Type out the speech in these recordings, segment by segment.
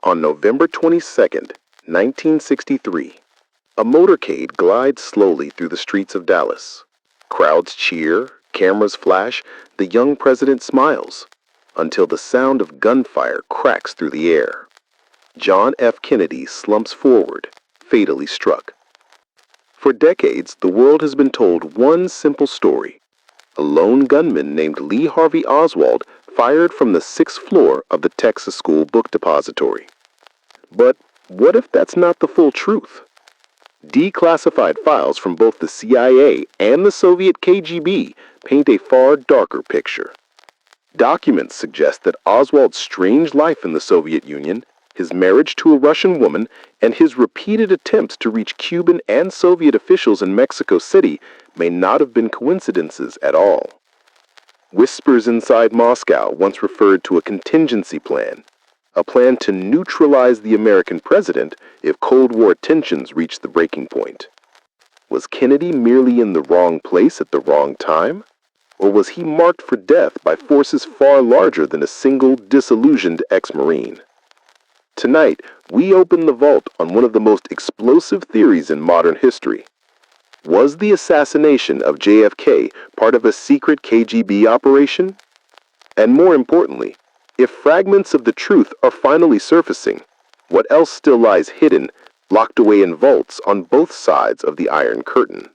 On November 22nd, 1963, a motorcade glides slowly through the streets of Dallas. Crowds cheer, cameras flash, the young president smiles, until the sound of gunfire cracks through the air. John F. Kennedy slumps forward, fatally struck. For decades, the world has been told one simple story. A lone gunman named Lee Harvey Oswald fired from the 6th floor of the Texas School Book Depository. But what if that's not the full truth? Declassified files from both the CIA and the Soviet KGB paint a far darker picture. Documents suggest that Oswald's strange life in the Soviet Union, his marriage to a Russian woman, and his repeated attempts to reach Cuban and Soviet officials in Mexico City may not have been coincidences at all. Whispers inside Moscow once referred to a contingency plan, a plan to neutralize the American president if Cold War tensions reached the breaking point. Was Kennedy merely in the wrong place at the wrong time? Or was he marked for death by forces far larger than a single disillusioned ex-Marine? Tonight, we open the vault on one of the most explosive theories in modern history. Was the assassination of JFK part of a secret KGB operation? And more importantly, if fragments of the truth are finally surfacing, what else still lies hidden, locked away in vaults on both sides of the Iron Curtain?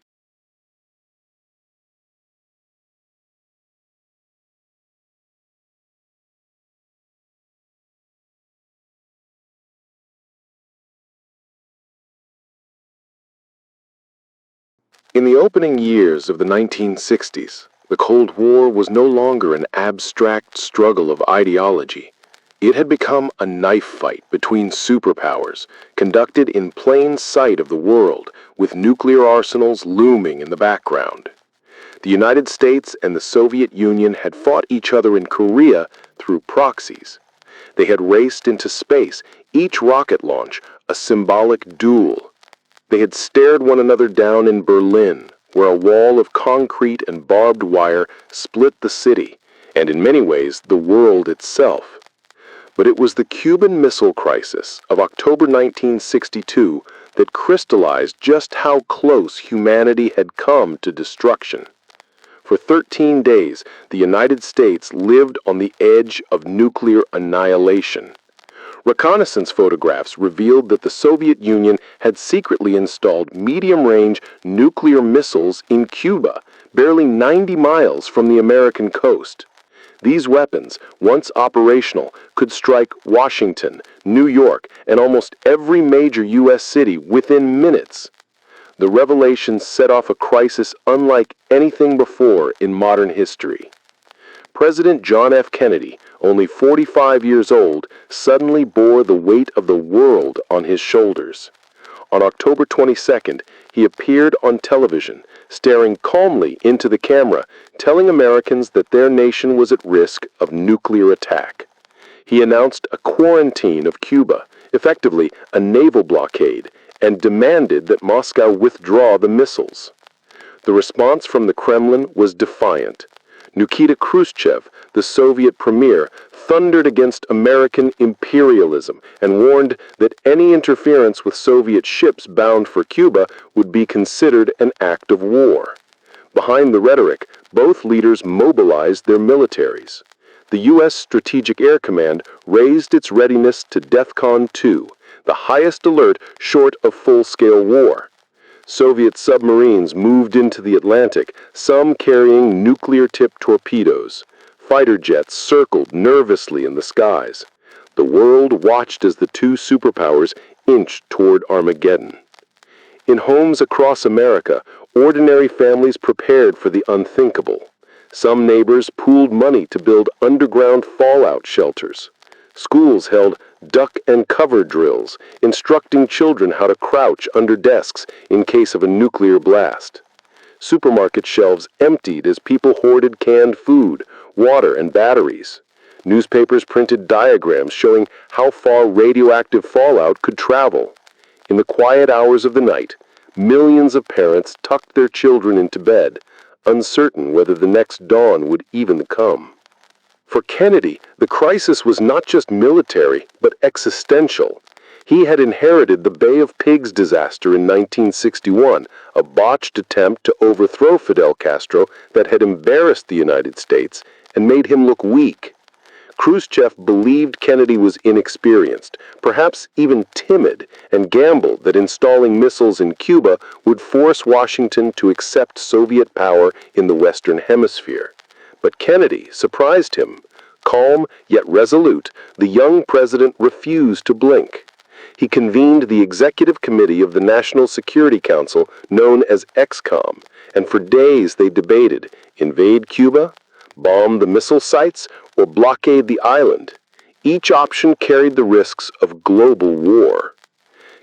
In the opening years of the 1960s, the Cold War was no longer an abstract struggle of ideology. It had become a knife fight between superpowers, conducted in plain sight of the world, with nuclear arsenals looming in the background. The United States and the Soviet Union had fought each other in Korea through proxies. They had raced into space, each rocket launch a symbolic duel. They had stared one another down in Berlin, where a wall of concrete and barbed wire split the city, and in many ways the world itself. But it was the Cuban Missile Crisis of October 1962 that crystallized just how close humanity had come to destruction. For 13 days, the United States lived on the edge of nuclear annihilation. Reconnaissance photographs revealed that the Soviet Union had secretly installed medium-range nuclear missiles in Cuba, barely 90 miles from the American coast. These weapons, once operational, could strike Washington, New York, and almost every major U.S. city within minutes. The revelation set off a crisis unlike anything before in modern history. President John F. Kennedy, only 45 years old, suddenly bore the weight of the world on his shoulders. On October 22nd, he appeared on television, staring calmly into the camera, telling Americans that their nation was at risk of nuclear attack. He announced a quarantine of Cuba, effectively a naval blockade, and demanded that Moscow withdraw the missiles. The response from the Kremlin was defiant. Nikita Khrushchev, the Soviet premier, thundered against American imperialism and warned that any interference with Soviet ships bound for Cuba would be considered an act of war. Behind the rhetoric, both leaders mobilized their militaries. The U.S. Strategic Air Command raised its readiness to DEFCON 2, the highest alert short of full-scale war. Soviet submarines moved into the Atlantic, some carrying nuclear-tipped torpedoes. Fighter jets circled nervously in the skies. The world watched as the two superpowers inched toward Armageddon. In homes across America, ordinary families prepared for the unthinkable. Some neighbors pooled money to build underground fallout shelters. Schools held duck and cover drills, instructing children how to crouch under desks in case of a nuclear blast. Supermarket shelves emptied as people hoarded canned food, water, and batteries. Newspapers printed diagrams showing how far radioactive fallout could travel. In the quiet hours of the night, millions of parents tucked their children into bed, uncertain whether the next dawn would even come. For Kennedy, the crisis was not just military, but existential. He had inherited the Bay of Pigs disaster in 1961, a botched attempt to overthrow Fidel Castro that had embarrassed the United States and made him look weak. Khrushchev believed Kennedy was inexperienced, perhaps even timid, and gambled that installing missiles in Cuba would force Washington to accept Soviet power in the Western Hemisphere. But Kennedy surprised him. Calm yet resolute, the young president refused to blink. He convened the Executive Committee of the National Security Council, known as EXCOM, and for days they debated: invade Cuba, bomb the missile sites, or blockade the island. Each option carried the risks of global war.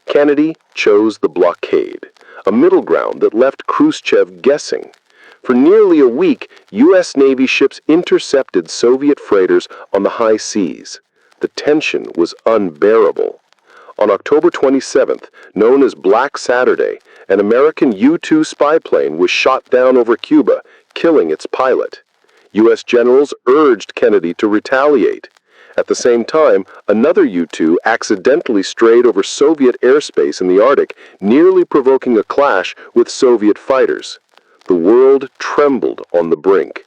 Kennedy chose the blockade, a middle ground that left Khrushchev guessing. For nearly a week, U.S. Navy ships intercepted Soviet freighters on the high seas. The tension was unbearable. On October 27th, known as Black Saturday, an American U-2 spy plane was shot down over Cuba, killing its pilot. U.S. generals urged Kennedy to retaliate. At the same time, another U-2 accidentally strayed over Soviet airspace in the Arctic, nearly provoking a clash with Soviet fighters. The world trembled on the brink.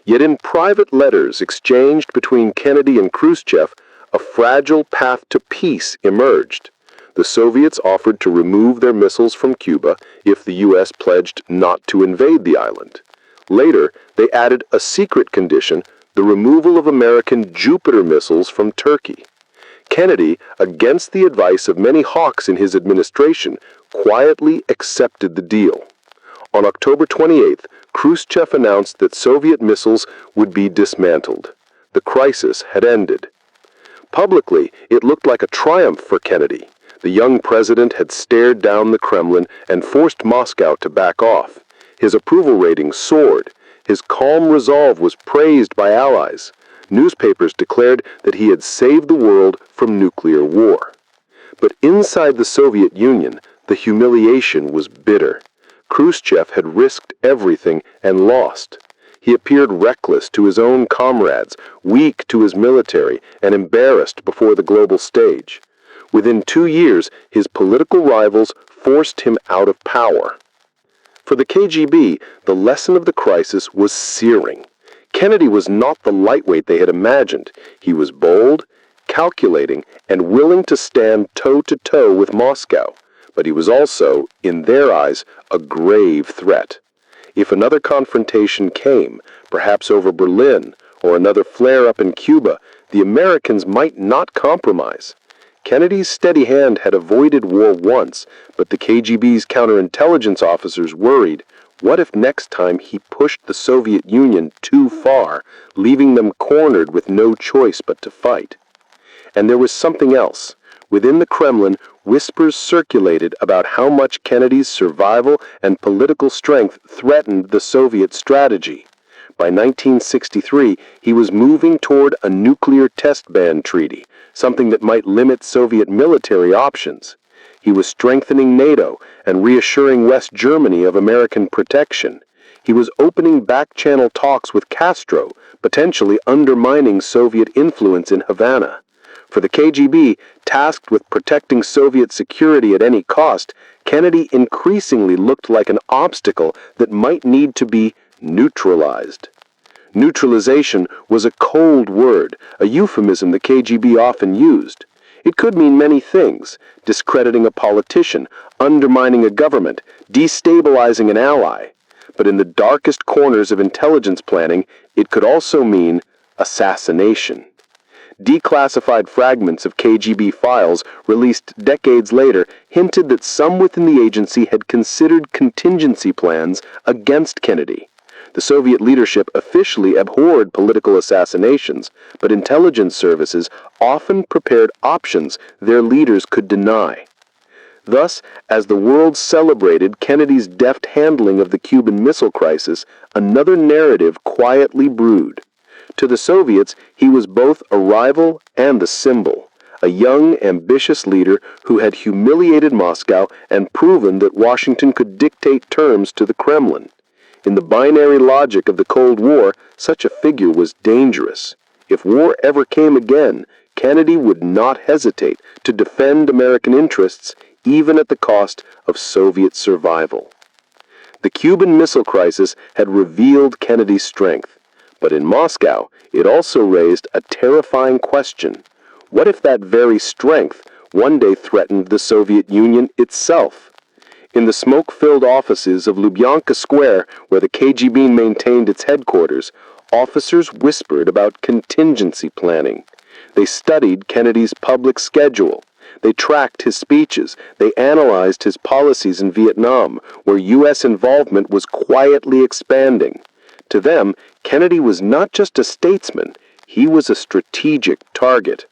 Yet in private letters exchanged between Kennedy and Khrushchev, a fragile path to peace emerged. The Soviets offered to remove their missiles from Cuba if the U.S. pledged not to invade the island. Later, they added a secret condition: the removal of American Jupiter missiles from Turkey. Kennedy, against the advice of many hawks in his administration, quietly accepted the deal. On October 28th, Khrushchev announced that Soviet missiles would be dismantled. The crisis had ended. Publicly, it looked like a triumph for Kennedy. The young president had stared down the Kremlin and forced Moscow to back off. His approval rating soared. His calm resolve was praised by allies. Newspapers declared that he had saved the world from nuclear war. But inside the Soviet Union, the humiliation was bitter. Khrushchev had risked everything and lost. He appeared reckless to his own comrades, weak to his military, and embarrassed before the global stage. Within 2 years, his political rivals forced him out of power. For the KGB, the lesson of the crisis was searing. Kennedy was not the lightweight they had imagined. He was bold, calculating, and willing to stand toe-to-toe with Moscow. But he was also, in their eyes, a grave threat. If another confrontation came, perhaps over Berlin, or another flare-up in Cuba, the Americans might not compromise. Kennedy's steady hand had avoided war once, but the KGB's counterintelligence officers worried, what if next time he pushed the Soviet Union too far, leaving them cornered with no choice but to fight? And there was something else. Within the Kremlin, whispers circulated about how much Kennedy's survival and political strength threatened the Soviet strategy. By 1963, he was moving toward a nuclear test ban treaty, something that might limit Soviet military options. He was strengthening NATO and reassuring West Germany of American protection. He was opening back-channel talks with Castro, potentially undermining Soviet influence in Havana. For the KGB, tasked with protecting Soviet security at any cost, Kennedy increasingly looked like an obstacle that might need to be neutralized. Neutralization was a cold word, a euphemism the KGB often used. It could mean many things: discrediting a politician, undermining a government, destabilizing an ally. But in the darkest corners of intelligence planning, it could also mean assassination. Declassified fragments of KGB files released decades later hinted that some within the agency had considered contingency plans against Kennedy. The Soviet leadership officially abhorred political assassinations, but intelligence services often prepared options their leaders could deny. Thus, as the world celebrated Kennedy's deft handling of the Cuban Missile Crisis, another narrative quietly brewed. To the Soviets, he was both a rival and a symbol, a young, ambitious leader who had humiliated Moscow and proven that Washington could dictate terms to the Kremlin. In the binary logic of the Cold War, such a figure was dangerous. If war ever came again, Kennedy would not hesitate to defend American interests, even at the cost of Soviet survival. The Cuban Missile Crisis had revealed Kennedy's strength, but in Moscow, it also raised a terrifying question. What if that very strength one day threatened the Soviet Union itself? In the smoke-filled offices of Lubyanka Square, where the KGB maintained its headquarters, officers whispered about contingency planning. They studied Kennedy's public schedule. They tracked his speeches. They analyzed his policies in Vietnam, where U.S. involvement was quietly expanding. To them, Kennedy was not just a statesman, he was a strategic target.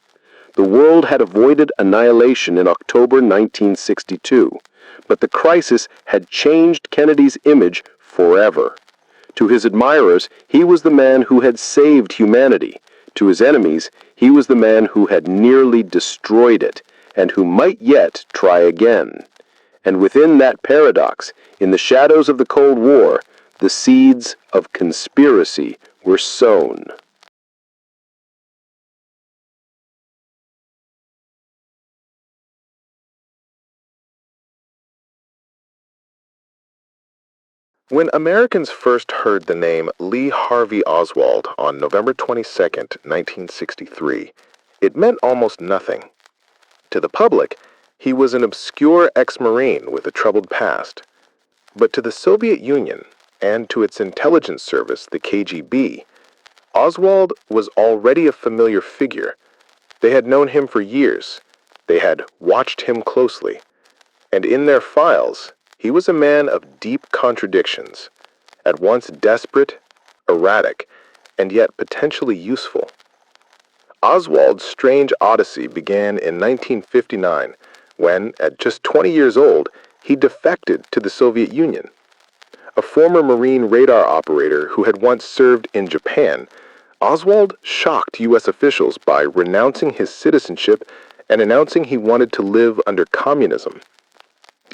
The world had avoided annihilation in October 1962, but the crisis had changed Kennedy's image forever. To his admirers, he was the man who had saved humanity. To his enemies, he was the man who had nearly destroyed it, and who might yet try again. And within that paradox, in the shadows of the Cold War, the seeds of conspiracy were sown. When Americans first heard the name Lee Harvey Oswald on November 22, 1963, it meant almost nothing. To the public, he was an obscure ex-Marine with a troubled past. But to the Soviet Union, and to its intelligence service, the KGB, Oswald was already a familiar figure. They had known him for years. They had watched him closely. And in their files, he was a man of deep contradictions, at once desperate, erratic, and yet potentially useful. Oswald's strange odyssey began in 1959, when, at just 20 years old, he defected to the Soviet Union. A former Marine radar operator who had once served in Japan, Oswald shocked U.S. officials by renouncing his citizenship and announcing he wanted to live under communism.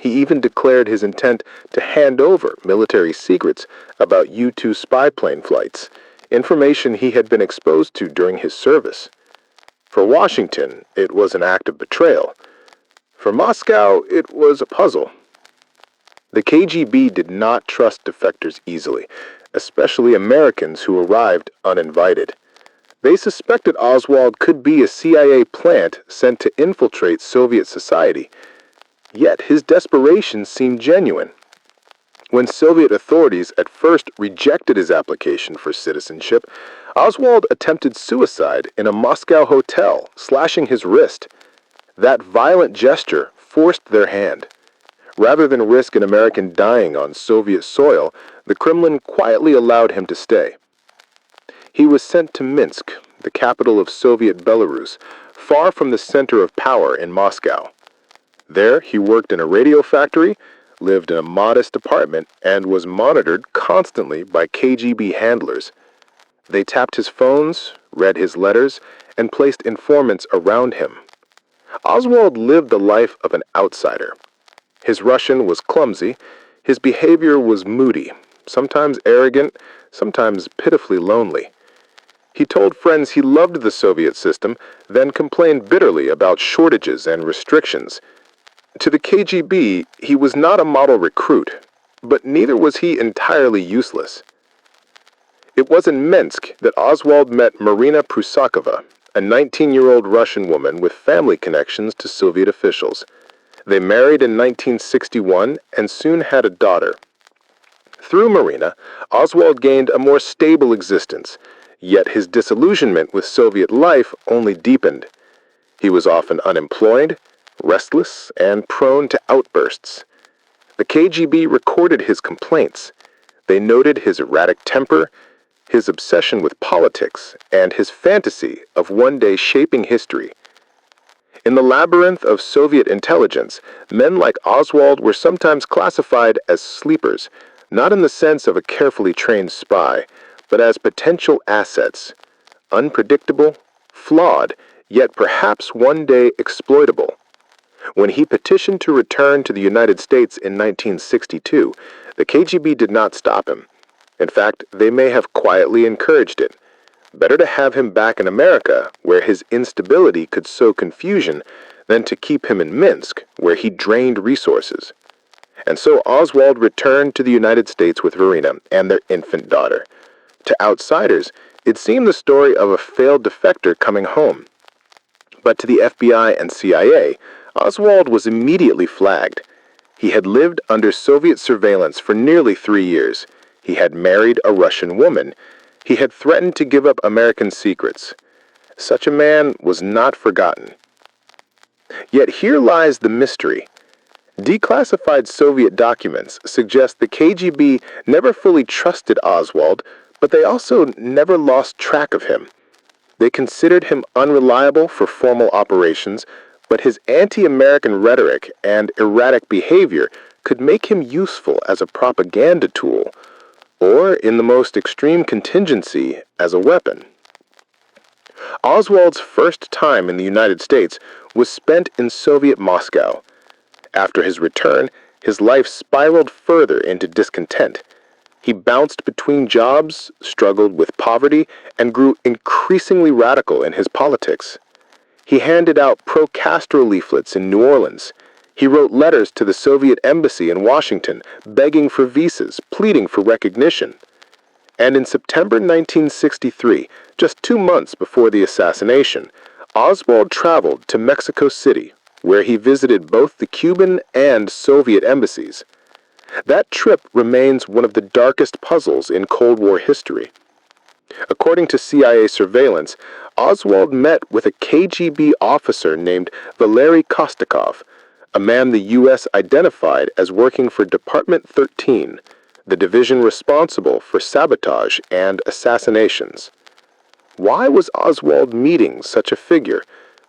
He even declared his intent to hand over military secrets about U-2 spy plane flights, information he had been exposed to during his service. For Washington, it was an act of betrayal. For Moscow, it was a puzzle. The KGB did not trust defectors easily, especially Americans who arrived uninvited. They suspected Oswald could be a CIA plant sent to infiltrate Soviet society. Yet his desperation seemed genuine. When Soviet authorities at first rejected his application for citizenship, Oswald attempted suicide in a Moscow hotel, slashing his wrist. That violent gesture forced their hand. Rather than risk an American dying on Soviet soil, the Kremlin quietly allowed him to stay. He was sent to Minsk, the capital of Soviet Belarus, far from the center of power in Moscow. There, he worked in a radio factory, lived in a modest apartment, and was monitored constantly by KGB handlers. They tapped his phones, read his letters, and placed informants around him. Oswald lived the life of an outsider. His Russian was clumsy, his behavior was moody, sometimes arrogant, sometimes pitifully lonely. He told friends he loved the Soviet system, then complained bitterly about shortages and restrictions. To the KGB, he was not a model recruit, but neither was he entirely useless. It was in Minsk that Oswald met Marina Prusakova, a 19-year-old Russian woman with family connections to Soviet officials. They married in 1961 and soon had a daughter. Through Marina, Oswald gained a more stable existence, yet his disillusionment with Soviet life only deepened. He was often unemployed, restless, and prone to outbursts. The KGB recorded his complaints. They noted his erratic temper, his obsession with politics, and his fantasy of one day shaping history. In the labyrinth of Soviet intelligence, men like Oswald were sometimes classified as sleepers, not in the sense of a carefully trained spy, but as potential assets, unpredictable, flawed, yet perhaps one day exploitable. When he petitioned to return to the United States in 1962, the KGB did not stop him. In fact, they may have quietly encouraged it. Better to have him back in America, where his instability could sow confusion, than to keep him in Minsk, where he drained resources. And so Oswald returned to the United States with Verena and their infant daughter. To outsiders, it seemed the story of a failed defector coming home. But to the FBI and CIA, Oswald was immediately flagged. He had lived under Soviet surveillance for nearly 3 years. He had married a Russian woman. He had threatened to give up American secrets. Such a man was not forgotten. Yet here lies the mystery. Declassified Soviet documents suggest the KGB never fully trusted Oswald, but they also never lost track of him. They considered him unreliable for formal operations, but his anti-American rhetoric and erratic behavior could make him useful as a propaganda tool, or, in the most extreme contingency, as a weapon. Oswald's first time in the United States was spent in Soviet Moscow. After his return, his life spiraled further into discontent. He bounced between jobs, struggled with poverty, and grew increasingly radical in his politics. He handed out pro-Castro leaflets in New Orleans. He wrote letters to the Soviet embassy in Washington, begging for visas, pleading for recognition. And in September 1963, just 2 months before the assassination, Oswald traveled to Mexico City, where he visited both the Cuban and Soviet embassies. That trip remains one of the darkest puzzles in Cold War history. According to CIA surveillance, Oswald met with a KGB officer named Valery Kostakov, a man the U.S. identified as working for Department 13, the division responsible for sabotage and assassinations. Why was Oswald meeting such a figure?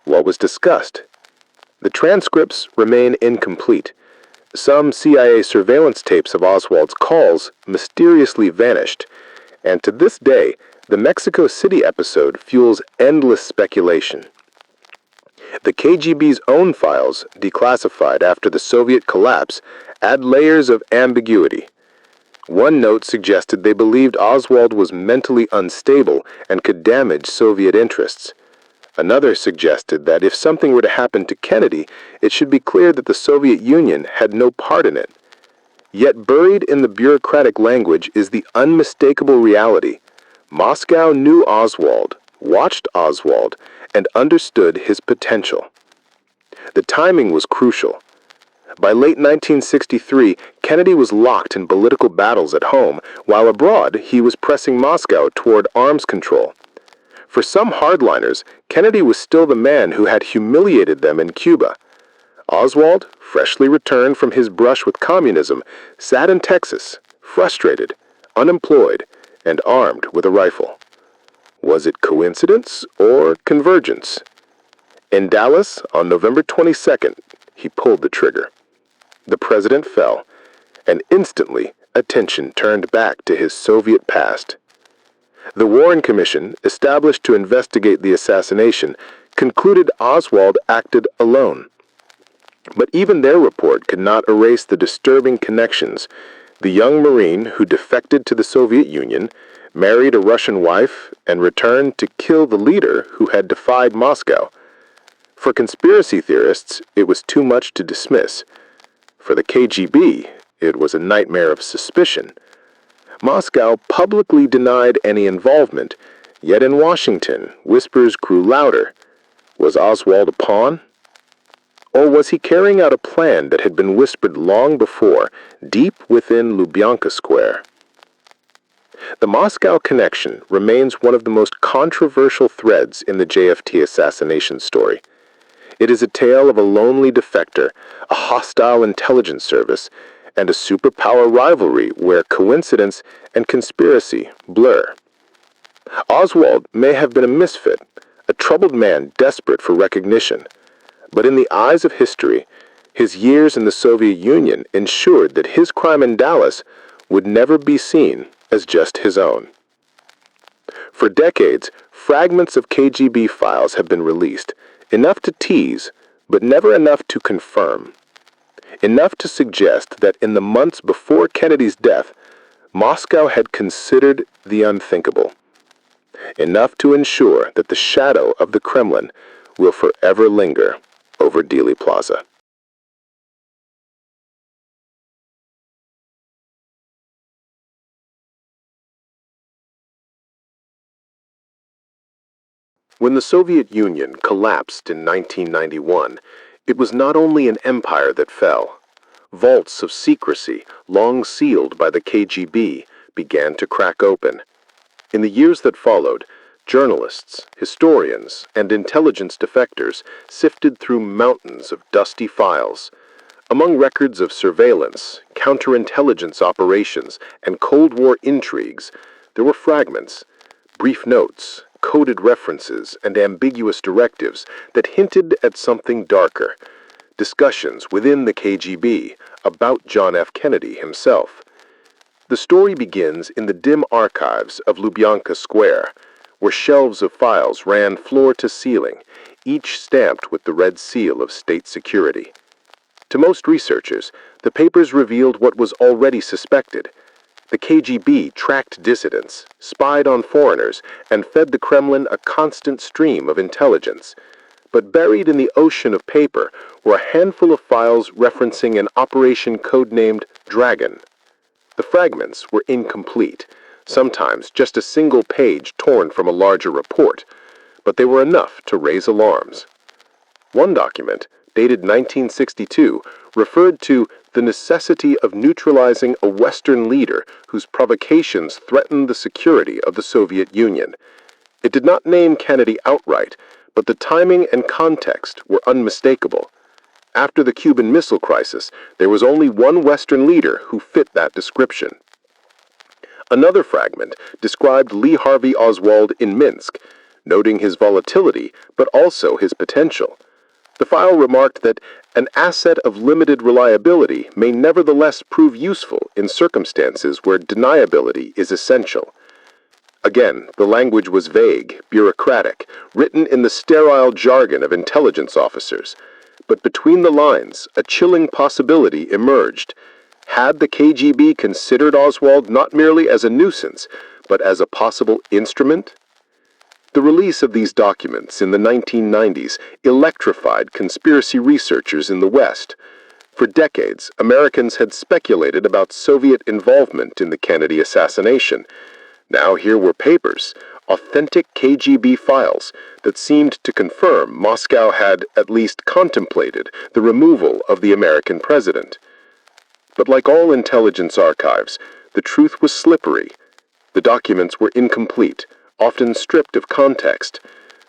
What was discussed? The transcripts remain incomplete. Some CIA surveillance tapes of Oswald's calls mysteriously vanished, and to this day, the Mexico City episode fuels endless speculation. The KGB's own files, declassified after the Soviet collapse, add layers of ambiguity. One note suggested they believed Oswald was mentally unstable and could damage Soviet interests. Another suggested that if something were to happen to Kennedy, it should be clear that the Soviet Union had no part in it. Yet buried in the bureaucratic language is the unmistakable reality. Moscow knew Oswald, watched Oswald, and understood his potential. The timing was crucial. By late 1963, Kennedy was locked in political battles at home, while abroad he was pressing Moscow toward arms control. For some hardliners, Kennedy was still the man who had humiliated them in Cuba. Oswald, freshly returned from his brush with communism, sat in Texas, frustrated, unemployed, and armed with a rifle. Was it coincidence or convergence? In Dallas, on November 22nd, he pulled the trigger. The president fell, and instantly attention turned back to his Soviet past. The Warren Commission, established to investigate the assassination, concluded Oswald acted alone. But even their report could not erase the disturbing connections. The young Marine who defected to the Soviet Union, married a Russian wife, and returned to kill the leader who had defied Moscow. For conspiracy theorists, it was too much to dismiss. For the KGB, it was a nightmare of suspicion. Moscow publicly denied any involvement, yet in Washington, whispers grew louder. Was Oswald a pawn? Or was he carrying out a plan that had been whispered long before, deep within Lubyanka Square? The Moscow connection remains one of the most controversial threads in the JFT assassination story. It is a tale of a lonely defector, a hostile intelligence service, and a superpower rivalry where coincidence and conspiracy blur. Oswald may have been a misfit, a troubled man desperate for recognition, but in the eyes of history, his years in the Soviet Union ensured that his crime in Dallas would never be seen as just his own. For decades, fragments of KGB files have been released, enough to tease, but never enough to confirm. Enough to suggest that in the months before Kennedy's death, Moscow had considered the unthinkable, enough to ensure that the shadow of the Kremlin will forever linger over Dealey Plaza. When the Soviet Union collapsed in 1991, it was not only an empire that fell. Vaults of secrecy, long sealed by the KGB, began to crack open. In the years that followed, journalists, historians, and intelligence defectors sifted through mountains of dusty files. Among records of surveillance, counterintelligence operations, and Cold War intrigues, there were fragments, brief notes, coded references, and ambiguous directives that hinted at something darker. Discussions within the KGB about John F. Kennedy himself. The story begins in the dim archives of Lubyanka Square, where shelves of files ran floor to ceiling, each stamped with the red seal of state security. To most researchers, the papers revealed what was already suspected. The KGB tracked dissidents, spied on foreigners, and fed the Kremlin a constant stream of intelligence. But buried in the ocean of paper were a handful of files referencing an operation codenamed Dragon. The fragments were incomplete, sometimes just a single page torn from a larger report, but they were enough to raise alarms. One document, dated 1962, referred to the necessity of neutralizing a Western leader whose provocations threatened the security of the Soviet Union. It did not name Kennedy outright, but the timing and context were unmistakable. After the Cuban Missile Crisis, there was only one Western leader who fit that description. Another fragment described Lee Harvey Oswald in Minsk, noting his volatility but also his potential. The file remarked that an asset of limited reliability may nevertheless prove useful in circumstances where deniability is essential. Again, the language was vague, bureaucratic, written in the sterile jargon of intelligence officers. But between the lines, a chilling possibility emerged. Had the KGB considered Oswald not merely as a nuisance, but as a possible instrument? The release of these documents in the 1990s electrified conspiracy researchers in the West. For decades, Americans had speculated about Soviet involvement in the Kennedy assassination. Now here were papers, authentic KGB files, that seemed to confirm Moscow had at least contemplated the removal of the American president. But like all intelligence archives, the truth was slippery. The documents were incomplete, often stripped of context.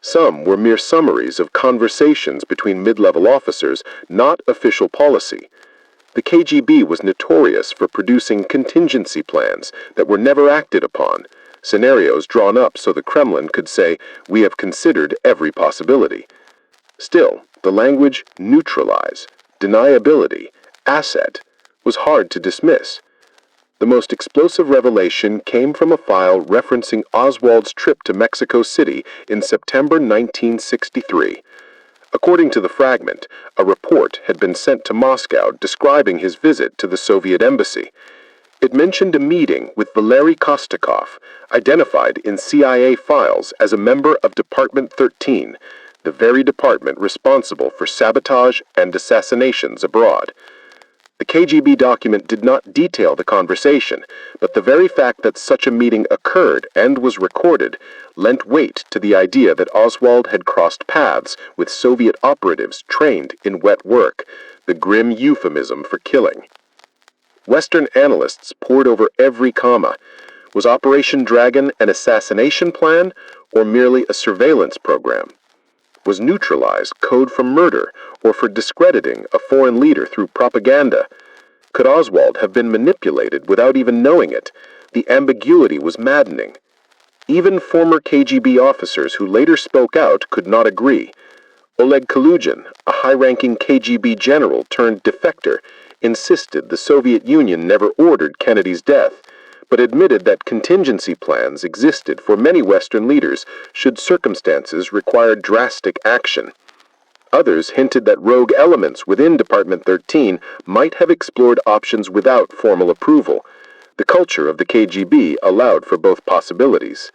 Some were mere summaries of conversations between mid-level officers, not official policy. The KGB was notorious for producing contingency plans that were never acted upon, scenarios drawn up so the Kremlin could say, "We have considered every possibility." Still, the language neutralize, deniability, asset was hard to dismiss. The most explosive revelation came from a file referencing Oswald's trip to Mexico City in September 1963. According to the fragment, a report had been sent to Moscow describing his visit to the Soviet embassy. It mentioned a meeting with Valery Kostakov, identified in CIA files as a member of Department 13, the very department responsible for sabotage and assassinations abroad. The KGB document did not detail the conversation, but the very fact that such a meeting occurred and was recorded lent weight to the idea that Oswald had crossed paths with Soviet operatives trained in wet work, the grim euphemism for killing. Western analysts pored over every comma. Was Operation Dragon an assassination plan or merely a surveillance program? Was neutralized code for murder or for discrediting a foreign leader through propaganda? Could Oswald have been manipulated without even knowing it? The ambiguity was maddening. Even former KGB officers who later spoke out could not agree. Oleg Kalugin, a high-ranking KGB general turned defector, insisted the Soviet Union never ordered Kennedy's death, but admitted that contingency plans existed for many Western leaders should circumstances require drastic action. Others hinted that rogue elements within Department 13 might have explored options without formal approval. The culture of the KGB allowed for both possibilities.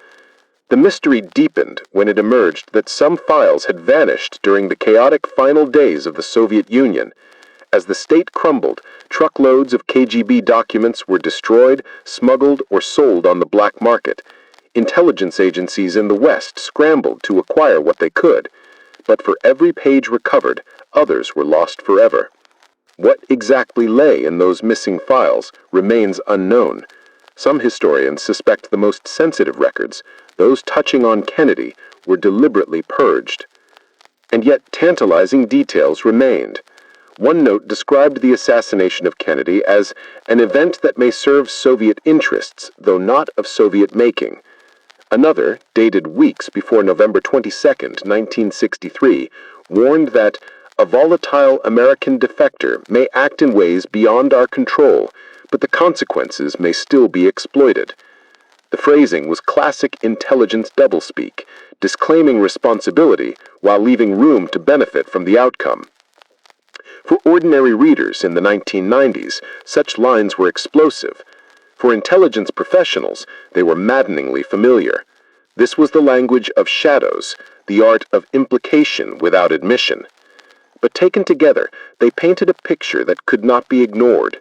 The mystery deepened when it emerged that some files had vanished during the chaotic final days of the Soviet Union. As the state crumbled, truckloads of KGB documents were destroyed, smuggled, or sold on the black market. Intelligence agencies in the West scrambled to acquire what they could, but for every page recovered, others were lost forever. What exactly lay in those missing files remains unknown. Some historians suspect the most sensitive records, those touching on Kennedy, were deliberately purged. And yet tantalizing details remained. One note described the assassination of Kennedy as an event that may serve Soviet interests, though not of Soviet making. Another, dated weeks before November 22, 1963, warned that a volatile American defector may act in ways beyond our control, but the consequences may still be exploited. The phrasing was classic intelligence doublespeak, disclaiming responsibility while leaving room to benefit from the outcome. For ordinary readers in the 1990s, such lines were explosive. For intelligence professionals, they were maddeningly familiar. This was the language of shadows, the art of implication without admission. But taken together, they painted a picture that could not be ignored.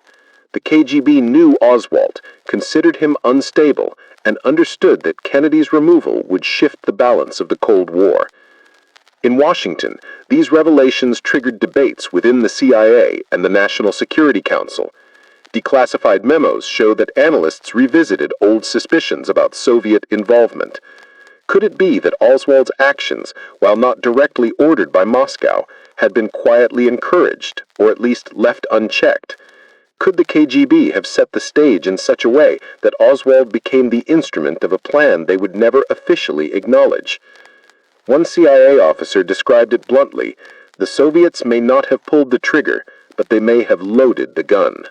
The KGB knew Oswald, considered him unstable, and understood that Kennedy's removal would shift the balance of the Cold War. In Washington, these revelations triggered debates within the CIA and the National Security Council. Declassified memos show that analysts revisited old suspicions about Soviet involvement. Could it be that Oswald's actions, while not directly ordered by Moscow, had been quietly encouraged, or at least left unchecked? Could the KGB have set the stage in such a way that Oswald became the instrument of a plan they would never officially acknowledge? One CIA officer described it bluntly: the Soviets may not have pulled the trigger, but they may have loaded the gun.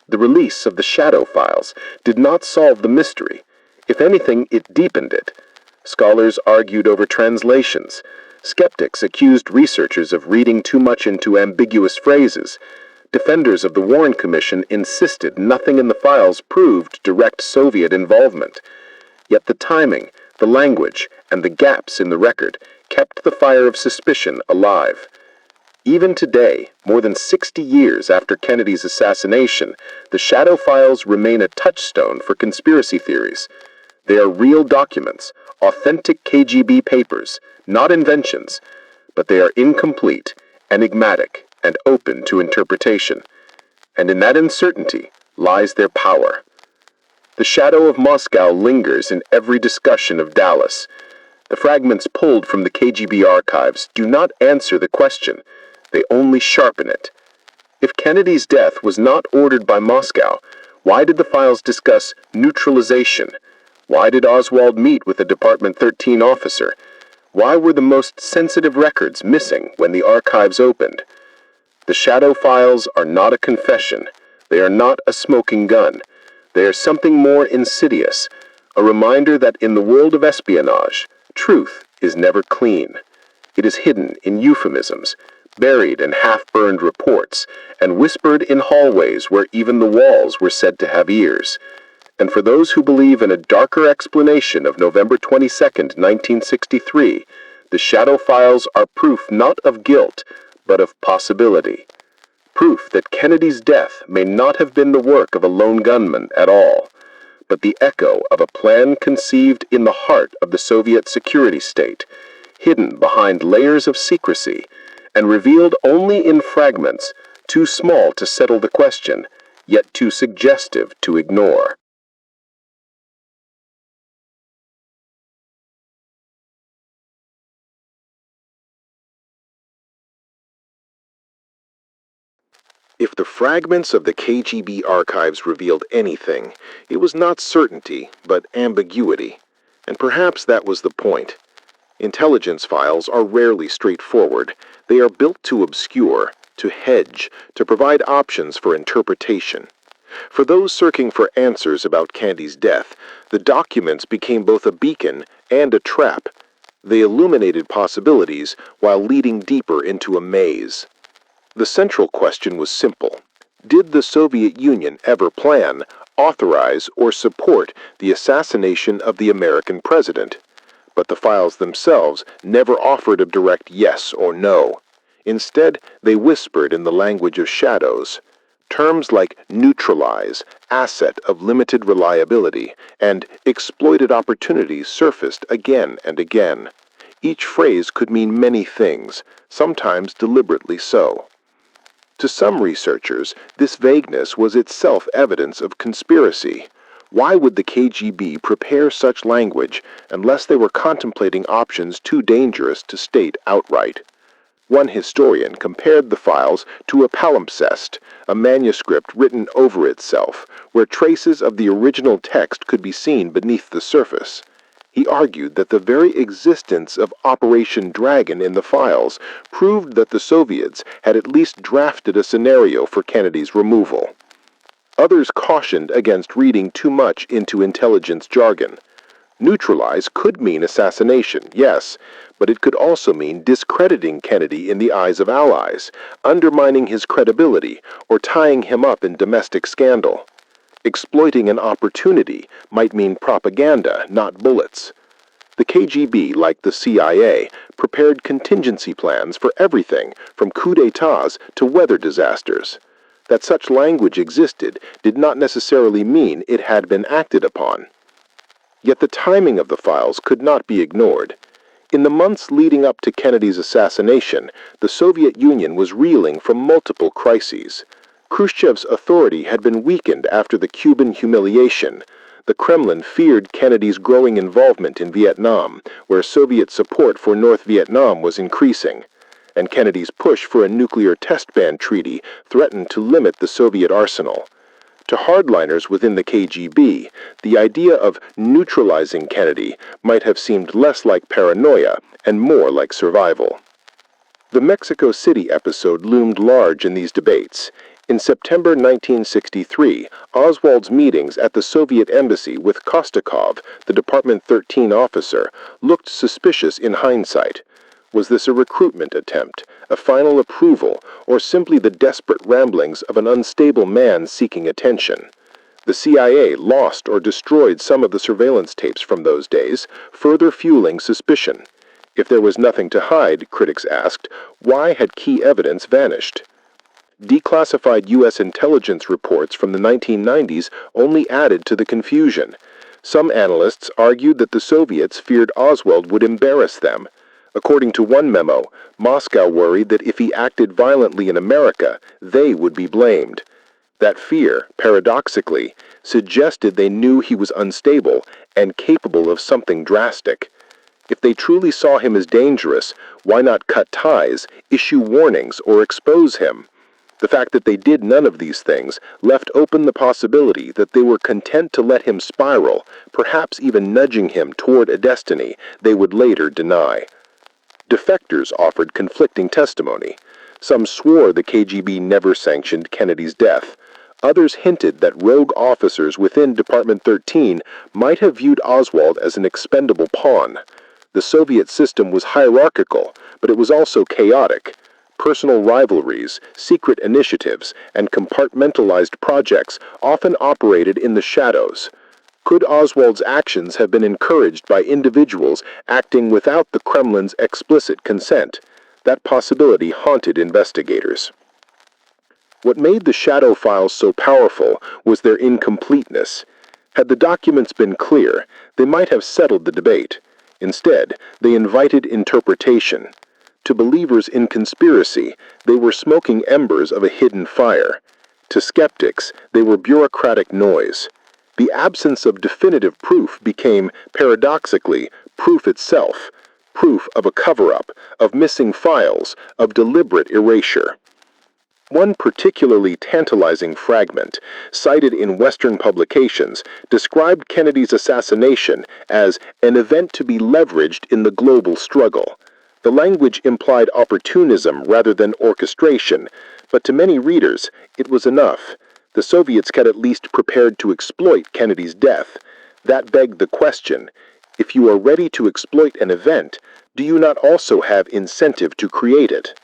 The release of the shadow files did not solve the mystery. If anything, it deepened it. Scholars argued over translations. Skeptics accused researchers of reading too much into ambiguous phrases. Defenders of the Warren Commission insisted nothing in the files proved direct Soviet involvement. Yet the timing, the language, and the gaps in the record kept the fire of suspicion alive. Even today, more than 60 years after Kennedy's assassination, the shadow files remain a touchstone for conspiracy theories. They are real documents, authentic KGB papers, not inventions, but they are incomplete, enigmatic, and open to interpretation. And in that uncertainty lies their power. The shadow of Moscow lingers in every discussion of Dallas. The fragments pulled from the KGB archives do not answer the question, they only sharpen it. If Kennedy's death was not ordered by Moscow, why did the files discuss neutralization? Why did Oswald meet with a Department 13 officer? Why were the most sensitive records missing when the archives opened? The shadow files are not a confession. They are not a smoking gun. They are something more insidious, a reminder that in the world of espionage, truth is never clean. It is hidden in euphemisms, buried in half-burned reports, and whispered in hallways where even the walls were said to have ears. And for those who believe in a darker explanation of November 22, 1963, the shadow files are proof not of guilt, but of possibility. Proof that Kennedy's death may not have been the work of a lone gunman at all, but the echo of a plan conceived in the heart of the Soviet security state, hidden behind layers of secrecy, and revealed only in fragments too small to settle the question, yet too suggestive to ignore. If the fragments of the KGB archives revealed anything, it was not certainty, but ambiguity. And perhaps that was the point. Intelligence files are rarely straightforward. They are built to obscure, to hedge, to provide options for interpretation. For those searching for answers about Kennedy's death, the documents became both a beacon and a trap. They illuminated possibilities while leading deeper into a maze. The central question was simple. Did the Soviet Union ever plan, authorize or support the assassination of the American president. But the files themselves never offered a direct yes or no. Instead, they whispered in the language of shadows. Terms like neutralize, asset of limited reliability, and exploited opportunities surfaced again and again. Each phrase could mean many things, sometimes deliberately so. To some researchers, this vagueness was itself evidence of conspiracy. Why would the KGB prepare such language unless they were contemplating options too dangerous to state outright? One historian compared the files to a palimpsest, a manuscript written over itself, where traces of the original text could be seen beneath the surface. He argued that the very existence of Operation Dragon in the files proved that the Soviets had at least drafted a scenario for Kennedy's removal. Others cautioned against reading too much into intelligence jargon. Neutralize could mean assassination, yes, but it could also mean discrediting Kennedy in the eyes of allies, undermining his credibility, or tying him up in domestic scandal. Exploiting an opportunity might mean propaganda, not bullets. The KGB, like the CIA, prepared contingency plans for everything from coups d'etats to weather disasters. That such language existed did not necessarily mean it had been acted upon. Yet the timing of the files could not be ignored. In the months leading up to Kennedy's assassination, the Soviet Union was reeling from multiple crises. Khrushchev's authority had been weakened after the Cuban humiliation. The Kremlin feared Kennedy's growing involvement in Vietnam, where Soviet support for North Vietnam was increasing. And Kennedy's push for a nuclear test ban treaty threatened to limit the Soviet arsenal. To hardliners within the KGB, the idea of neutralizing Kennedy might have seemed less like paranoia and more like survival. The Mexico City episode loomed large in these debates. In September 1963, Oswald's meetings at the Soviet embassy with Kostakov, the Department 13 officer, looked suspicious in hindsight. Was this a recruitment attempt, a final approval, or simply the desperate ramblings of an unstable man seeking attention? The CIA lost or destroyed some of the surveillance tapes from those days, further fueling suspicion. If there was nothing to hide, critics asked, why had key evidence vanished? Declassified U.S. intelligence reports from the 1990s only added to the confusion. Some analysts argued that the Soviets feared Oswald would embarrass them. According to one memo, Moscow worried that if he acted violently in America, they would be blamed. That fear, paradoxically, suggested they knew he was unstable and capable of something drastic. If they truly saw him as dangerous, why not cut ties, issue warnings, or expose him? The fact that they did none of these things left open the possibility that they were content to let him spiral, perhaps even nudging him toward a destiny they would later deny. Defectors offered conflicting testimony. Some swore the KGB never sanctioned Kennedy's death. Others hinted that rogue officers within Department 13 might have viewed Oswald as an expendable pawn. The Soviet system was hierarchical, but it was also chaotic. Personal rivalries, secret initiatives, and compartmentalized projects often operated in the shadows. Could Oswald's actions have been encouraged by individuals acting without the Kremlin's explicit consent? That possibility haunted investigators. What made the shadow files so powerful was their incompleteness. Had the documents been clear, they might have settled the debate. Instead, they invited interpretation. To believers in conspiracy, they were smoking embers of a hidden fire. To skeptics, they were bureaucratic noise. The absence of definitive proof became, paradoxically, proof itself, proof of a cover-up, of missing files, of deliberate erasure. One particularly tantalizing fragment, cited in Western publications, described Kennedy's assassination as an event to be leveraged in the global struggle. The language implied opportunism rather than orchestration, but to many readers, it was enough. The Soviets had at least prepared to exploit Kennedy's death. That begged the question, if you are ready to exploit an event, do you not also have incentive to create it?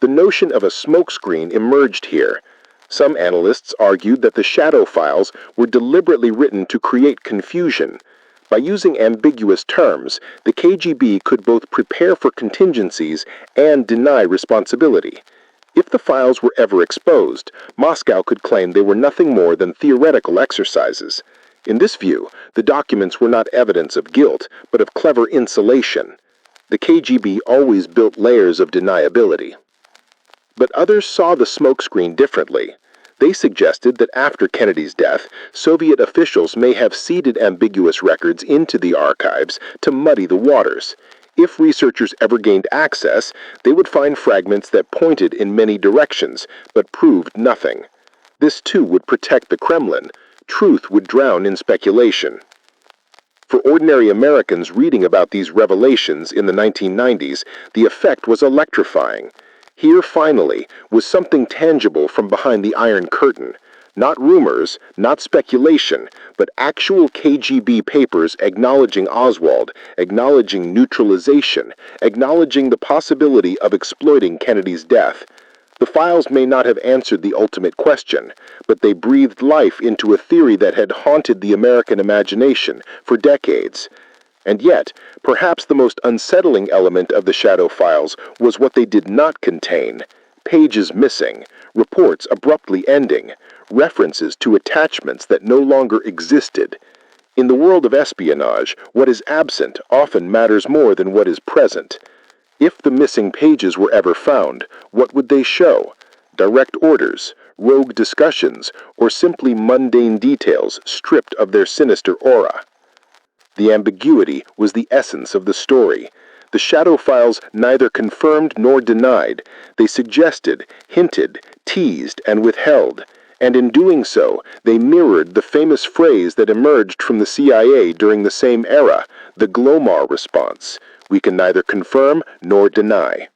The notion of a smokescreen emerged here. Some analysts argued that the shadow files were deliberately written to create confusion. By using ambiguous terms, the KGB could both prepare for contingencies and deny responsibility. If the files were ever exposed, Moscow could claim they were nothing more than theoretical exercises. In this view, the documents were not evidence of guilt, but of clever insulation. The KGB always built layers of deniability. But others saw the smokescreen differently. They suggested that after Kennedy's death, Soviet officials may have seeded ambiguous records into the archives to muddy the waters. If researchers ever gained access, they would find fragments that pointed in many directions, but proved nothing. This too would protect the Kremlin. Truth would drown in speculation. For ordinary Americans reading about these revelations in the 1990s, the effect was electrifying. Here, finally, was something tangible from behind the Iron Curtain. Not rumors, not speculation, but actual KGB papers acknowledging Oswald, acknowledging neutralization, acknowledging the possibility of exploiting Kennedy's death. The files may not have answered the ultimate question, but they breathed life into a theory that had haunted the American imagination for decades. And yet, perhaps the most unsettling element of the shadow files was what they did not contain: pages missing, reports abruptly ending, references to attachments that no longer existed. In the world of espionage, what is absent often matters more than what is present. If the missing pages were ever found, what would they show? Direct orders, rogue discussions, or simply mundane details stripped of their sinister aura? The ambiguity was the essence of the story. The shadow files neither confirmed nor denied. They suggested, hinted, teased, and withheld. And in doing so, they mirrored the famous phrase that emerged from the CIA during the same era, the Glomar response: "We can neither confirm nor deny."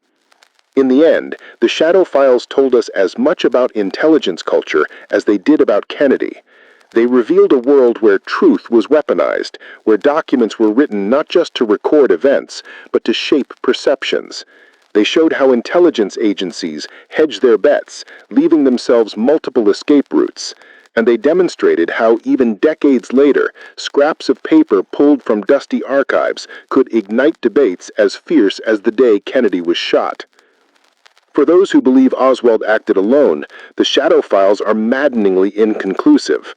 In the end, the shadow files told us as much about intelligence culture as they did about Kennedy. They revealed a world where truth was weaponized, where documents were written not just to record events, but to shape perceptions. They showed how intelligence agencies hedge their bets, leaving themselves multiple escape routes. And they demonstrated how, even decades later, scraps of paper pulled from dusty archives could ignite debates as fierce as the day Kennedy was shot. For those who believe Oswald acted alone, the shadow files are maddeningly inconclusive.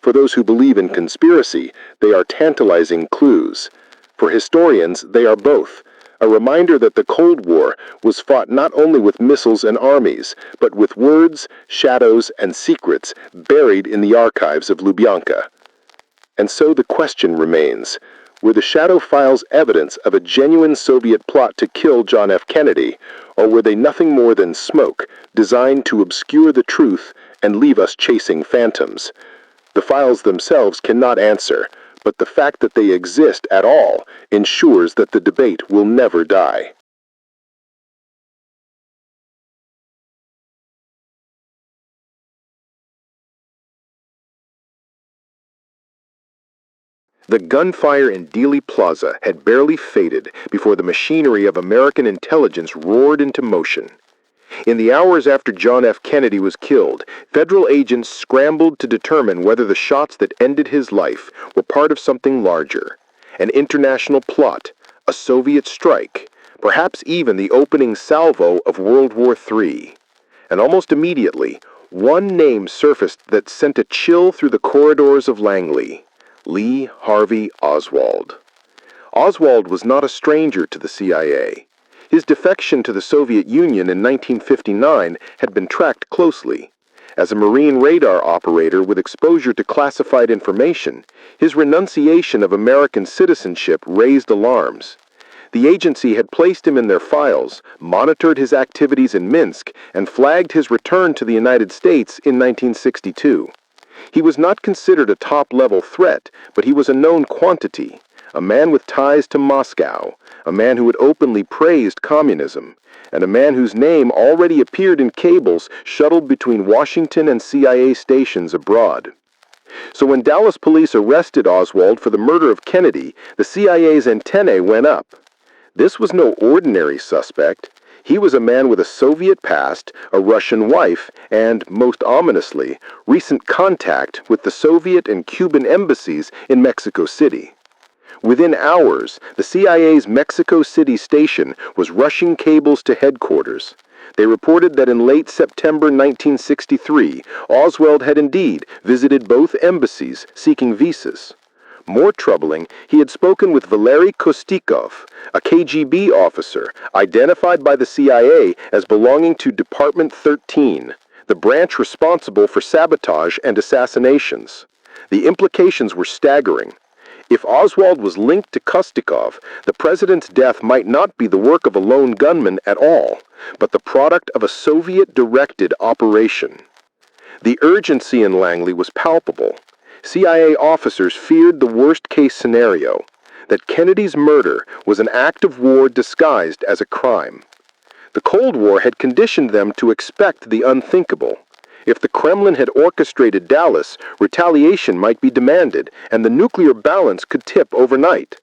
For those who believe in conspiracy, they are tantalizing clues. For historians, they are both, a reminder that the Cold War was fought not only with missiles and armies, but with words, shadows, and secrets buried in the archives of Lubyanka. And so the question remains: were the shadow files evidence of a genuine Soviet plot to kill John F. Kennedy, or were they nothing more than smoke, designed to obscure the truth and leave us chasing phantoms? The files themselves cannot answer, but the fact that they exist at all ensures that the debate will never die. The gunfire in Dealey Plaza had barely faded before the machinery of American intelligence roared into motion. In the hours after John F. Kennedy was killed, federal agents scrambled to determine whether the shots that ended his life were part of something larger: an international plot, a Soviet strike, perhaps even the opening salvo of World War III. And almost immediately, one name surfaced that sent a chill through the corridors of Langley: Lee Harvey Oswald. Oswald was not a stranger to the CIA. His defection to the Soviet Union in 1959 had been tracked closely. As a Marine radar operator with exposure to classified information, his renunciation of American citizenship raised alarms. The agency had placed him in their files, monitored his activities in Minsk, and flagged his return to the United States in 1962. He was not considered a top-level threat, but he was a known quantity, a man with ties to Moscow, a man who had openly praised communism, and a man whose name already appeared in cables shuttled between Washington and CIA stations abroad. So when Dallas police arrested Oswald for the murder of Kennedy, the CIA's antennae went up. This was no ordinary suspect. He was a man with a Soviet past, a Russian wife, and, most ominously, recent contact with the Soviet and Cuban embassies in Mexico City. Within hours, the CIA's Mexico City station was rushing cables to headquarters. They reported that in late September 1963, Oswald had indeed visited both embassies seeking visas. More troubling, he had spoken with Valery Kostikov, a KGB officer identified by the CIA as belonging to Department 13, the branch responsible for sabotage and assassinations. The implications were staggering. If Oswald was linked to Kostikov, the president's death might not be the work of a lone gunman at all, but the product of a Soviet-directed operation. The urgency in Langley was palpable. CIA officers feared the worst-case scenario, that Kennedy's murder was an act of war disguised as a crime. The Cold War had conditioned them to expect the unthinkable. If the Kremlin had orchestrated Dallas, retaliation might be demanded, and the nuclear balance could tip overnight.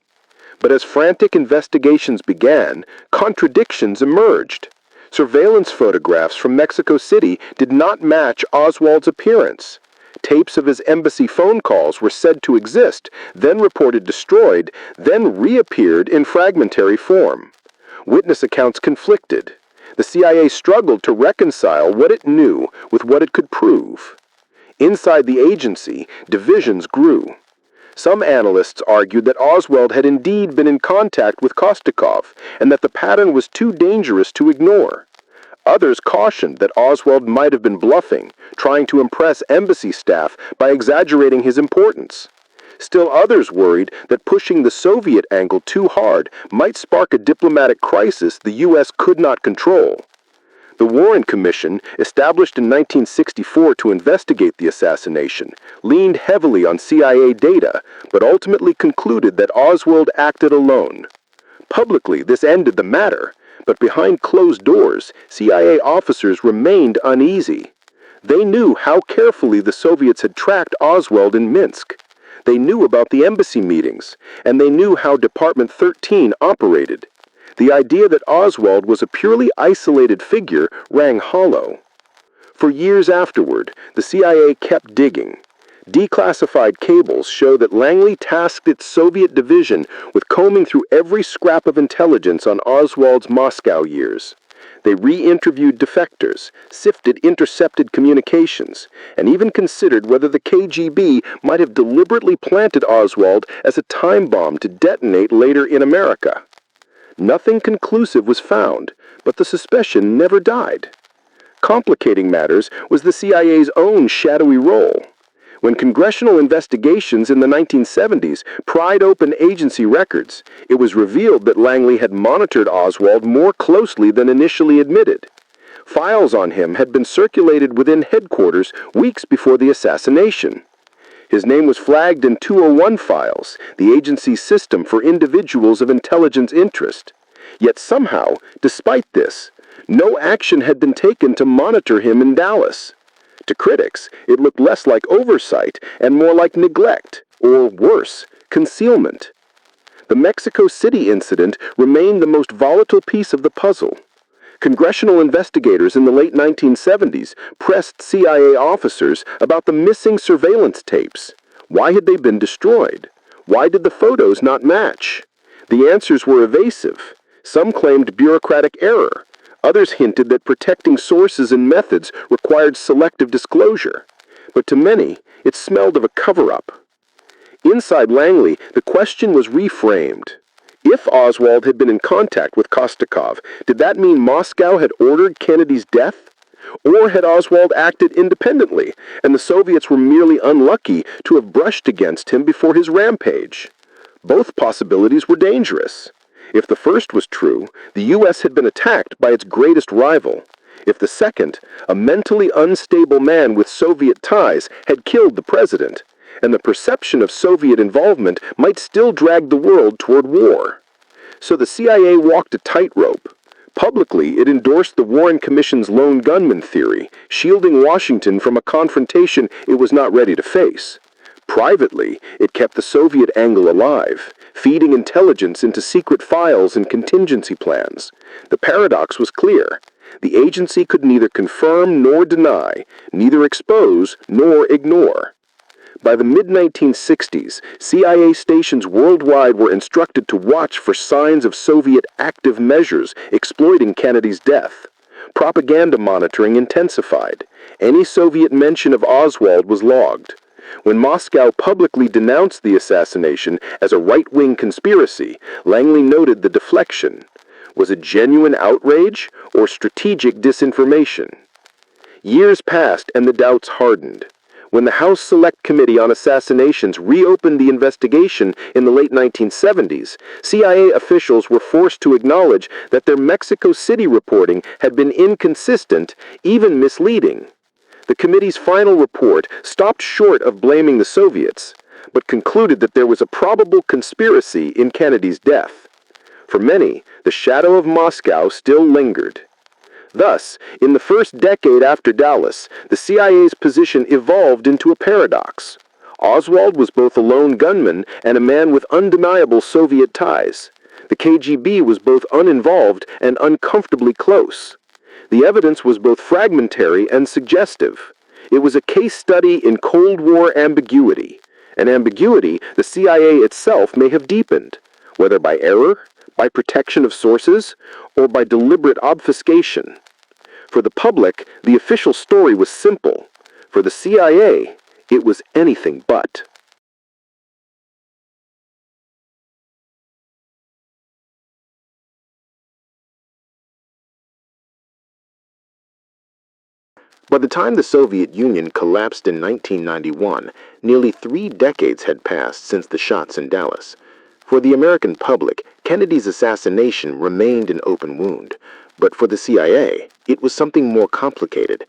But as frantic investigations began, contradictions emerged. Surveillance photographs from Mexico City did not match Oswald's appearance. Tapes of his embassy phone calls were said to exist, then reported destroyed, then reappeared in fragmentary form. Witness accounts conflicted. The CIA struggled to reconcile what it knew with what it could prove. Inside the agency, divisions grew. Some analysts argued that Oswald had indeed been in contact with Kostikov, and that the pattern was too dangerous to ignore. Others cautioned that Oswald might have been bluffing, trying to impress embassy staff by exaggerating his importance. Still others worried that pushing the Soviet angle too hard might spark a diplomatic crisis the U.S. could not control. The Warren Commission, established in 1964 to investigate the assassination, leaned heavily on CIA data, but ultimately concluded that Oswald acted alone. Publicly, this ended the matter, but behind closed doors, CIA officers remained uneasy. They knew how carefully the Soviets had tracked Oswald in Minsk. They knew about the embassy meetings, and they knew how Department 13 operated. The idea that Oswald was a purely isolated figure rang hollow. For years afterward, the CIA kept digging. Declassified cables show that Langley tasked its Soviet division with combing through every scrap of intelligence on Oswald's Moscow years. They re-interviewed defectors, sifted intercepted communications, and even considered whether the KGB might have deliberately planted Oswald as a time bomb to detonate later in America. Nothing conclusive was found, but the suspicion never died. Complicating matters was the CIA's own shadowy role. When congressional investigations in the 1970s pried open agency records, it was revealed that Langley had monitored Oswald more closely than initially admitted. Files on him had been circulated within headquarters weeks before the assassination. His name was flagged in 201 files, the agency's system for individuals of intelligence interest. Yet somehow, despite this, no action had been taken to monitor him in Dallas. To critics, it looked less like oversight and more like neglect, or worse, concealment. The Mexico City incident remained the most volatile piece of the puzzle. Congressional investigators in the late 1970s pressed CIA officers about the missing surveillance tapes. Why had they been destroyed? Why did the photos not match? The answers were evasive. Some claimed bureaucratic error. Others hinted that protecting sources and methods required selective disclosure. But to many, it smelled of a cover-up. Inside Langley, the question was reframed. If Oswald had been in contact with Kostikov, did that mean Moscow had ordered Kennedy's death? Or had Oswald acted independently, and the Soviets were merely unlucky to have brushed against him before his rampage? Both possibilities were dangerous. If the first was true, the U.S. had been attacked by its greatest rival. If the second, a mentally unstable man with Soviet ties, had killed the president, and the perception of Soviet involvement might still drag the world toward war. So the CIA walked a tightrope. Publicly, it endorsed the Warren Commission's lone gunman theory, shielding Washington from a confrontation it was not ready to face. Privately, it kept the Soviet angle alive, feeding intelligence into secret files and contingency plans. The paradox was clear. The agency could neither confirm nor deny, neither expose nor ignore. By the mid-1960s, CIA stations worldwide were instructed to watch for signs of Soviet active measures exploiting Kennedy's death. Propaganda monitoring intensified. Any Soviet mention of Oswald was logged. When Moscow publicly denounced the assassination as a right-wing conspiracy, Langley noted the deflection. Was it genuine outrage or strategic disinformation? Years passed and the doubts hardened. When the House Select Committee on Assassinations reopened the investigation in the late 1970s, CIA officials were forced to acknowledge that their Mexico City reporting had been inconsistent, even misleading. The committee's final report stopped short of blaming the Soviets, but concluded that there was a probable conspiracy in Kennedy's death. For many, the shadow of Moscow still lingered. Thus, in the first decade after Dallas, the CIA's position evolved into a paradox. Oswald was both a lone gunman and a man with undeniable Soviet ties. The KGB was both uninvolved and uncomfortably close. The evidence was both fragmentary and suggestive. It was a case study in Cold War ambiguity, an ambiguity the CIA itself may have deepened, whether by error, by protection of sources, or by deliberate obfuscation. For the public, the official story was simple. For the CIA, it was anything but. By the time the Soviet Union collapsed in 1991, nearly 3 decades had passed since the shots in Dallas. For the American public, Kennedy's assassination remained an open wound. But for the CIA, it was something more complicated,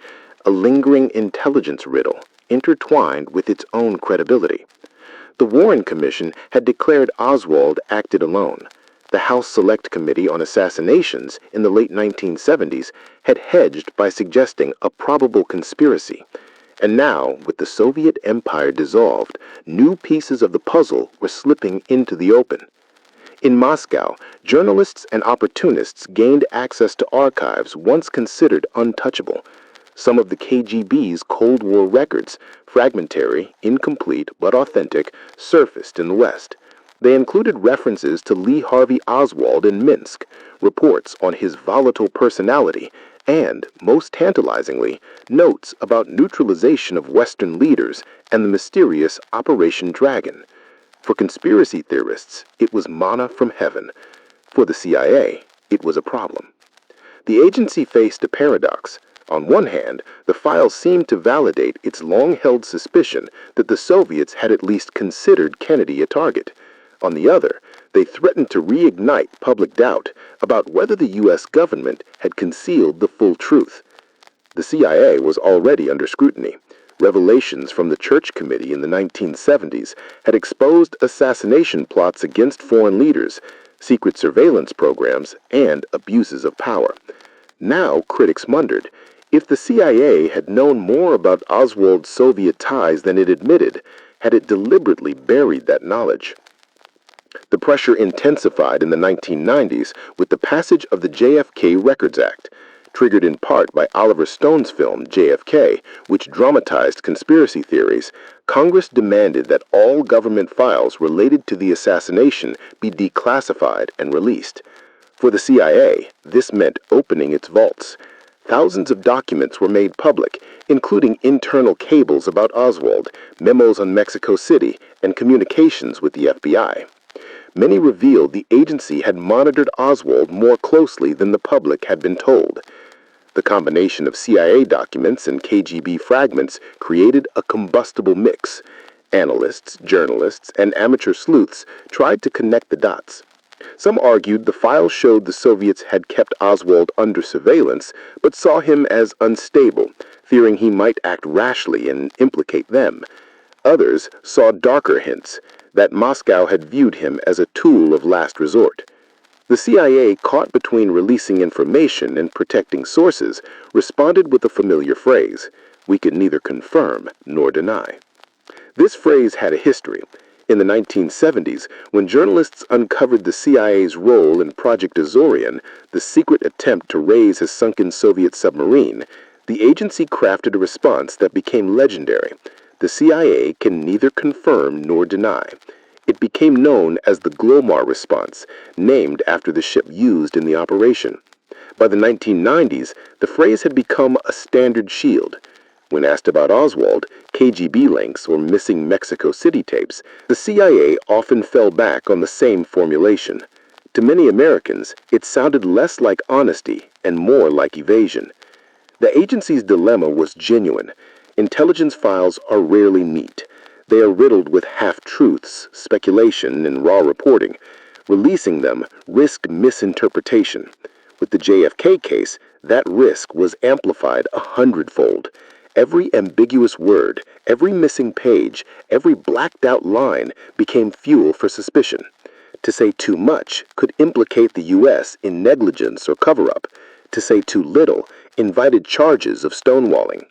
a lingering intelligence riddle, intertwined with its own credibility. The Warren Commission had declared Oswald acted alone. The House Select Committee on Assassinations in the late 1970s had hedged by suggesting a probable conspiracy. And now, with the Soviet Empire dissolved, new pieces of the puzzle were slipping into the open. In Moscow, journalists and opportunists gained access to archives once considered untouchable. Some of the KGB's Cold War records, fragmentary, incomplete, but authentic, surfaced in the West. They included references to Lee Harvey Oswald in Minsk, reports on his volatile personality, and, most tantalizingly, notes about neutralization of Western leaders and the mysterious Operation Dragon. For conspiracy theorists, it was manna from heaven. For the CIA, it was a problem. The agency faced a paradox. On one hand, the files seemed to validate its long-held suspicion that the Soviets had at least considered Kennedy a target. On the other, they threatened to reignite public doubt about whether the U.S. government had concealed the full truth. The CIA was already under scrutiny. Revelations from the Church Committee in the 1970s had exposed assassination plots against foreign leaders, secret surveillance programs, and abuses of power. Now, critics wondered, if the CIA had known more about Oswald's Soviet ties than it admitted, had it deliberately buried that knowledge? The pressure intensified in the 1990s with the passage of the JFK Records Act, triggered in part by Oliver Stone's film JFK, which dramatized conspiracy theories. Congress demanded that all government files related to the assassination be declassified and released. For the CIA, this meant opening its vaults. Thousands of documents were made public, including internal cables about Oswald, memos on Mexico City, and communications with the FBI. Many revealed the agency had monitored Oswald more closely than the public had been told. The combination of CIA documents and KGB fragments created a combustible mix. Analysts, journalists, and amateur sleuths tried to connect the dots. Some argued the files showed the Soviets had kept Oswald under surveillance, but saw him as unstable, fearing he might act rashly and implicate them. Others saw darker hints, that Moscow had viewed him as a tool of last resort. The CIA, caught between releasing information and protecting sources, responded with a familiar phrase: "We can neither confirm nor deny." This phrase had a history. In the 1970s, when journalists uncovered the CIA's role in Project Azorian, the secret attempt to raise a sunken Soviet submarine, the agency crafted a response that became legendary. The CIA can neither confirm nor deny. It became known as the Glomar response, named after the ship used in the operation. By the 1990s, the phrase had become a standard shield. When asked about Oswald, KGB links, or missing Mexico City tapes, the CIA often fell back on the same formulation. To many Americans, it sounded less like honesty and more like evasion. The agency's dilemma was genuine. Intelligence files are rarely neat. They are riddled with half-truths, speculation, and raw reporting. Releasing them risked misinterpretation. With the JFK case, that risk was amplified 100-fold. Every ambiguous word, every missing page, every blacked-out line became fuel for suspicion. To say too much could implicate the U.S. in negligence or cover-up. To say too little invited charges of stonewalling.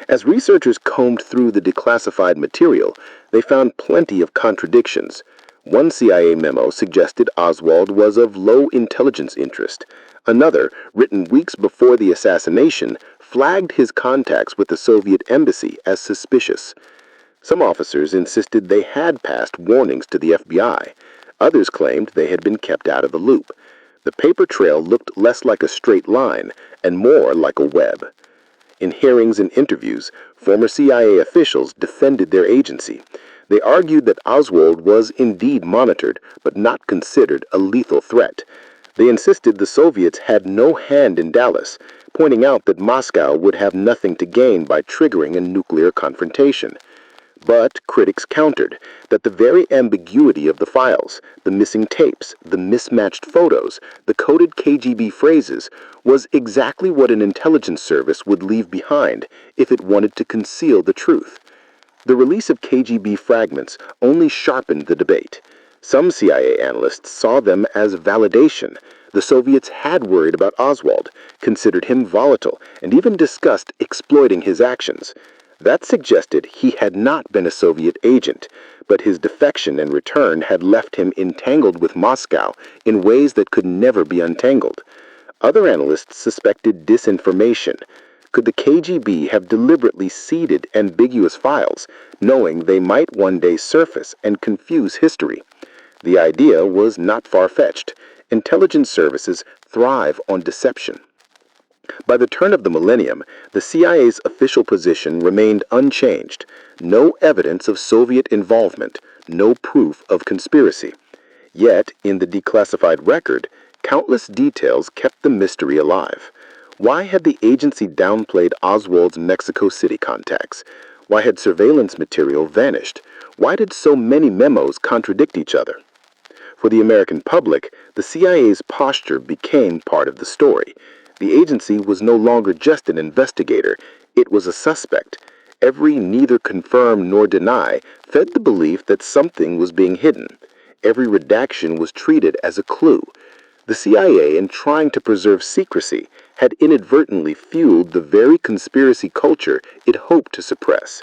As researchers combed through the declassified material, they found plenty of contradictions. One CIA memo suggested Oswald was of low intelligence interest. Another, written weeks before the assassination, flagged his contacts with the Soviet embassy as suspicious. Some officers insisted they had passed warnings to the FBI. Others claimed they had been kept out of the loop. The paper trail looked less like a straight line and more like a web. In hearings and interviews, former CIA officials defended their agency. They argued that Oswald was indeed monitored, but not considered a lethal threat. They insisted the Soviets had no hand in Dallas, pointing out that Moscow would have nothing to gain by triggering a nuclear confrontation. But critics countered that the very ambiguity of the files, the missing tapes, the mismatched photos, the coded KGB phrases, was exactly what an intelligence service would leave behind if it wanted to conceal the truth. The release of KGB fragments only sharpened the debate. Some CIA analysts saw them as validation. The Soviets had worried about Oswald, considered him volatile, and even discussed exploiting his actions. That suggested he had not been a Soviet agent, but his defection and return had left him entangled with Moscow in ways that could never be untangled. Other analysts suspected disinformation. Could the KGB have deliberately seeded ambiguous files, knowing they might one day surface and confuse history? The idea was not far-fetched. Intelligence services thrive on deception. By the turn of the millennium, the CIA's official position remained unchanged. No evidence of Soviet involvement, no proof of conspiracy. Yet, in the declassified record, countless details kept the mystery alive. Why had the agency downplayed Oswald's Mexico City contacts? Why had surveillance material vanished? Why did so many memos contradict each other? For the American public, the CIA's posture became part of the story. The agency was no longer just an investigator, it was a suspect. Every neither confirm nor deny fed the belief that something was being hidden. Every redaction was treated as a clue. The CIA, in trying to preserve secrecy, had inadvertently fueled the very conspiracy culture it hoped to suppress.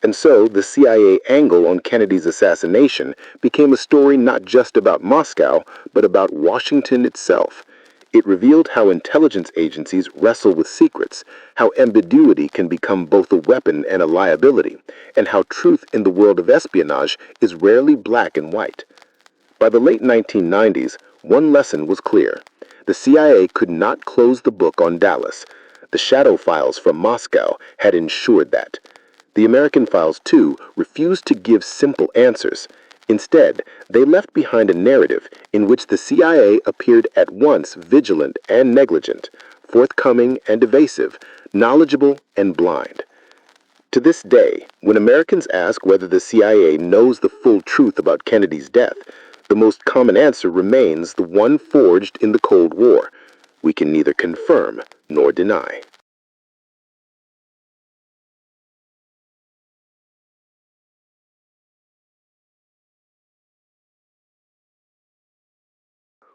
And so, the CIA angle on Kennedy's assassination became a story not just about Moscow, but about Washington itself. It revealed how intelligence agencies wrestle with secrets, how ambiguity can become both a weapon and a liability, and how truth in the world of espionage is rarely black and white. By the late 1990s, one lesson was clear. The CIA could not close the book on Dallas. The shadow files from Moscow had ensured that. The American files, too, refused to give simple answers. Instead, they left behind a narrative in which the CIA appeared at once vigilant and negligent, forthcoming and evasive, knowledgeable and blind. To this day, when Americans ask whether the CIA knows the full truth about Kennedy's death, the most common answer remains the one forged in the Cold War. We can neither confirm nor deny.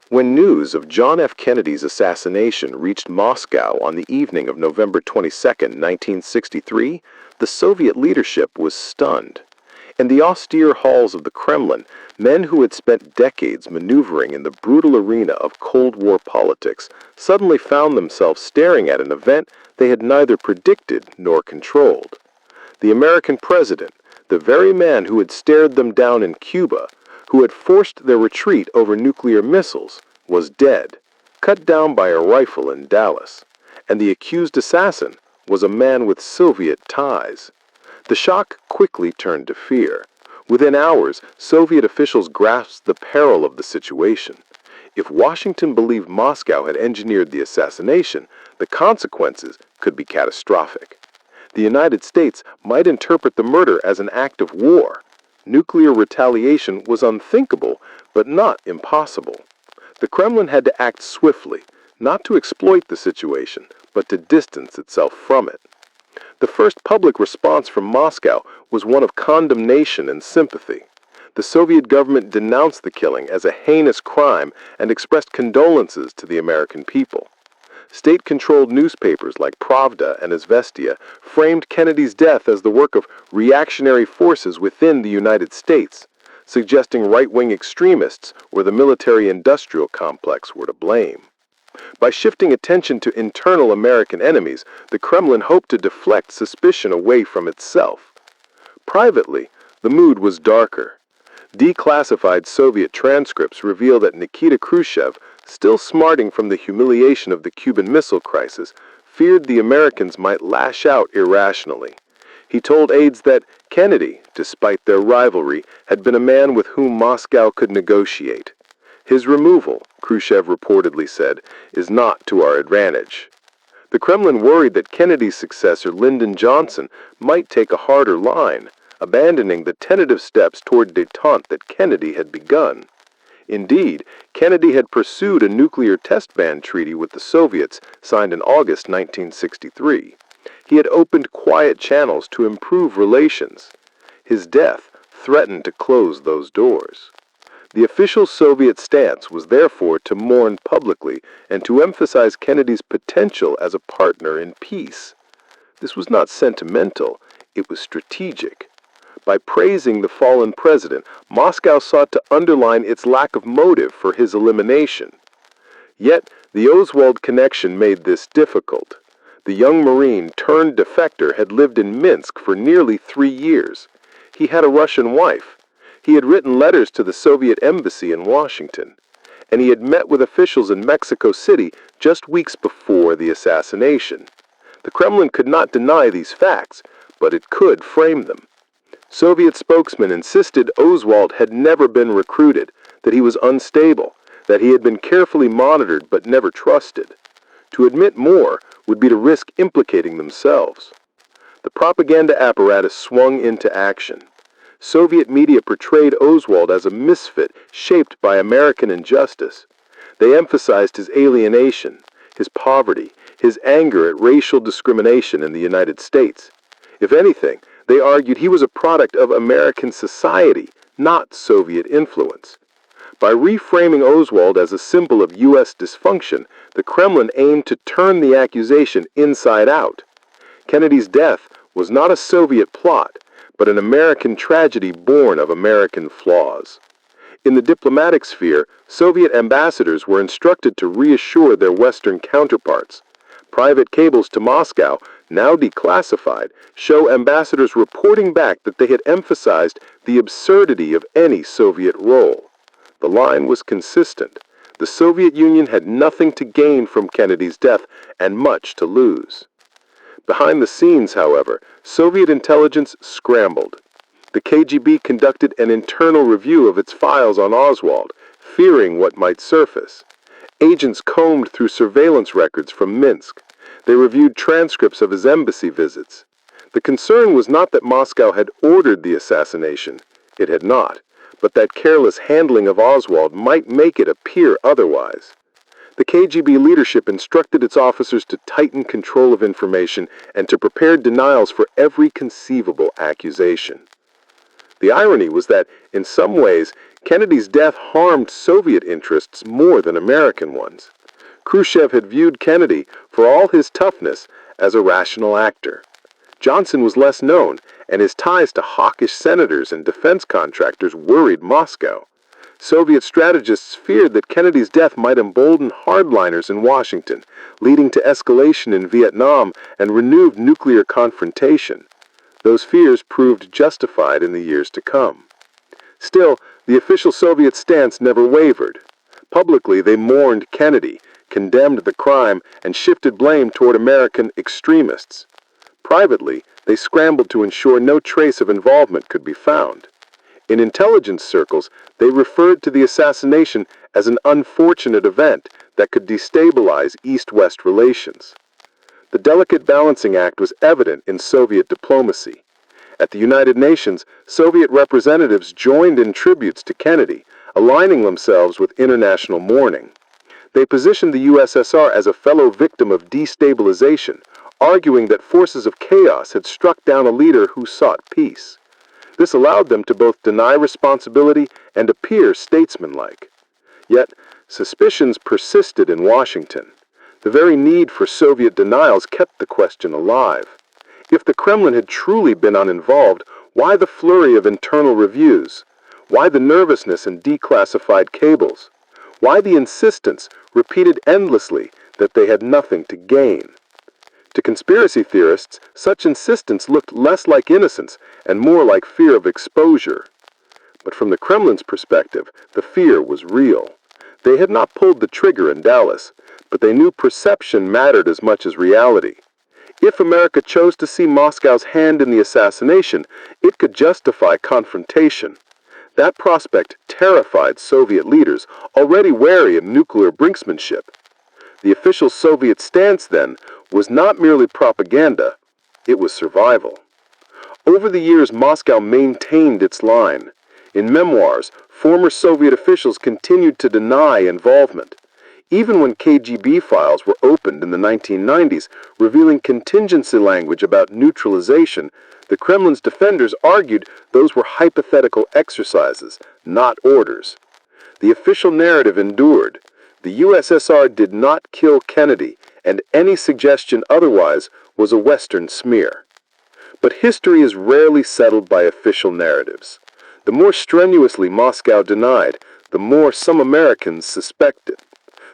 When news of John F. Kennedy's assassination reached Moscow on the evening of November 22, 1963, the Soviet leadership was stunned. In the austere halls of the Kremlin, men who had spent decades maneuvering in the brutal arena of Cold War politics suddenly found themselves staring at an event they had neither predicted nor controlled. The American president, the very man who had stared them down in Cuba, who had forced their retreat over nuclear missiles, was dead, cut down by a rifle in Dallas, and the accused assassin was a man with Soviet ties. The shock quickly turned to fear. Within hours, Soviet officials grasped the peril of the situation. If Washington believed Moscow had engineered the assassination, the consequences could be catastrophic. The United States might interpret the murder as an act of war. Nuclear retaliation was unthinkable, but not impossible. The Kremlin had to act swiftly, not to exploit the situation, but to distance itself from it. The first public response from Moscow was one of condemnation and sympathy. The Soviet government denounced the killing as a heinous crime and expressed condolences to the American people. State-controlled newspapers like Pravda and Izvestia framed Kennedy's death as the work of reactionary forces within the United States, suggesting right-wing extremists or the military-industrial complex were to blame. By shifting attention to internal American enemies, the Kremlin hoped to deflect suspicion away from itself. Privately, the mood was darker. Declassified Soviet transcripts reveal that Nikita Khrushchev, still smarting from the humiliation of the Cuban Missile Crisis, feared the Americans might lash out irrationally. He told aides that Kennedy, despite their rivalry, had been a man with whom Moscow could negotiate. His removal, Khrushchev reportedly said, is not to our advantage. The Kremlin worried that Kennedy's successor, Lyndon Johnson, might take a harder line, abandoning the tentative steps toward détente that Kennedy had begun. Indeed, Kennedy had pursued a nuclear test ban treaty with the Soviets signed in August 1963. He had opened quiet channels to improve relations. His death threatened to close those doors. The official Soviet stance was therefore to mourn publicly and to emphasize Kennedy's potential as a partner in peace. This was not sentimental, it was strategic. By praising the fallen president, Moscow sought to underline its lack of motive for his elimination. Yet, the Oswald connection made this difficult. The young Marine turned defector had lived in Minsk for nearly 3 years. He had a Russian wife. He had written letters to the Soviet embassy in Washington, and he had met with officials in Mexico City just weeks before the assassination. The Kremlin could not deny these facts, but it could frame them. Soviet spokesmen insisted Oswald had never been recruited, that he was unstable, that he had been carefully monitored but never trusted. To admit more would be to risk implicating themselves. The propaganda apparatus swung into action. Soviet media portrayed Oswald as a misfit shaped by American injustice. They emphasized his alienation, his poverty, his anger at racial discrimination in the United States. If anything, they argued he was a product of American society, not Soviet influence. By reframing Oswald as a symbol of U.S. dysfunction, the Kremlin aimed to turn the accusation inside out. Kennedy's death was not a Soviet plot, but an American tragedy born of American flaws. In the diplomatic sphere, Soviet ambassadors were instructed to reassure their Western counterparts. Private cables to Moscow, now declassified, show ambassadors reporting back that they had emphasized the absurdity of any Soviet role. The line was consistent. The Soviet Union had nothing to gain from Kennedy's death and much to lose. Behind the scenes, however, Soviet intelligence scrambled. The KGB conducted an internal review of its files on Oswald, fearing what might surface. Agents combed through surveillance records from Minsk. They reviewed transcripts of his embassy visits. The concern was not that Moscow had ordered the assassination. It had not, but that careless handling of Oswald might make it appear otherwise. The KGB leadership instructed its officers to tighten control of information and to prepare denials for every conceivable accusation. The irony was that, in some ways, Kennedy's death harmed Soviet interests more than American ones. Khrushchev had viewed Kennedy, for all his toughness, as a rational actor. Johnson was less known, and his ties to hawkish senators and defense contractors worried Moscow. Soviet strategists feared that Kennedy's death might embolden hardliners in Washington, leading to escalation in Vietnam and renewed nuclear confrontation. Those fears proved justified in the years to come. Still, the official Soviet stance never wavered. Publicly, they mourned Kennedy, condemned the crime, and shifted blame toward American extremists. Privately, they scrambled to ensure no trace of involvement could be found. In intelligence circles, they referred to the assassination as an unfortunate event that could destabilize East-West relations. The delicate balancing act was evident in Soviet diplomacy. At the United Nations, Soviet representatives joined in tributes to Kennedy, aligning themselves with international mourning. They positioned the USSR as a fellow victim of destabilization, arguing that forces of chaos had struck down a leader who sought peace. This allowed them to both deny responsibility and appear statesmanlike. Yet, suspicions persisted in Washington. The very need for Soviet denials kept the question alive. If the Kremlin had truly been uninvolved, why the flurry of internal reviews? Why the nervousness and declassified cables? Why the insistence, repeated endlessly, that they had nothing to gain? To conspiracy theorists, such insistence looked less like innocence and more like fear of exposure. But from the Kremlin's perspective, the fear was real. They had not pulled the trigger in Dallas, but they knew perception mattered as much as reality. If America chose to see Moscow's hand in the assassination, it could justify confrontation. That prospect terrified Soviet leaders, already wary of nuclear brinksmanship. The official Soviet stance, then, was not merely propaganda, it was survival. Over the years, Moscow maintained its line. In memoirs, former Soviet officials continued to deny involvement. Even when KGB files were opened in the 1990s, revealing contingency language about neutralization, the Kremlin's defenders argued those were hypothetical exercises, not orders. The official narrative endured. The USSR did not kill Kennedy, and any suggestion otherwise was a Western smear. But history is rarely settled by official narratives. The more strenuously Moscow denied, the more some Americans suspected.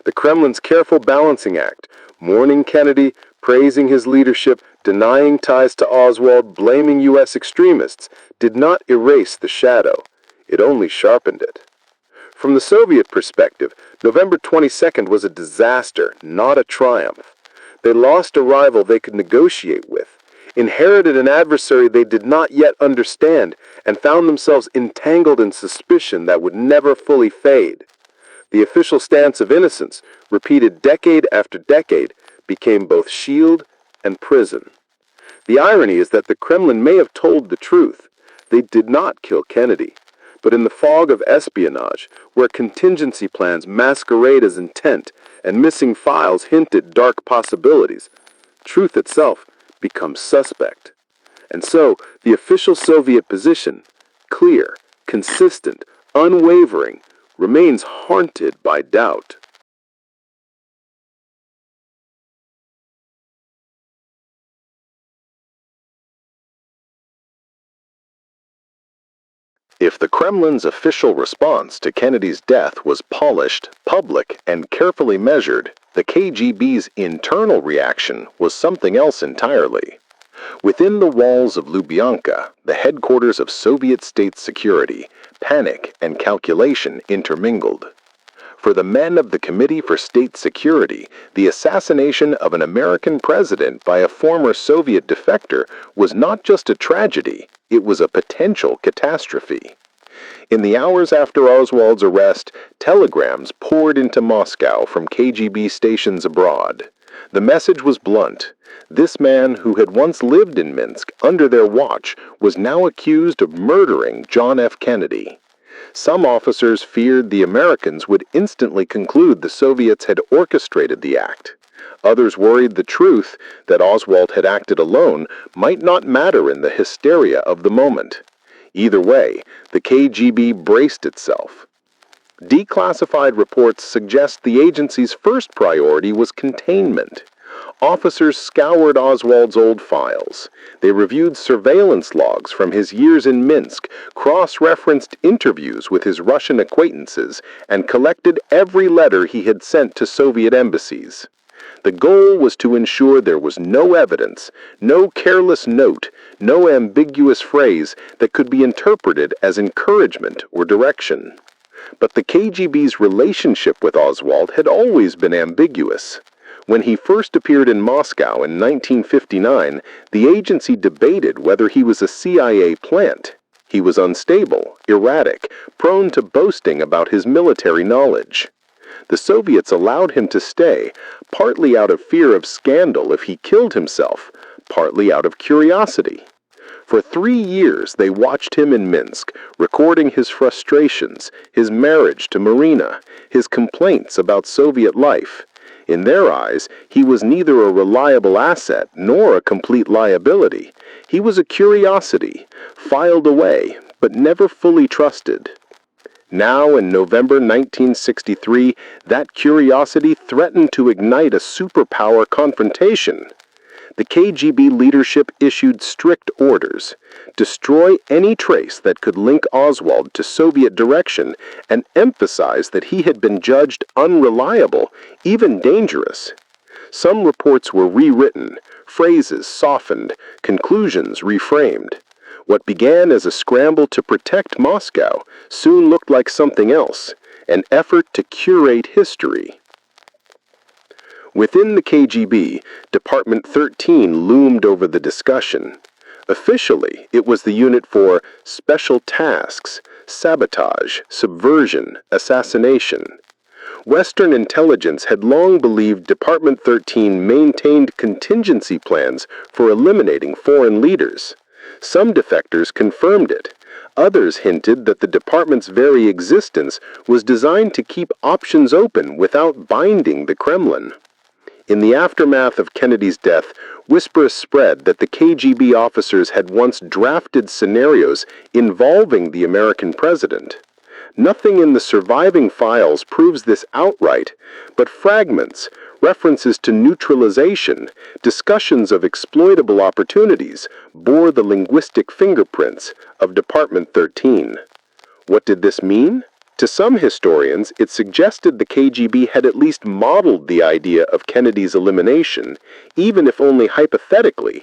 The Kremlin's careful balancing act, mourning Kennedy, praising his leadership, denying ties to Oswald, blaming U.S. extremists, did not erase the shadow. It only sharpened it. From the Soviet perspective, November 22nd was a disaster, not a triumph. They lost a rival they could negotiate with, inherited an adversary they did not yet understand, and found themselves entangled in suspicion that would never fully fade. The official stance of innocence, repeated decade after decade, became both shield and prison. The irony is that the Kremlin may have told the truth. They did not kill Kennedy. But in the fog of espionage, where contingency plans masquerade as intent and missing files hint at dark possibilities, truth itself becomes suspect. And so, the official Soviet position, clear, consistent, unwavering, remains haunted by doubt. If the Kremlin's official response to Kennedy's death was polished, public, and carefully measured, the KGB's internal reaction was something else entirely. Within the walls of Lubyanka, the headquarters of Soviet state security, panic and calculation intermingled. For the men of the Committee for State Security, the assassination of an American president by a former Soviet defector was not just a tragedy, it was a potential catastrophe. In the hours after Oswald's arrest, telegrams poured into Moscow from KGB stations abroad. The message was blunt. This man, who had once lived in Minsk under their watch, was now accused of murdering John F. Kennedy. Some officers feared the Americans would instantly conclude the Soviets had orchestrated the act. Others worried the truth, that Oswald had acted alone, might not matter in the hysteria of the moment. Either way, the KGB braced itself. Declassified reports suggest the agency's first priority was containment. Officers scoured Oswald's old files. They reviewed surveillance logs from his years in Minsk, cross-referenced interviews with his Russian acquaintances, and collected every letter he had sent to Soviet embassies. The goal was to ensure there was no evidence, no careless note, no ambiguous phrase that could be interpreted as encouragement or direction. But the KGB's relationship with Oswald had always been ambiguous. When he first appeared in Moscow in 1959, the agency debated whether he was a CIA plant. He was unstable, erratic, prone to boasting about his military knowledge. The Soviets allowed him to stay, partly out of fear of scandal if he killed himself, partly out of curiosity. For 3 years they watched him in Minsk, recording his frustrations, his marriage to Marina, his complaints about Soviet life. In their eyes, he was neither a reliable asset nor a complete liability. He was a curiosity, filed away, but never fully trusted. Now, in November 1963, that curiosity threatened to ignite a superpower confrontation. The KGB leadership issued strict orders: destroy any trace that could link Oswald to Soviet direction, and emphasize that he had been judged unreliable, even dangerous. Some reports were rewritten, phrases softened, conclusions reframed. What began as a scramble to protect Moscow soon looked like something else, an effort to curate history. Within the KGB, Department 13 loomed over the discussion. Officially, it was the unit for special tasks, sabotage, subversion, assassination. Western intelligence had long believed Department 13 maintained contingency plans for eliminating foreign leaders. Some defectors confirmed it. Others hinted that the department's very existence was designed to keep options open without binding the Kremlin. In the aftermath of Kennedy's death, whispers spread that the KGB officers had once drafted scenarios involving the American president. Nothing in the surviving files proves this outright, but fragments, references to neutralization, discussions of exploitable opportunities, bore the linguistic fingerprints of Department 13. What did this mean? To some historians, it suggested the KGB had at least modeled the idea of Kennedy's elimination, even if only hypothetically.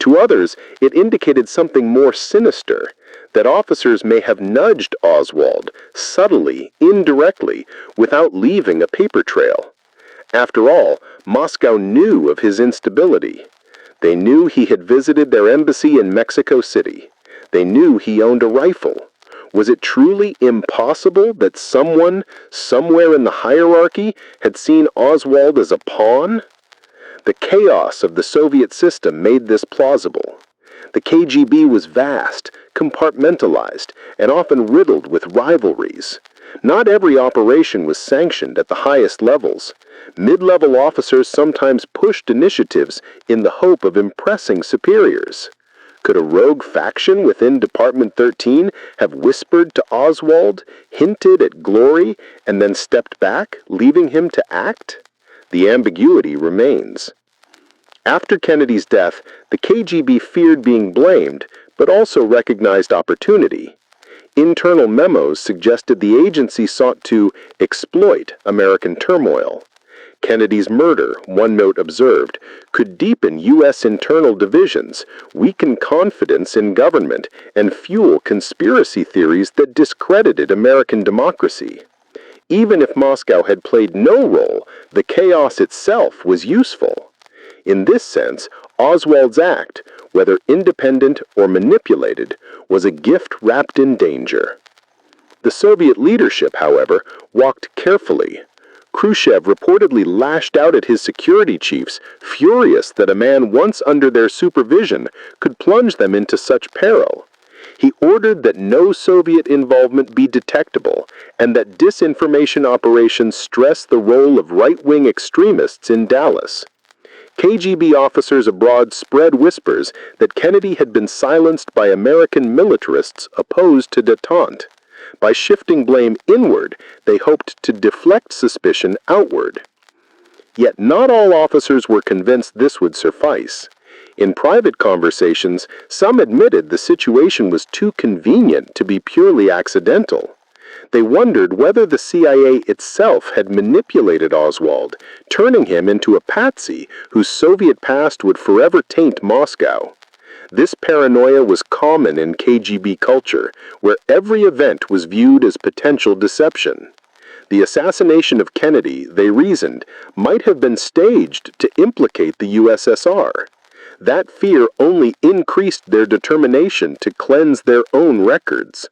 To others, it indicated something more sinister, that officers may have nudged Oswald, subtly, indirectly, without leaving a paper trail. After all, Moscow knew of his instability. They knew he had visited their embassy in Mexico City. They knew he owned a rifle. Was it truly impossible that someone, somewhere in the hierarchy, had seen Oswald as a pawn? The chaos of the Soviet system made this plausible. The KGB was vast, compartmentalized, and often riddled with rivalries. Not every operation was sanctioned at the highest levels. Mid-level officers sometimes pushed initiatives in the hope of impressing superiors. Could a rogue faction within Department 13 have whispered to Oswald, hinted at glory, and then stepped back, leaving him to act? The ambiguity remains. After Kennedy's death, the KGB feared being blamed, but also recognized opportunity. Internal memos suggested the agency sought to exploit American turmoil. Kennedy's murder, one note observed, could deepen U.S. internal divisions, weaken confidence in government, and fuel conspiracy theories that discredited American democracy. Even if Moscow had played no role, the chaos itself was useful. In this sense, Oswald's act, whether independent or manipulated, was a gift wrapped in danger. The Soviet leadership, however, walked carefully. Khrushchev reportedly lashed out at his security chiefs, furious that a man once under their supervision could plunge them into such peril. He ordered that no Soviet involvement be detectable, and that disinformation operations stress the role of right-wing extremists in Dallas. KGB officers abroad spread whispers that Kennedy had been silenced by American militarists opposed to détente. By shifting blame inward, they hoped to deflect suspicion outward. Yet not all officers were convinced this would suffice. In private conversations, some admitted the situation was too convenient to be purely accidental. They wondered whether the CIA itself had manipulated Oswald, turning him into a patsy whose Soviet past would forever taint Moscow. This paranoia was common in KGB culture, where every event was viewed as potential deception. The assassination of Kennedy, they reasoned, might have been staged to implicate the USSR. That fear only increased their determination to cleanse their own records.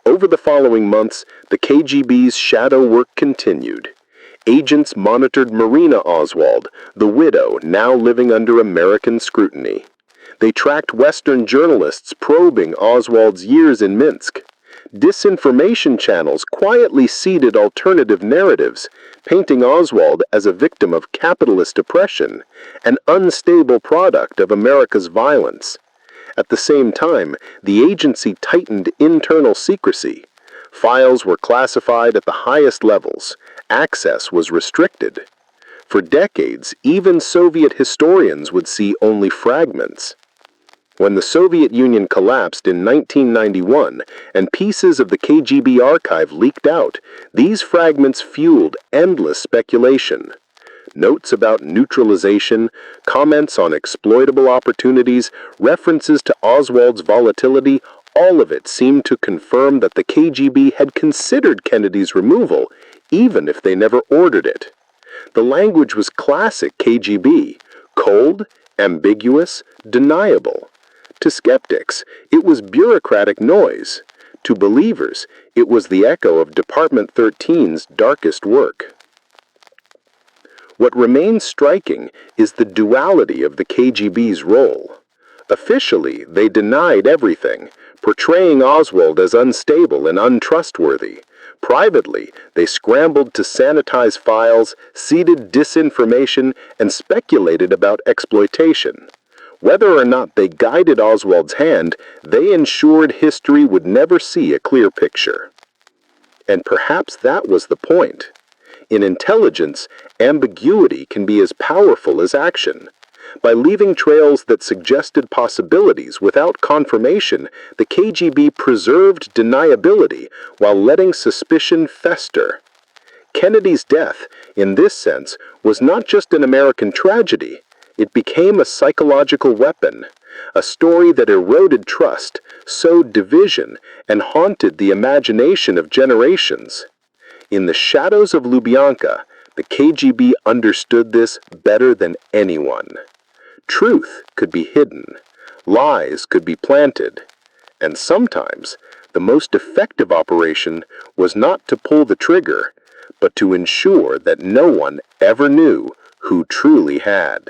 Over the following months, the KGB's shadow work continued. Agents monitored Marina Oswald, the widow now living under American scrutiny. They tracked Western journalists probing Oswald's years in Minsk. Disinformation channels quietly seeded alternative narratives, painting Oswald as a victim of capitalist oppression, an unstable product of America's violence. At the same time, the agency tightened internal secrecy. Files were classified at the highest levels. Access was restricted. For decades, even Soviet historians would see only fragments. When the Soviet Union collapsed in 1991 and pieces of the KGB archive leaked out, these fragments fueled endless speculation. Notes about neutralization, comments on exploitable opportunities, references to Oswald's volatility, all of it seemed to confirm that the KGB had considered Kennedy's removal, even if they never ordered it. The language was classic KGB, cold, ambiguous, deniable. To skeptics, it was bureaucratic noise. To believers, it was the echo of Department 13's darkest work. What remains striking is the duality of the KGB's role. Officially, they denied everything, portraying Oswald as unstable and untrustworthy. Privately, they scrambled to sanitize files, seeded disinformation, and speculated about exploitation. Whether or not they guided Oswald's hand, they ensured history would never see a clear picture. And perhaps that was the point. In intelligence, ambiguity can be as powerful as action. By leaving trails that suggested possibilities without confirmation, the KGB preserved deniability while letting suspicion fester. Kennedy's death, in this sense, was not just an American tragedy. It became a psychological weapon, a story that eroded trust, sowed division, and haunted the imagination of generations. In the shadows of Lubyanka, the KGB understood this better than anyone. Truth could be hidden, lies could be planted, and sometimes the most effective operation was not to pull the trigger, but to ensure that no one ever knew who truly had.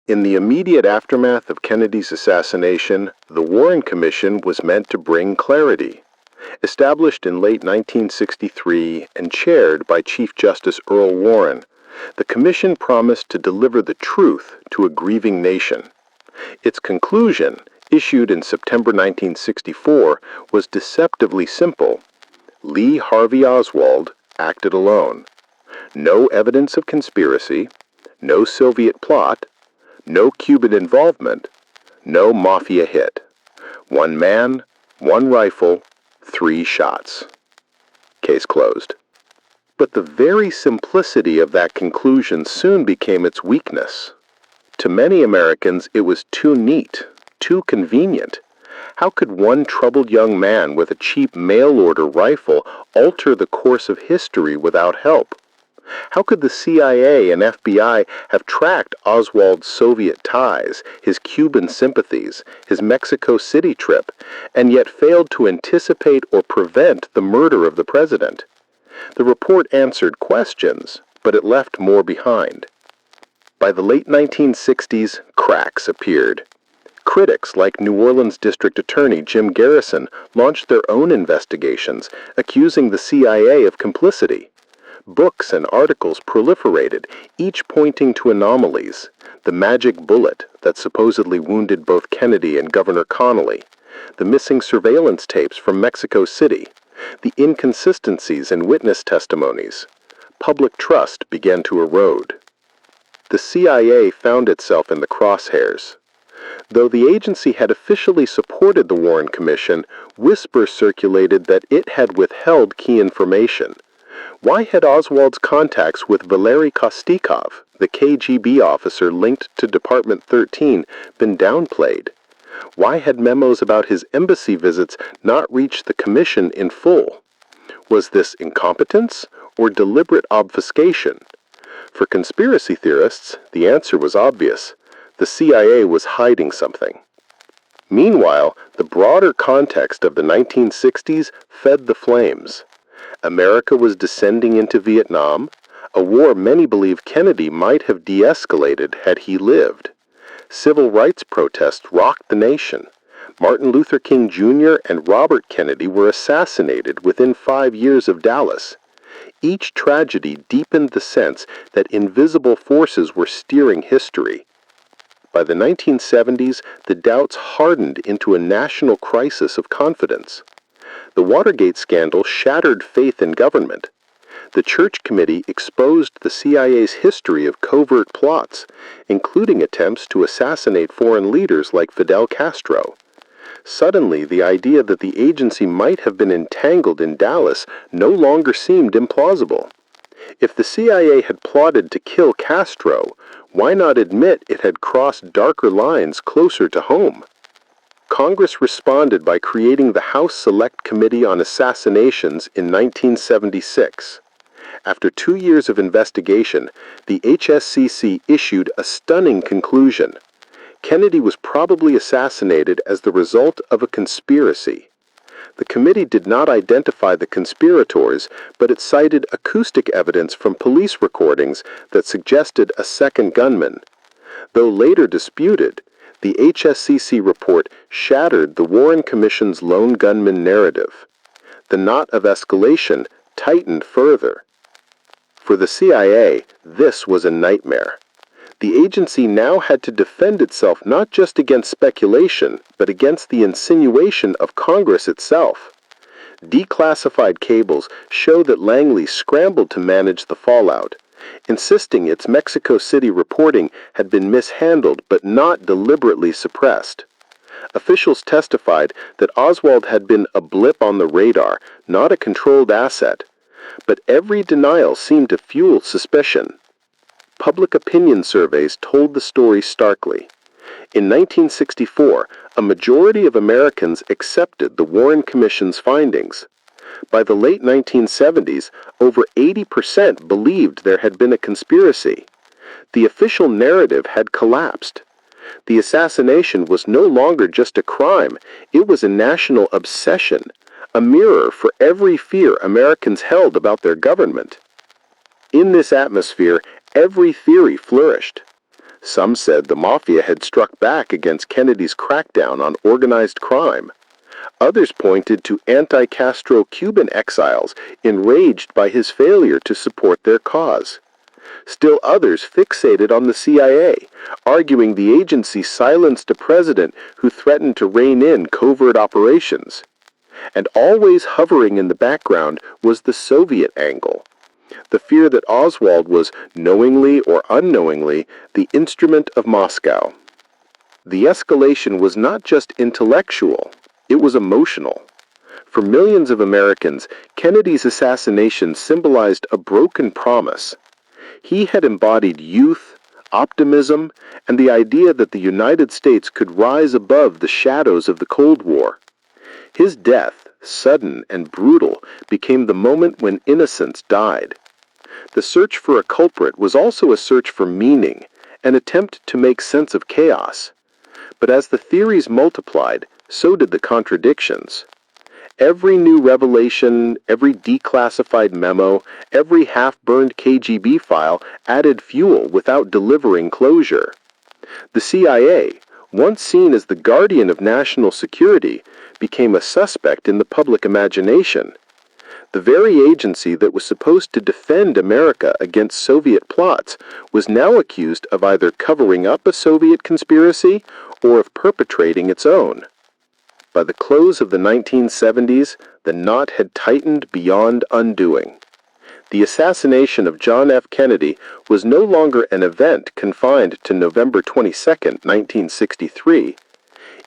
In the immediate aftermath of Kennedy's assassination, the Warren Commission was meant to bring clarity. Established in late 1963 and chaired by Chief Justice Earl Warren, the commission promised to deliver the truth to a grieving nation. Its conclusion, issued in September 1964, was deceptively simple. Lee Harvey Oswald acted alone. No evidence of conspiracy, no Soviet plot, no Cuban involvement, no mafia hit. One man, one rifle, 3 shots. Case closed. But the very simplicity of that conclusion soon became its weakness. To many Americans, it was too neat, too convenient. How could one troubled young man with a cheap mail-order rifle alter the course of history without help? How could the CIA and FBI have tracked Oswald's Soviet ties, his Cuban sympathies, his Mexico City trip, and yet failed to anticipate or prevent the murder of the president? The report answered questions, but it left more behind. By the late 1960s, cracks appeared. Critics like New Orleans District Attorney Jim Garrison launched their own investigations, accusing the CIA of complicity. Books and articles proliferated, each pointing to anomalies, the magic bullet, that supposedly wounded both Kennedy and Governor Connally, the missing surveillance tapes from Mexico City, the inconsistencies in witness testimonies, public trust began to erode. The CIA found itself in the crosshairs. Though the agency had officially supported the Warren Commission, whispers circulated that it had withheld key information. Why had Oswald's contacts with Valery Kostikov, the KGB officer linked to Department 13, been downplayed? Why had memos about his embassy visits not reached the Commission in full? Was this incompetence or deliberate obfuscation? For conspiracy theorists, the answer was obvious. The CIA was hiding something. Meanwhile, the broader context of the 1960s fed the flames. America was descending into Vietnam, a war many believe Kennedy might have de-escalated had he lived. Civil rights protests rocked the nation. Martin Luther King Jr. and Robert Kennedy were assassinated within 5 years of Dallas. Each tragedy deepened the sense that invisible forces were steering history. By the 1970s, the doubts hardened into a national crisis of confidence. The Watergate scandal shattered faith in government. The Church Committee exposed the CIA's history of covert plots, including attempts to assassinate foreign leaders like Fidel Castro. Suddenly, the idea that the agency might have been entangled in Dallas no longer seemed implausible. If the CIA had plotted to kill Castro, why not admit it had crossed darker lines closer to home? Congress responded by creating the House Select Committee on Assassinations in 1976. After 2 years of investigation, the HSCC issued a stunning conclusion. Kennedy was probably assassinated as the result of a conspiracy. The committee did not identify the conspirators, but it cited acoustic evidence from police recordings that suggested a second gunman. Though later disputed, the HSCC report shattered the Warren Commission's lone gunman narrative. The knot of escalation tightened further. For the CIA, this was a nightmare. The agency now had to defend itself not just against speculation, but against the insinuation of Congress itself. Declassified cables show that Langley scrambled to manage the fallout, insisting its Mexico City reporting had been mishandled but not deliberately suppressed. Officials testified that Oswald had been a blip on the radar, not a controlled asset. But every denial seemed to fuel suspicion. Public opinion surveys told the story starkly. In 1964, a majority of Americans accepted the Warren Commission's findings. By the late 1970s, over 80% believed there had been a conspiracy. The official narrative had collapsed. The assassination was no longer just a crime, it was a national obsession, a mirror for every fear Americans held about their government. In this atmosphere, every theory flourished. Some said the mafia had struck back against Kennedy's crackdown on organized crime. Others pointed to anti-Castro Cuban exiles enraged by his failure to support their cause. Still others fixated on the CIA, arguing the agency silenced a president who threatened to rein in covert operations. And always hovering in the background was the Soviet angle. The fear that Oswald was, knowingly or unknowingly, the instrument of Moscow. The escalation was not just intellectual, it was emotional. For millions of Americans, Kennedy's assassination symbolized a broken promise. He had embodied youth, optimism, and the idea that the United States could rise above the shadows of the Cold War. His death, sudden and brutal, became the moment when innocence died. The search for a culprit was also a search for meaning, an attempt to make sense of chaos. But as the theories multiplied, so did the contradictions. Every new revelation, every declassified memo, every half-burned KGB file added fuel without delivering closure. The CIA, once seen as the guardian of national security, became a suspect in the public imagination. The very agency that was supposed to defend America against Soviet plots was now accused of either covering up a Soviet conspiracy or of perpetrating its own. By the close of the 1970s, the knot had tightened beyond undoing. The assassination of John F. Kennedy was no longer an event confined to November 22, 1963.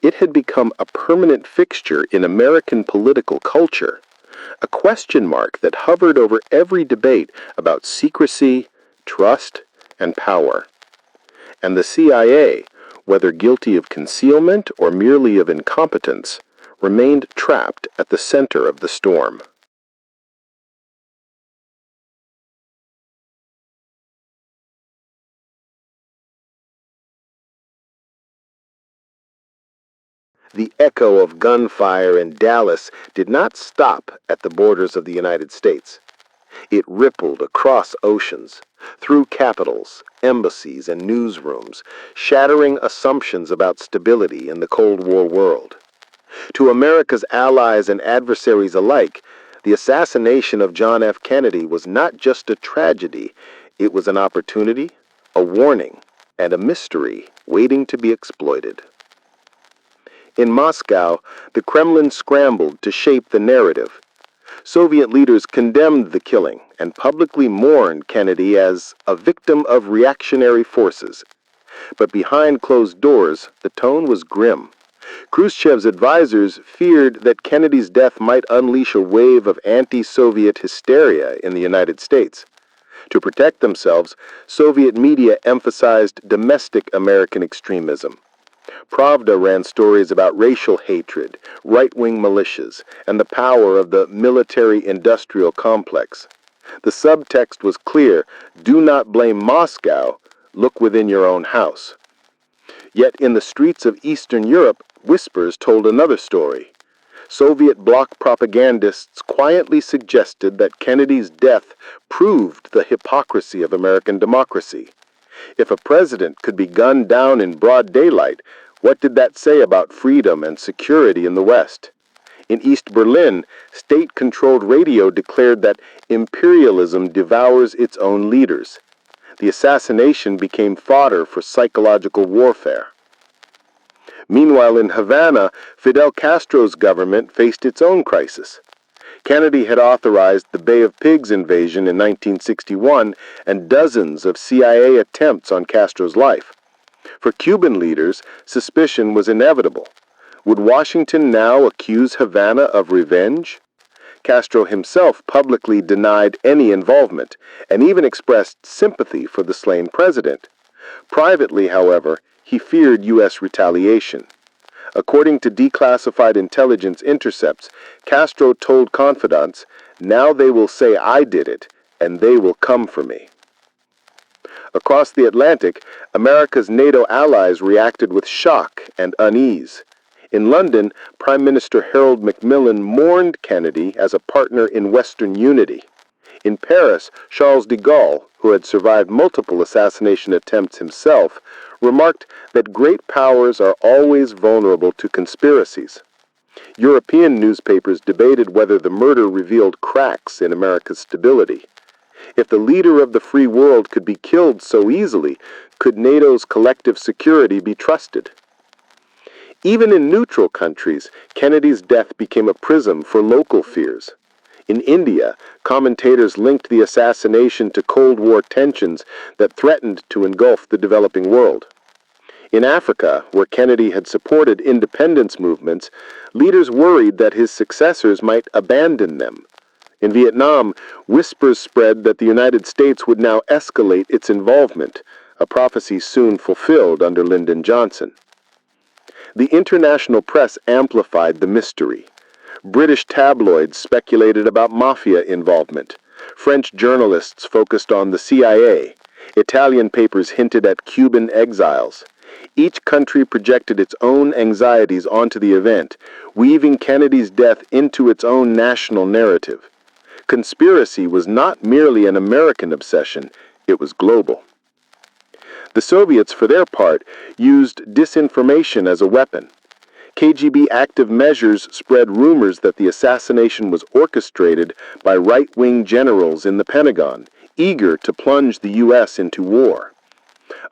It had become a permanent fixture in American political culture, a question mark that hovered over every debate about secrecy, trust, and power. And the CIA, whether guilty of concealment or merely of incompetence, remained trapped at the center of the storm. The echo of gunfire in Dallas did not stop at the borders of the United States. It rippled across oceans, through capitals, embassies, and newsrooms, shattering assumptions about stability in the Cold War world. To America's allies and adversaries alike, the assassination of John F. Kennedy was not just a tragedy, it was an opportunity, a warning, and a mystery waiting to be exploited. In Moscow, the Kremlin scrambled to shape the narrative. Soviet leaders condemned the killing and publicly mourned Kennedy as a victim of reactionary forces. But behind closed doors, the tone was grim. Khrushchev's advisors feared that Kennedy's death might unleash a wave of anti-Soviet hysteria in the United States. To protect themselves, Soviet media emphasized domestic American extremism. Pravda ran stories about racial hatred, right-wing militias, and the power of the military-industrial complex. The subtext was clear: do not blame Moscow, look within your own house. Yet in the streets of Eastern Europe, whispers told another story. Soviet bloc propagandists quietly suggested that Kennedy's death proved the hypocrisy of American democracy. If a president could be gunned down in broad daylight, what did that say about freedom and security in the West? In East Berlin, state-controlled radio declared that imperialism devours its own leaders. The assassination became fodder for psychological warfare. Meanwhile, in Havana, Fidel Castro's government faced its own crisis. Kennedy had authorized the Bay of Pigs invasion in 1961 and dozens of CIA attempts on Castro's life. For Cuban leaders, suspicion was inevitable. Would Washington now accuse Havana of revenge? Castro himself publicly denied any involvement and even expressed sympathy for the slain president. Privately, however, he feared U.S. retaliation. According to declassified intelligence intercepts, Castro told confidants, "Now they will say I did it, and they will come for me." Across the Atlantic, America's NATO allies reacted with shock and unease. In London, Prime Minister Harold Macmillan mourned Kennedy as a partner in Western unity. In Paris, Charles de Gaulle, who had survived multiple assassination attempts himself, remarked that great powers are always vulnerable to conspiracies. European newspapers debated whether the murder revealed cracks in America's stability. If the leader of the free world could be killed so easily, could NATO's collective security be trusted? Even in neutral countries, Kennedy's death became a prism for local fears. In India, commentators linked the assassination to Cold War tensions that threatened to engulf the developing world. In Africa, where Kennedy had supported independence movements, leaders worried that his successors might abandon them. In Vietnam, whispers spread that the United States would now escalate its involvement, a prophecy soon fulfilled under Lyndon Johnson. The international press amplified the mystery. British tabloids speculated about mafia involvement. French journalists focused on the CIA. Italian papers hinted at Cuban exiles. Each country projected its own anxieties onto the event, weaving Kennedy's death into its own national narrative. Conspiracy was not merely an American obsession, it was global. The Soviets, for their part, used disinformation as a weapon. KGB active measures spread rumors that the assassination was orchestrated by right-wing generals in the Pentagon, eager to plunge the U.S. into war.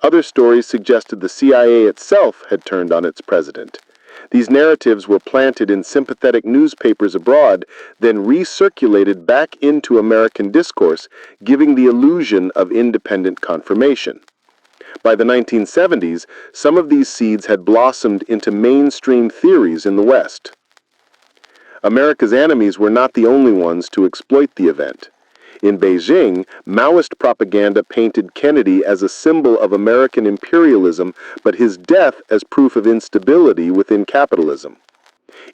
Other stories suggested the CIA itself had turned on its president. These narratives were planted in sympathetic newspapers abroad, then recirculated back into American discourse, giving the illusion of independent confirmation. By the 1970s, some of these seeds had blossomed into mainstream theories in the West. America's enemies were not the only ones to exploit the event. In Beijing, Maoist propaganda painted Kennedy as a symbol of American imperialism, but his death as proof of instability within capitalism.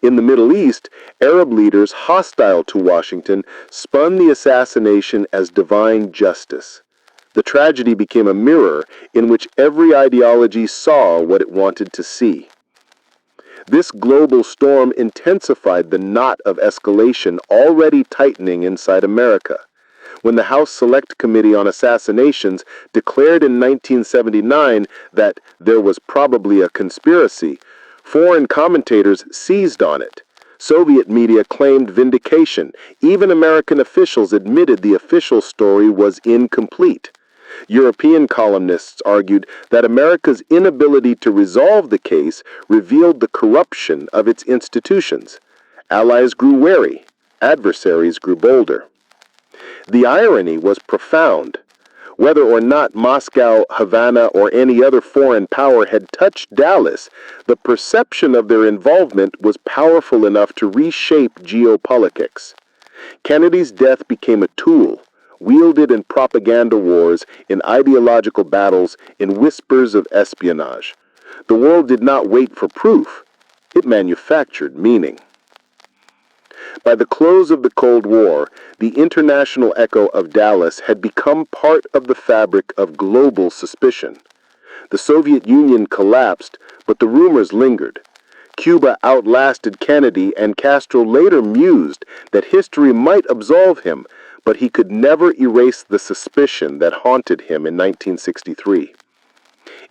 In the Middle East, Arab leaders hostile to Washington spun the assassination as divine justice. The tragedy became a mirror in which every ideology saw what it wanted to see. This global storm intensified the knot of escalation already tightening inside America. When the House Select Committee on Assassinations declared in 1979 that there was probably a conspiracy, foreign commentators seized on it. Soviet media claimed vindication. Even American officials admitted the official story was incomplete. European columnists argued that America's inability to resolve the case revealed the corruption of its institutions. Allies grew wary. Adversaries grew bolder. The irony was profound. Whether or not Moscow, Havana, or any other foreign power had touched Dallas, the perception of their involvement was powerful enough to reshape geopolitics. Kennedy's death became a tool, wielded in propaganda wars, in ideological battles, in whispers of espionage. The world did not wait for proof. It manufactured meaning. By the close of the Cold War, the international echo of Dallas had become part of the fabric of global suspicion. The Soviet Union collapsed, but the rumors lingered. Cuba outlasted Kennedy, and Castro later mused that history might absolve him, but he could never erase the suspicion that haunted him in 1963.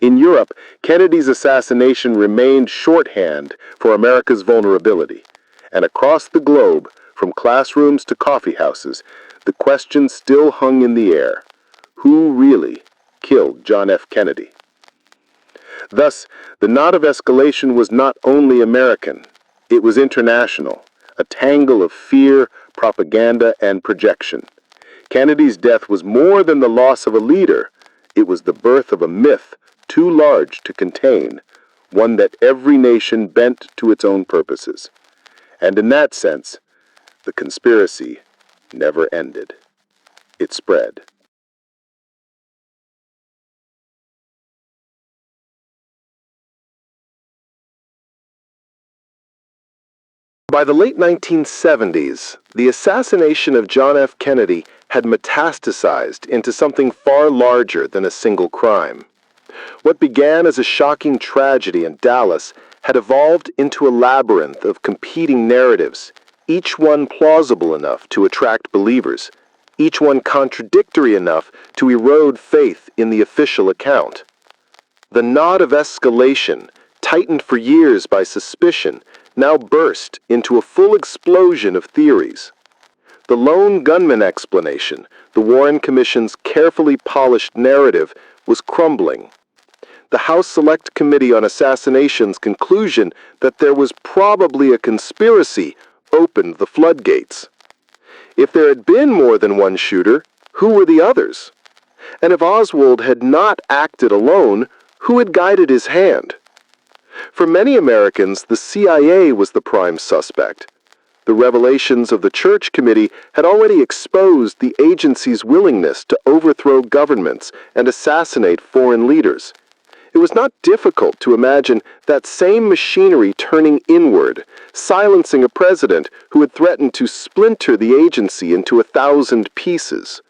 In Europe, Kennedy's assassination remained shorthand for America's vulnerability. And across the globe, from classrooms to coffee houses, the question still hung in the air. Who really killed John F. Kennedy? Thus, the knot of escalation was not only American, it was international, a tangle of fear, propaganda, and projection. Kennedy's death was more than the loss of a leader. It was the birth of a myth too large to contain, one that every nation bent to its own purposes. And in that sense, the conspiracy never ended. It spread. By the late 1970s, the assassination of John F. Kennedy had metastasized into something far larger than a single crime. What began as a shocking tragedy in Dallas had evolved into a labyrinth of competing narratives, each one plausible enough to attract believers, each one contradictory enough to erode faith in the official account. The knot of escalation, tightened for years by suspicion, now burst into a full explosion of theories. The lone gunman explanation, the Warren Commission's carefully polished narrative, was crumbling. The House Select Committee on Assassination's conclusion that there was probably a conspiracy opened the floodgates. If there had been more than one shooter, who were the others? And if Oswald had not acted alone, who had guided his hand? For many Americans, the CIA was the prime suspect. The revelations of the Church Committee had already exposed the agency's willingness to overthrow governments and assassinate foreign leaders. It was not difficult to imagine that same machinery turning inward, silencing a president who had threatened to splinter the agency into 1,000 pieces.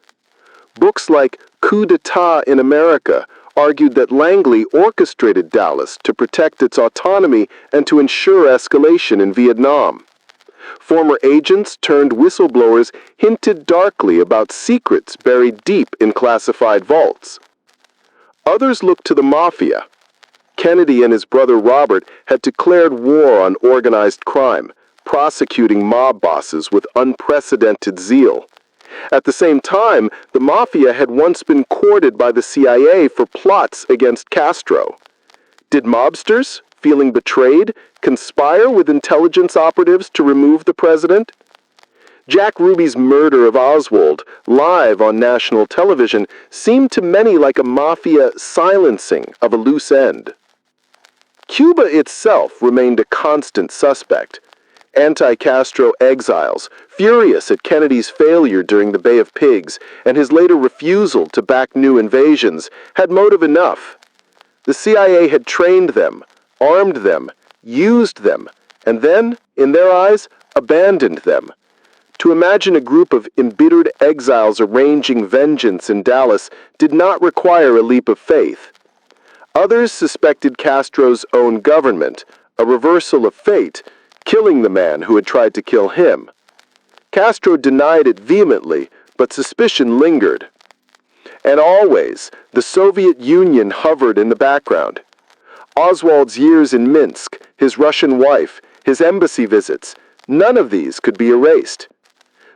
Books like Coup d'etat in America argued that Langley orchestrated Dallas to protect its autonomy and to ensure escalation in Vietnam. Former agents turned whistleblowers hinted darkly about secrets buried deep in classified vaults. Others looked to the mafia. Kennedy and his brother Robert had declared war on organized crime, prosecuting mob bosses with unprecedented zeal. At the same time, the Mafia had once been courted by the CIA for plots against Castro. Did mobsters, feeling betrayed, conspire with intelligence operatives to remove the president? Jack Ruby's murder of Oswald, live on national television, seemed to many like a Mafia silencing of a loose end. Cuba itself remained a constant suspect. Anti-Castro exiles, furious at Kennedy's failure during the Bay of Pigs and his later refusal to back new invasions, had motive enough. The CIA had trained them, armed them, used them, and then, in their eyes, abandoned them. To imagine a group of embittered exiles arranging vengeance in Dallas did not require a leap of faith. Others suspected Castro's own government, a reversal of fate, killing the man who had tried to kill him. Castro denied it vehemently, but suspicion lingered. And always, the Soviet Union hovered in the background. Oswald's years in Minsk, his Russian wife, his embassy visits, none of these could be erased.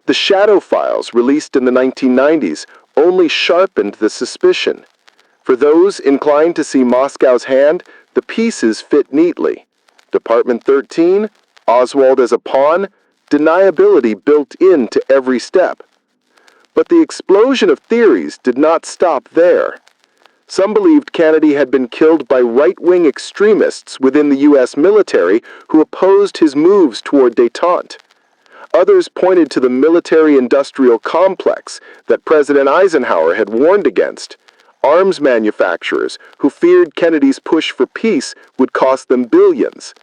The shadow files released in the 1990s only sharpened the suspicion. For those inclined to see Moscow's hand, the pieces fit neatly. Department 13, Oswald as a pawn, deniability built into every step. But the explosion of theories did not stop there. Some believed Kennedy had been killed by right-wing extremists within the U.S. military who opposed his moves toward détente. Others pointed to the military-industrial complex that President Eisenhower had warned against, arms manufacturers who feared Kennedy's push for peace would cost them billions.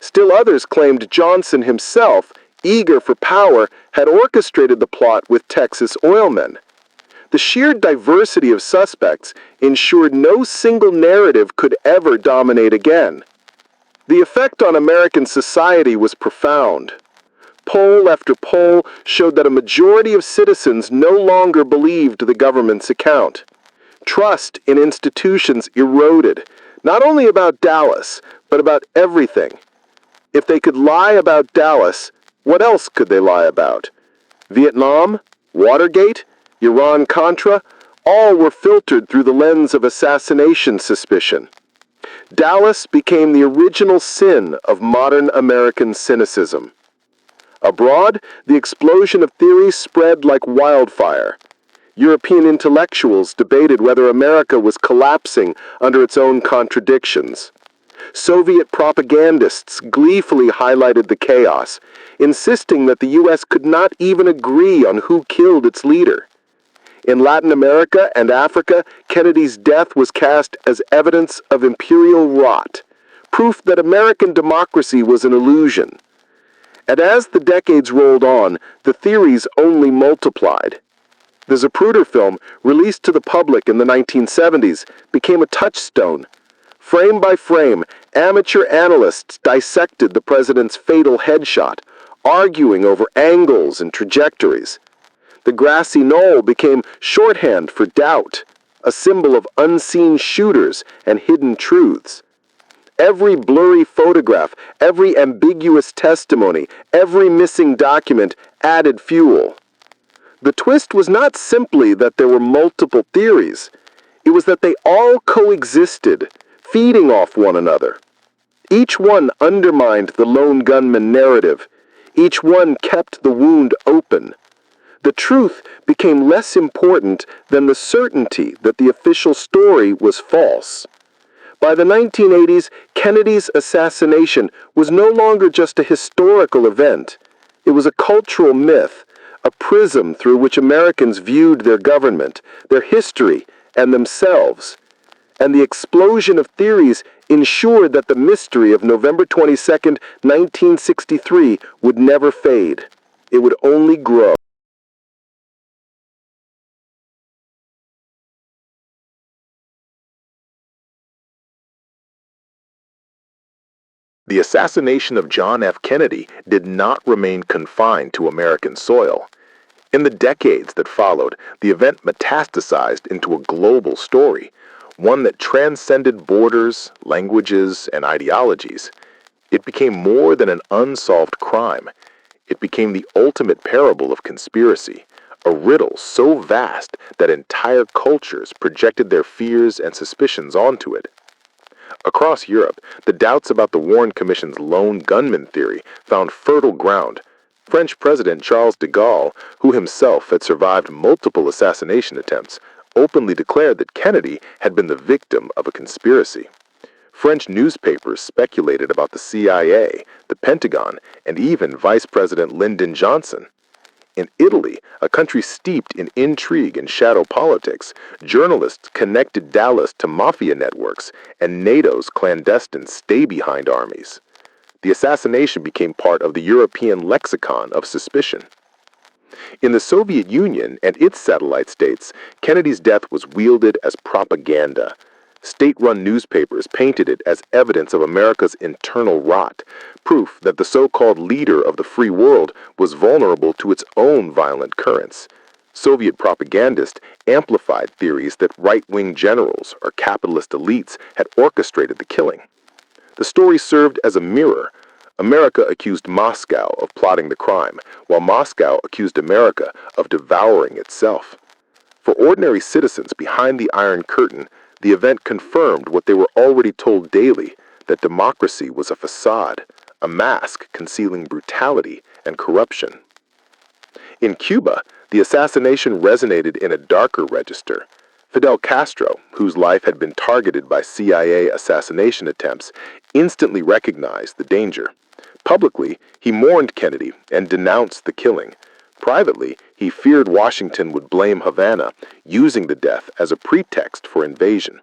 Still others claimed Johnson himself, eager for power, had orchestrated the plot with Texas oilmen. The sheer diversity of suspects ensured no single narrative could ever dominate again. The effect on American society was profound. Poll after poll showed that a majority of citizens no longer believed the government's account. Trust in institutions eroded, not only about Dallas, but about everything. If they could lie about Dallas, what else could they lie about? Vietnam, Watergate, Iran-Contra, all were filtered through the lens of assassination suspicion. Dallas became the original sin of modern American cynicism. Abroad, the explosion of theories spread like wildfire. European intellectuals debated whether America was collapsing under its own contradictions. Soviet propagandists gleefully highlighted the chaos, insisting that the U.S. could not even agree on who killed its leader. In Latin America and Africa, Kennedy's death was cast as evidence of imperial rot, proof that American democracy was an illusion. And as the decades rolled on, the theories only multiplied. The Zapruder film, released to the public in the 1970s, became a touchstone. Frame by frame, amateur analysts dissected the president's fatal headshot, arguing over angles and trajectories. The grassy knoll became shorthand for doubt, a symbol of unseen shooters and hidden truths. Every blurry photograph, every ambiguous testimony, every missing document added fuel. The twist was not simply that there were multiple theories. It was that they all coexisted, feeding off one another. Each one undermined the lone gunman narrative. Each one kept the wound open. The truth became less important than the certainty that the official story was false. By the 1980s, Kennedy's assassination was no longer just a historical event. It was a cultural myth, a prism through which Americans viewed their government, their history, and themselves. And the explosion of theories ensured that the mystery of November 22, 1963 would never fade. It would only grow. The assassination of John F. Kennedy did not remain confined to American soil. In the decades that followed, the event metastasized into a global story, one that transcended borders, languages, and ideologies. It became more than an unsolved crime. It became the ultimate parable of conspiracy, a riddle so vast that entire cultures projected their fears and suspicions onto it. Across Europe, the doubts about the Warren Commission's lone gunman theory found fertile ground. French President Charles de Gaulle, who himself had survived multiple assassination attempts, openly declared that Kennedy had been the victim of a conspiracy. French newspapers speculated about the CIA, the Pentagon, and even Vice President Lyndon Johnson. In Italy, a country steeped in intrigue and shadow politics, journalists connected Dallas to mafia networks and NATO's clandestine stay-behind armies. The assassination became part of the European lexicon of suspicion. In the Soviet Union and its satellite states, Kennedy's death was wielded as propaganda. State-run newspapers painted it as evidence of America's internal rot, proof that the so-called leader of the free world was vulnerable to its own violent currents. Soviet propagandists amplified theories that right-wing generals or capitalist elites had orchestrated the killing. The story served as a mirror. America accused Moscow of plotting the crime, while Moscow accused America of devouring itself. For ordinary citizens behind the Iron Curtain, the event confirmed what they were already told daily, that democracy was a facade, a mask concealing brutality and corruption. In Cuba, the assassination resonated in a darker register. Fidel Castro, whose life had been targeted by CIA assassination attempts, instantly recognized the danger. Publicly, he mourned Kennedy and denounced the killing. Privately, he feared Washington would blame Havana, using the death as a pretext for invasion.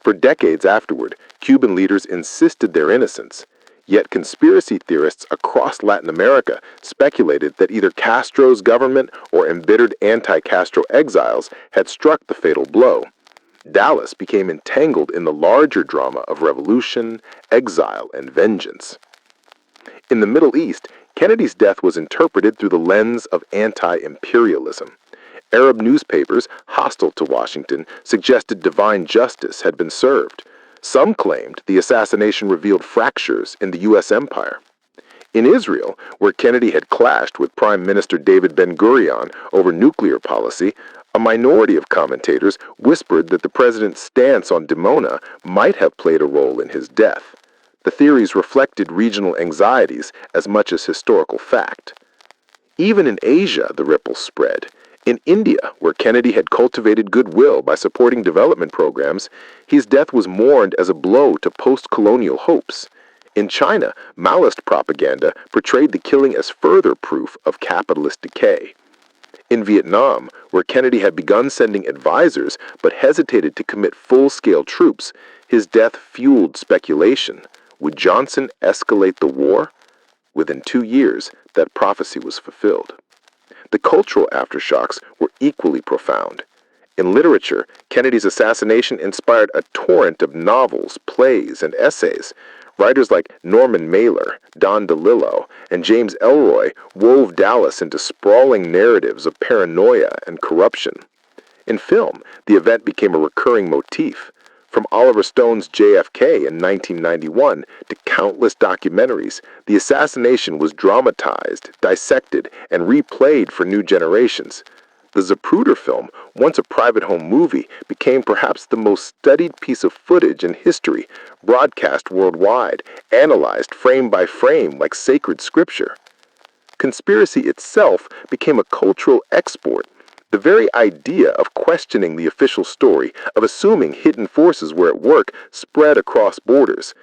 For decades afterward, Cuban leaders insisted their innocence. Yet conspiracy theorists across Latin America speculated that either Castro's government or embittered anti-Castro exiles had struck the fatal blow. Dallas became entangled in the larger drama of revolution, exile, and vengeance. In the Middle East, Kennedy's death was interpreted through the lens of anti-imperialism. Arab newspapers, hostile to Washington, suggested divine justice had been served. Some claimed the assassination revealed fractures in the U.S. empire. In Israel, where Kennedy had clashed with Prime Minister David Ben-Gurion over nuclear policy, a minority of commentators whispered that the president's stance on Dimona might have played a role in his death. The theories reflected regional anxieties as much as historical fact. Even in Asia, the ripples spread. In India, where Kennedy had cultivated goodwill by supporting development programs, his death was mourned as a blow to post-colonial hopes. In China, Maoist propaganda portrayed the killing as further proof of capitalist decay. In Vietnam, where Kennedy had begun sending advisors but hesitated to commit full-scale troops, his death fueled speculation. Would Johnson escalate the war? Within 2 years, that prophecy was fulfilled. The cultural aftershocks were equally profound. In literature, Kennedy's assassination inspired a torrent of novels, plays, and essays. Writers like Norman Mailer, Don DeLillo, and James Ellroy wove Dallas into sprawling narratives of paranoia and corruption. In film, the event became a recurring motif. From Oliver Stone's JFK in 1991 to countless documentaries, the assassination was dramatized, dissected, and replayed for new generations. The Zapruder film, once a private home movie, became perhaps the most studied piece of footage in history, broadcast worldwide, analyzed frame by frame like sacred scripture. Conspiracy itself became a cultural export. The very idea of questioning the official story, of assuming hidden forces were at work, spread across borders.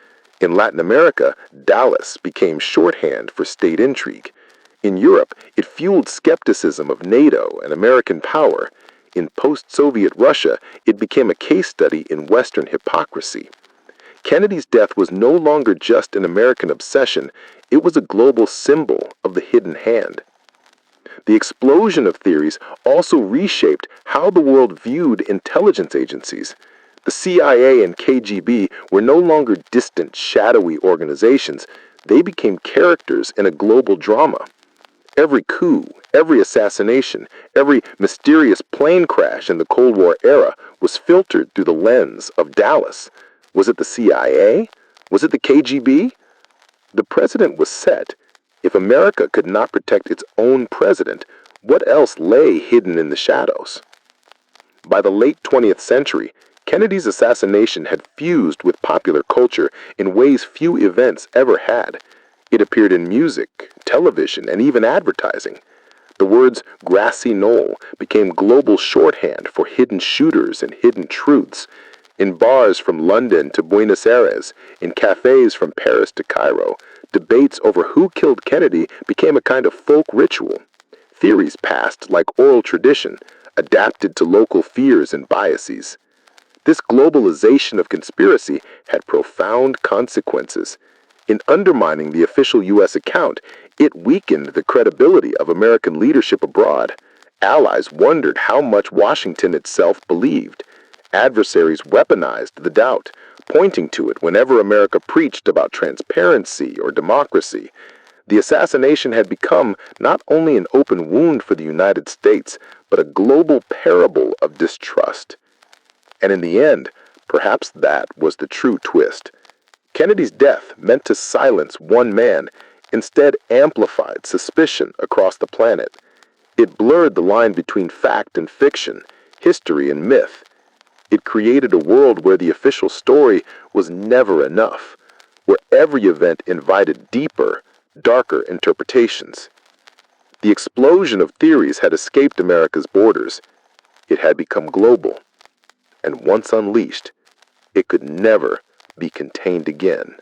In Latin America, Dallas became shorthand for state intrigue. In Europe, it fueled skepticism of NATO and American power. In post-Soviet Russia, it became a case study in Western hypocrisy. Kennedy's death was no longer just an American obsession, it was a global symbol of the hidden hand. The explosion of theories also reshaped how the world viewed intelligence agencies. The CIA and KGB were no longer distant, shadowy organizations. They became characters in a global drama. Every coup, every assassination, every mysterious plane crash in the Cold War era was filtered through the lens of Dallas. Was it the CIA? Was it the KGB? The precedent was set. If America could not protect its own president, what else lay hidden in the shadows? By the late 20th century, Kennedy's assassination had fused with popular culture in ways few events ever had. It appeared in music, television, and even advertising. The words grassy knoll became global shorthand for hidden shooters and hidden truths. In bars from London to Buenos Aires, in cafes from Paris to Cairo, debates over who killed Kennedy became a kind of folk ritual. Theories passed like oral tradition, adapted to local fears and biases. This globalization of conspiracy had profound consequences. In undermining the official U.S. account, it weakened the credibility of American leadership abroad. Allies wondered how much Washington itself believed. Adversaries weaponized the doubt, pointing to it whenever America preached about transparency or democracy. The assassination had become not only an open wound for the United States, but a global parable of distrust. And in the end, perhaps that was the true twist. Kennedy's death meant to silence one man, instead amplified suspicion across the planet. It blurred the line between fact and fiction, history and myth. It created a world where the official story was never enough, where every event invited deeper, darker interpretations. The explosion of theories had escaped America's borders. It had become global, and once unleashed, it could never be contained again.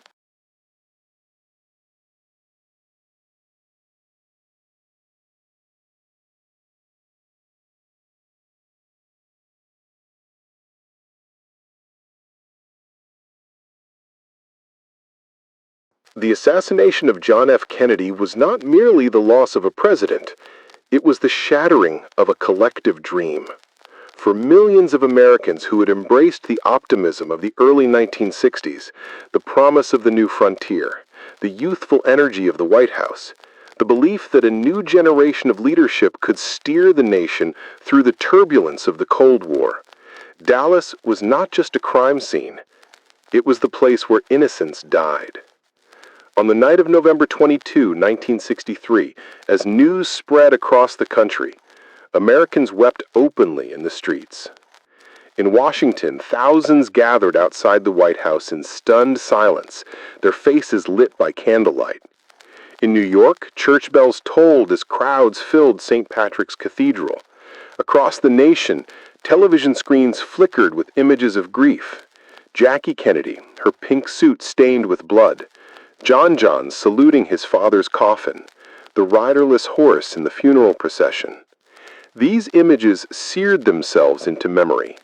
The assassination of John F. Kennedy was not merely the loss of a president, it was the shattering of a collective dream. For millions of Americans who had embraced the optimism of the early 1960s, the promise of the new frontier, the youthful energy of the White House, the belief that a new generation of leadership could steer the nation through the turbulence of the Cold War, Dallas was not just a crime scene, it was the place where innocence died. On the night of November 22, 1963, as news spread across the country, Americans wept openly in the streets. In Washington, thousands gathered outside the White House in stunned silence, their faces lit by candlelight. In New York, church bells tolled as crowds filled St. Patrick's Cathedral. Across the nation, television screens flickered with images of grief. Jackie Kennedy, her pink suit stained with blood. John saluting his father's coffin, the riderless horse in the funeral procession. These images seared themselves into memory,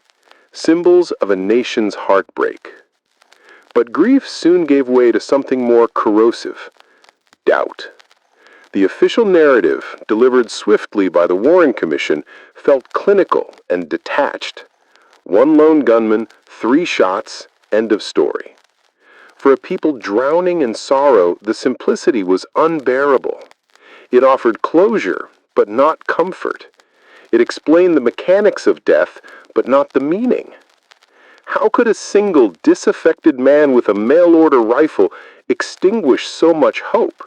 symbols of a nation's heartbreak. But grief soon gave way to something more corrosive: doubt. The official narrative, delivered swiftly by the Warren Commission, felt clinical and detached. One lone gunman, 3 shots, end of story. For a people drowning in sorrow, the simplicity was unbearable. It offered closure, but not comfort. It explained the mechanics of death, but not the meaning. How could a single disaffected man with a mail-order rifle extinguish so much hope?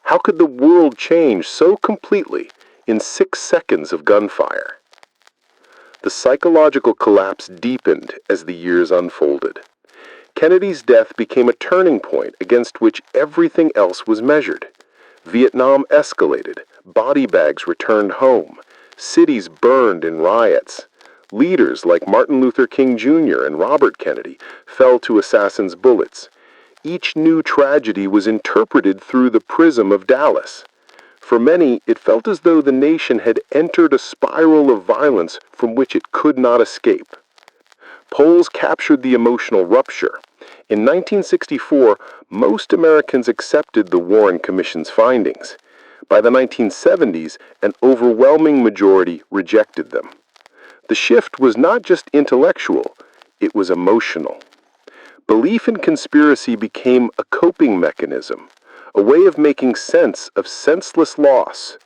How could the world change so completely in 6 seconds of gunfire? The psychological collapse deepened as the years unfolded. Kennedy's death became a turning point against which everything else was measured. Vietnam escalated, body bags returned home, cities burned in riots. Leaders like Martin Luther King Jr. and Robert Kennedy fell to assassins' bullets. Each new tragedy was interpreted through the prism of Dallas. For many, it felt as though the nation had entered a spiral of violence from which it could not escape. Polls captured the emotional rupture. In 1964, most Americans accepted the Warren Commission's findings. By the 1970s, an overwhelming majority rejected them. The shift was not just intellectual, it was emotional. Belief in conspiracy became a coping mechanism, a way of making sense of senseless loss.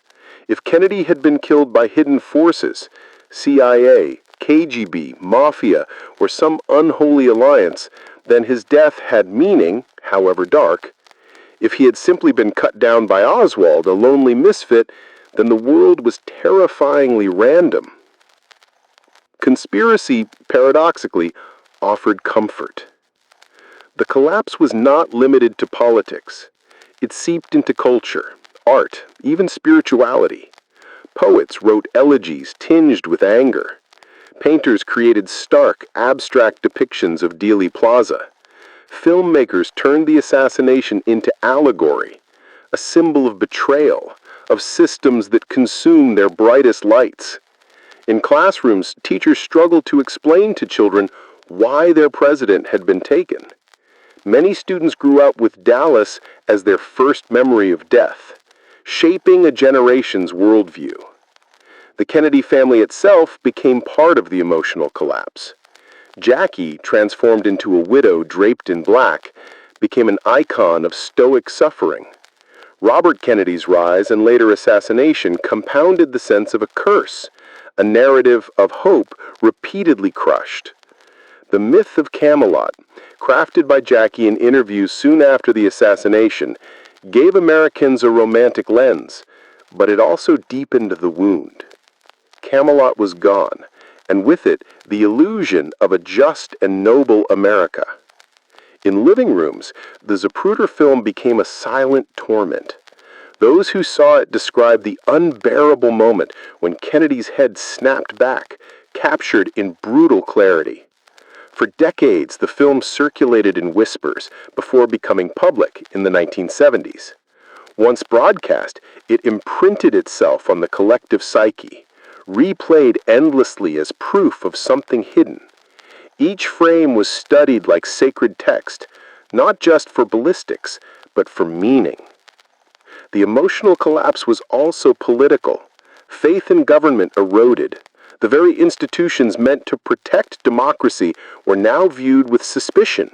If Kennedy had been killed by hidden forces, CIA, KGB, mafia, or some unholy alliance, then his death had meaning, however dark. If he had simply been cut down by Oswald, a lonely misfit, then the world was terrifyingly random. Conspiracy, paradoxically, offered comfort. The collapse was not limited to politics. It seeped into culture, art, even spirituality. Poets wrote elegies tinged with anger. Painters created stark, abstract depictions of Dealey Plaza. Filmmakers turned the assassination into allegory, a symbol of betrayal, of systems that consume their brightest lights. In classrooms, teachers struggled to explain to children why their president had been taken. Many students grew up with Dallas as their first memory of death, shaping a generation's worldview. The Kennedy family itself became part of the emotional collapse. Jackie, transformed into a widow draped in black, became an icon of stoic suffering. Robert Kennedy's rise and later assassination compounded the sense of a curse, a narrative of hope repeatedly crushed. The myth of Camelot, crafted by Jackie in interviews soon after the assassination, gave Americans a romantic lens, but it also deepened the wound. Camelot was gone, and with it, the illusion of a just and noble America. In living rooms, the Zapruder film became a silent torment. Those who saw it described the unbearable moment when Kennedy's head snapped back, captured in brutal clarity. For decades, the film circulated in whispers before becoming public in the 1970s. Once broadcast, it imprinted itself on the collective psyche, replayed endlessly as proof of something hidden. Each frame was studied like sacred text, not just for ballistics, but for meaning. The emotional collapse was also political. Faith in government eroded. The very institutions meant to protect democracy were now viewed with suspicion.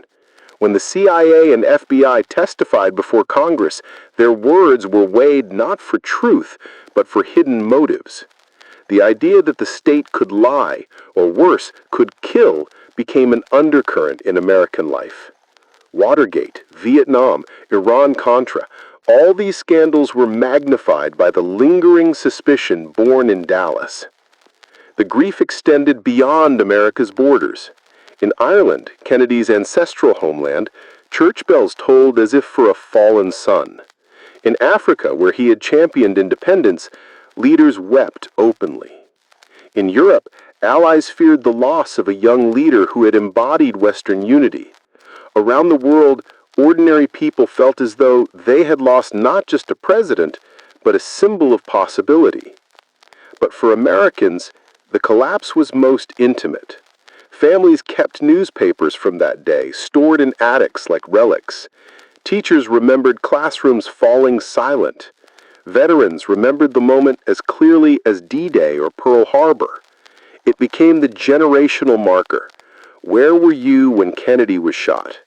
When the CIA and FBI testified before Congress, their words were weighed not for truth, but for hidden motives. The idea that the state could lie, or worse, could kill, became an undercurrent in American life. Watergate, Vietnam, Iran-Contra, all these scandals were magnified by the lingering suspicion born in Dallas. The grief extended beyond America's borders. In Ireland, Kennedy's ancestral homeland, church bells tolled as if for a fallen son. In Africa, where he had championed independence, leaders wept openly. In Europe, allies feared the loss of a young leader who had embodied Western unity. Around the world, ordinary people felt as though they had lost not just a president, but a symbol of possibility. But for Americans, the collapse was most intimate. Families kept newspapers from that day, stored in attics like relics. Teachers remembered classrooms falling silent. Veterans remembered the moment as clearly as D-Day or Pearl Harbor. It became the generational marker. Where were you when Kennedy was shot?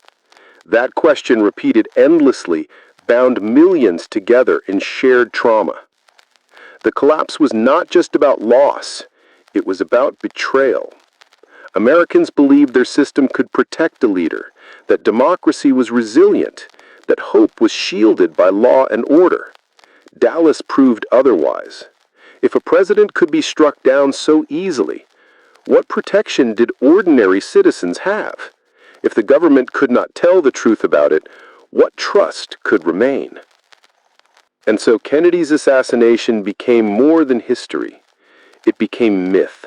That question, repeated endlessly, bound millions together in shared trauma. The collapse was not just about loss. It was about betrayal. Americans believed their system could protect a leader, that democracy was resilient, that hope was shielded by law and order. Dallas proved otherwise. If a president could be struck down so easily, what protection did ordinary citizens have? If the government could not tell the truth about it, what trust could remain? And so Kennedy's assassination became more than history. It became myth,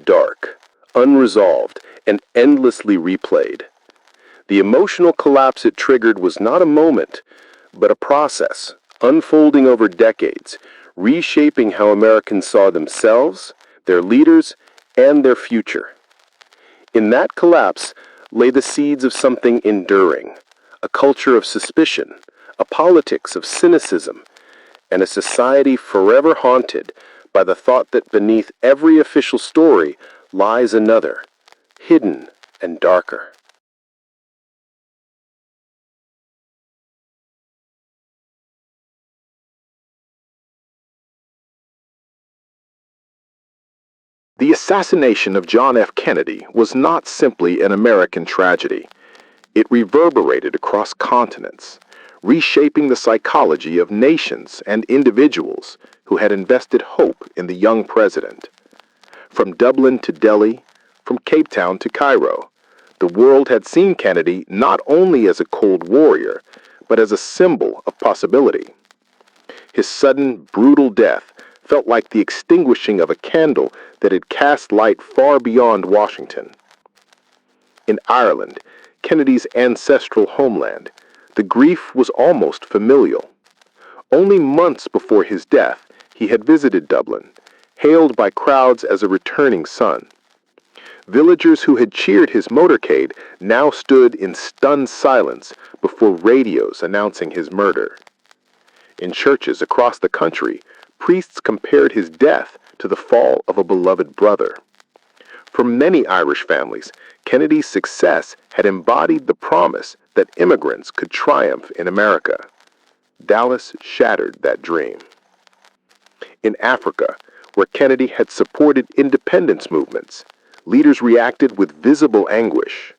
dark, unresolved, and endlessly replayed. The emotional collapse it triggered was not a moment, but a process, unfolding over decades, reshaping how Americans saw themselves, their leaders, and their future. In that collapse lay the seeds of something enduring, a culture of suspicion, a politics of cynicism, and a society forever haunted by the thought that beneath every official story lies another, hidden and darker. The assassination of John F. Kennedy was not simply an American tragedy. It reverberated across continents, reshaping the psychology of nations and individuals who had invested hope in the young president. From Dublin to Delhi, from Cape Town to Cairo, the world had seen Kennedy not only as a cold warrior, but as a symbol of possibility. His sudden, brutal death felt like the extinguishing of a candle that had cast light far beyond Washington. In Ireland, Kennedy's ancestral homeland, the grief was almost familial. Only months before his death, he had visited Dublin, hailed by crowds as a returning son. Villagers who had cheered his motorcade now stood in stunned silence before radios announcing his murder. In churches across the country, priests compared his death to the fall of a beloved brother. For many Irish families, Kennedy's success had embodied the promise that immigrants could triumph in America. Dallas shattered that dream. In Africa, where Kennedy had supported independence movements, leaders reacted with visible anguish.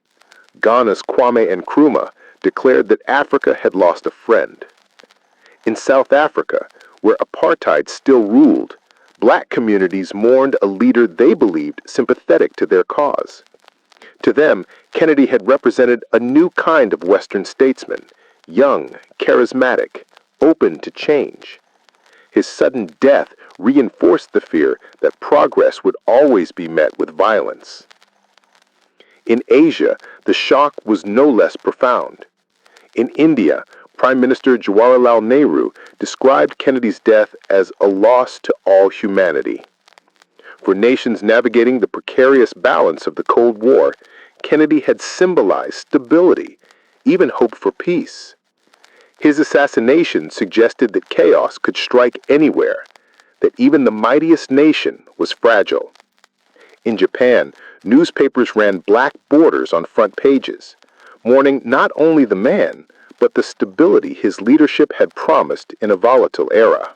Ghana's Kwame Nkrumah declared that Africa had lost a friend. In South Africa, where apartheid still ruled, black communities mourned a leader they believed sympathetic to their cause. To them, Kennedy had represented a new kind of Western statesman, young, charismatic, open to change. His sudden death reinforced the fear that progress would always be met with violence. In Asia, the shock was no less profound. In India, Prime Minister Jawaharlal Nehru described Kennedy's death as a loss to all humanity. For nations navigating the precarious balance of the Cold War, Kennedy had symbolized stability, even hope for peace. His assassination suggested that chaos could strike anywhere, that even the mightiest nation was fragile. In Japan, newspapers ran black borders on front pages, mourning not only the man, but the stability his leadership had promised in a volatile era.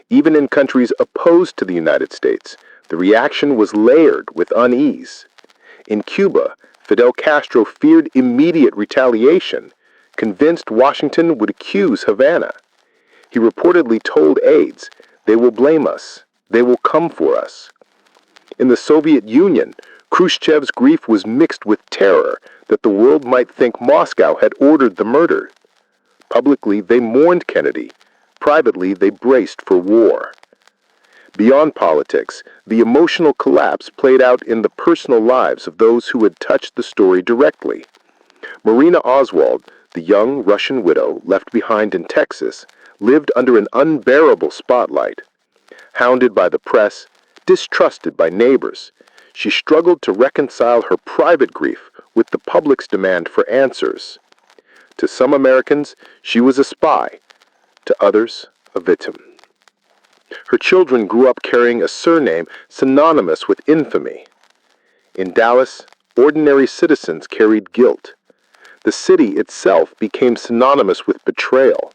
Even in countries opposed to the United States, the reaction was layered with unease. In Cuba, Fidel Castro feared immediate retaliation, convinced Washington would accuse Havana. He reportedly told aides, "They will blame us. They will come for us." In the Soviet Union, Khrushchev's grief was mixed with terror that the world might think Moscow had ordered the murder. Publicly, they mourned Kennedy. Privately, they braced for war. Beyond politics, the emotional collapse played out in the personal lives of those who had touched the story directly. Marina Oswald, the young Russian widow left behind in Texas, lived under an unbearable spotlight. Hounded by the press, distrusted by neighbors, she struggled to reconcile her private grief with the public's demand for answers. To some Americans, she was a spy. To others, a victim. Her children grew up carrying a surname synonymous with infamy. In Dallas, ordinary citizens carried guilt. The city itself became synonymous with betrayal,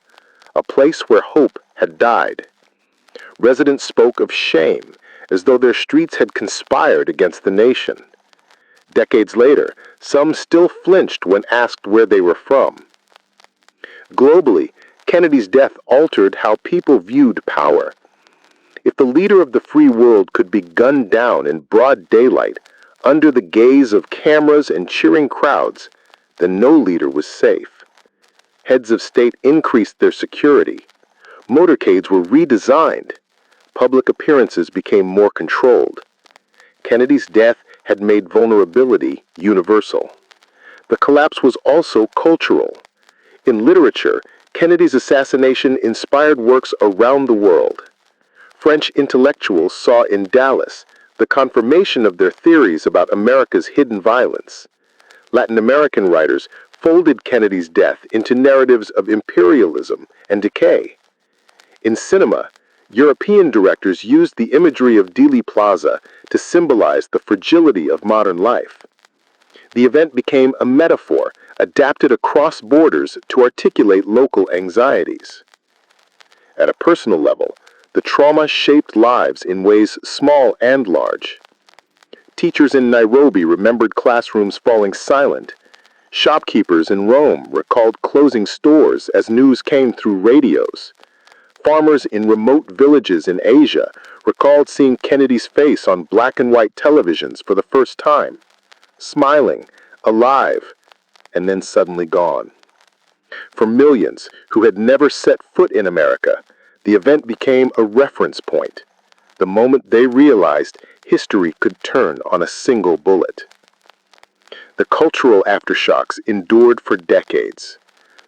a place where hope had died. Residents spoke of shame, as though their streets had conspired against the nation. Decades later, some still flinched when asked where they were from. Globally, Kennedy's death altered how people viewed power. If the leader of the free world could be gunned down in broad daylight, under the gaze of cameras and cheering crowds, then no leader was safe. Heads of state increased their security. Motorcades were redesigned. Public appearances became more controlled. Kennedy's death had made vulnerability universal. The collapse was also cultural. In literature, Kennedy's assassination inspired works around the world. French intellectuals saw in Dallas the confirmation of their theories about America's hidden violence. Latin American writers folded Kennedy's death into narratives of imperialism and decay. In cinema, European directors used the imagery of Dealey Plaza to symbolize the fragility of modern life. The event became a metaphor adapted across borders to articulate local anxieties. At a personal level, the trauma shaped lives in ways small and large. Teachers in Nairobi remembered classrooms falling silent. Shopkeepers in Rome recalled closing stores as news came through radios. Farmers in remote villages in Asia recalled seeing Kennedy's face on black and white televisions for the first time, smiling, alive, and then suddenly gone. For millions who had never set foot in America, the event became a reference point, the moment they realized history could turn on a single bullet. The cultural aftershocks endured for decades.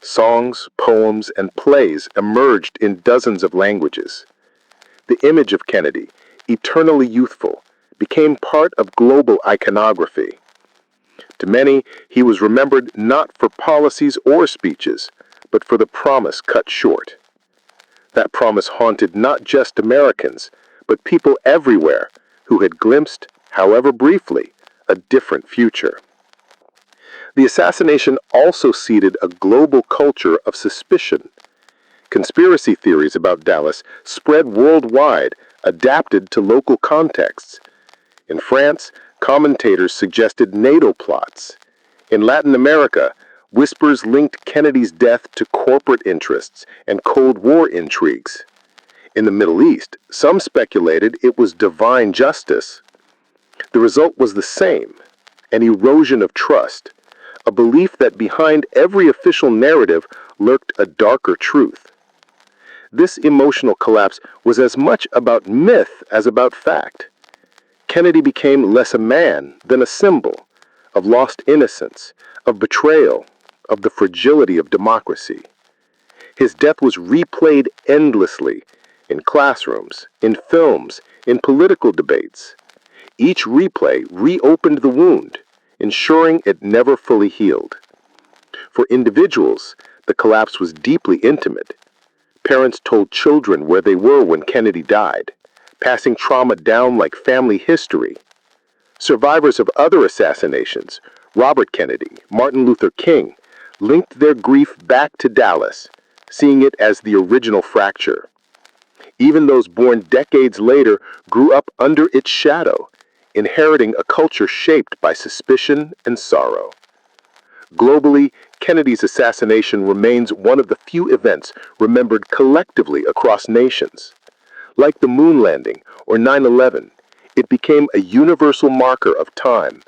Songs, poems, and plays emerged in dozens of languages. The image of Kennedy, eternally youthful, became part of global iconography. To many, he was remembered not for policies or speeches, but for the promise cut short. That promise haunted not just Americans, but people everywhere who had glimpsed, however briefly, a different future. The assassination also seeded a global culture of suspicion. Conspiracy theories about Dallas spread worldwide, adapted to local contexts. In France, commentators suggested NATO plots. In Latin America, whispers linked Kennedy's death to corporate interests and Cold War intrigues. In the Middle East, some speculated it was divine justice. The result was the same: an erosion of trust, a belief that behind every official narrative lurked a darker truth. This emotional collapse was as much about myth as about fact. Kennedy became less a man than a symbol of lost innocence, of betrayal, of the fragility of democracy. His death was replayed endlessly in classrooms, in films, in political debates. Each replay reopened the wound, ensuring it never fully healed. For individuals, the collapse was deeply intimate. Parents told children where they were when Kennedy died, passing trauma down like family history. Survivors of other assassinations, Robert Kennedy, Martin Luther King, linked their grief back to Dallas, seeing it as the original fracture. Even those born decades later grew up under its shadow, inheriting a culture shaped by suspicion and sorrow. Globally, Kennedy's assassination remains one of the few events remembered collectively across nations. Like the moon landing or 9/11, it became a universal marker of time,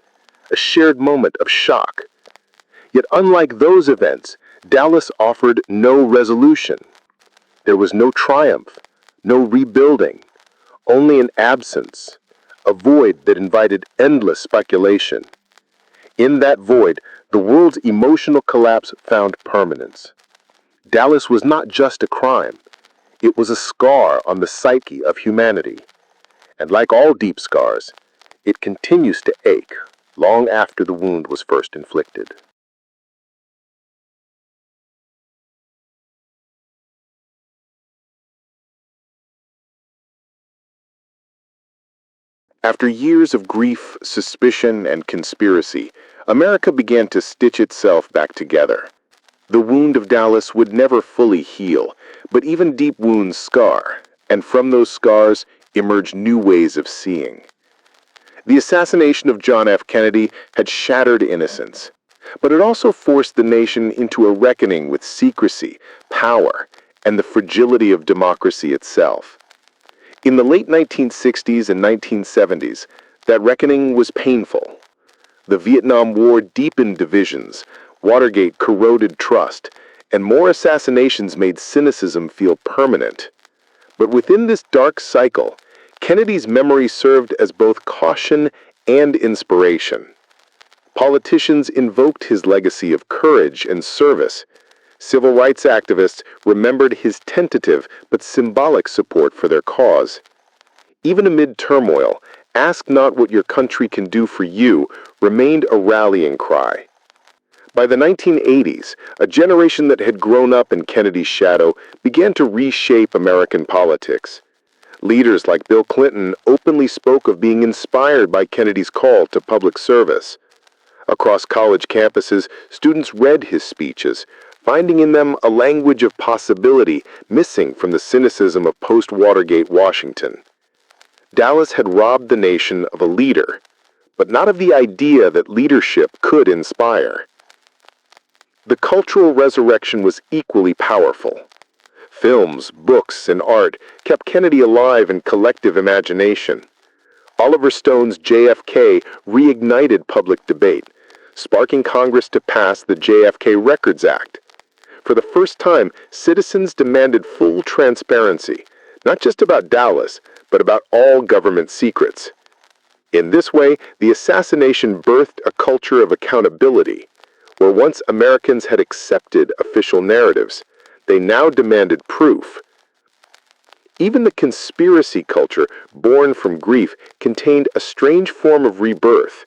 a shared moment of shock. Yet unlike those events, Dallas offered no resolution. There was no triumph, no rebuilding, only an absence, a void that invited endless speculation. In that void, the world's emotional collapse found permanence. Dallas was not just a crime, it was a scar on the psyche of humanity. And like all deep scars, it continues to ache long after the wound was first inflicted. After years of grief, suspicion, and conspiracy, America began to stitch itself back together. The wound of Dallas would never fully heal, but even deep wounds scar, and from those scars emerge new ways of seeing. The assassination of John F. Kennedy had shattered innocence, but it also forced the nation into a reckoning with secrecy, power, and the fragility of democracy itself. In the late 1960s and 1970s, that reckoning was painful. The Vietnam War deepened divisions, Watergate corroded trust, and more assassinations made cynicism feel permanent. But within this dark cycle, Kennedy's memory served as both caution and inspiration. Politicians invoked his legacy of courage and service. Civil rights activists remembered his tentative but symbolic support for their cause. Even amid turmoil, "Ask not what your country can do for you" remained a rallying cry. By the 1980s, a generation that had grown up in Kennedy's shadow began to reshape American politics. Leaders like Bill Clinton openly spoke of being inspired by Kennedy's call to public service. Across college campuses, students read his speeches, finding in them a language of possibility missing from the cynicism of post-Watergate Washington. Dallas had robbed the nation of a leader, but not of the idea that leadership could inspire. The cultural resurrection was equally powerful. Films, books, and art kept Kennedy alive in collective imagination. Oliver Stone's JFK reignited public debate, sparking Congress to pass the JFK Records Act. For the first time, citizens demanded full transparency, not just about Dallas, but about all government secrets. In this way, the assassination birthed a culture of accountability, where once Americans had accepted official narratives, they now demanded proof. Even the conspiracy culture, born from grief, contained a strange form of rebirth.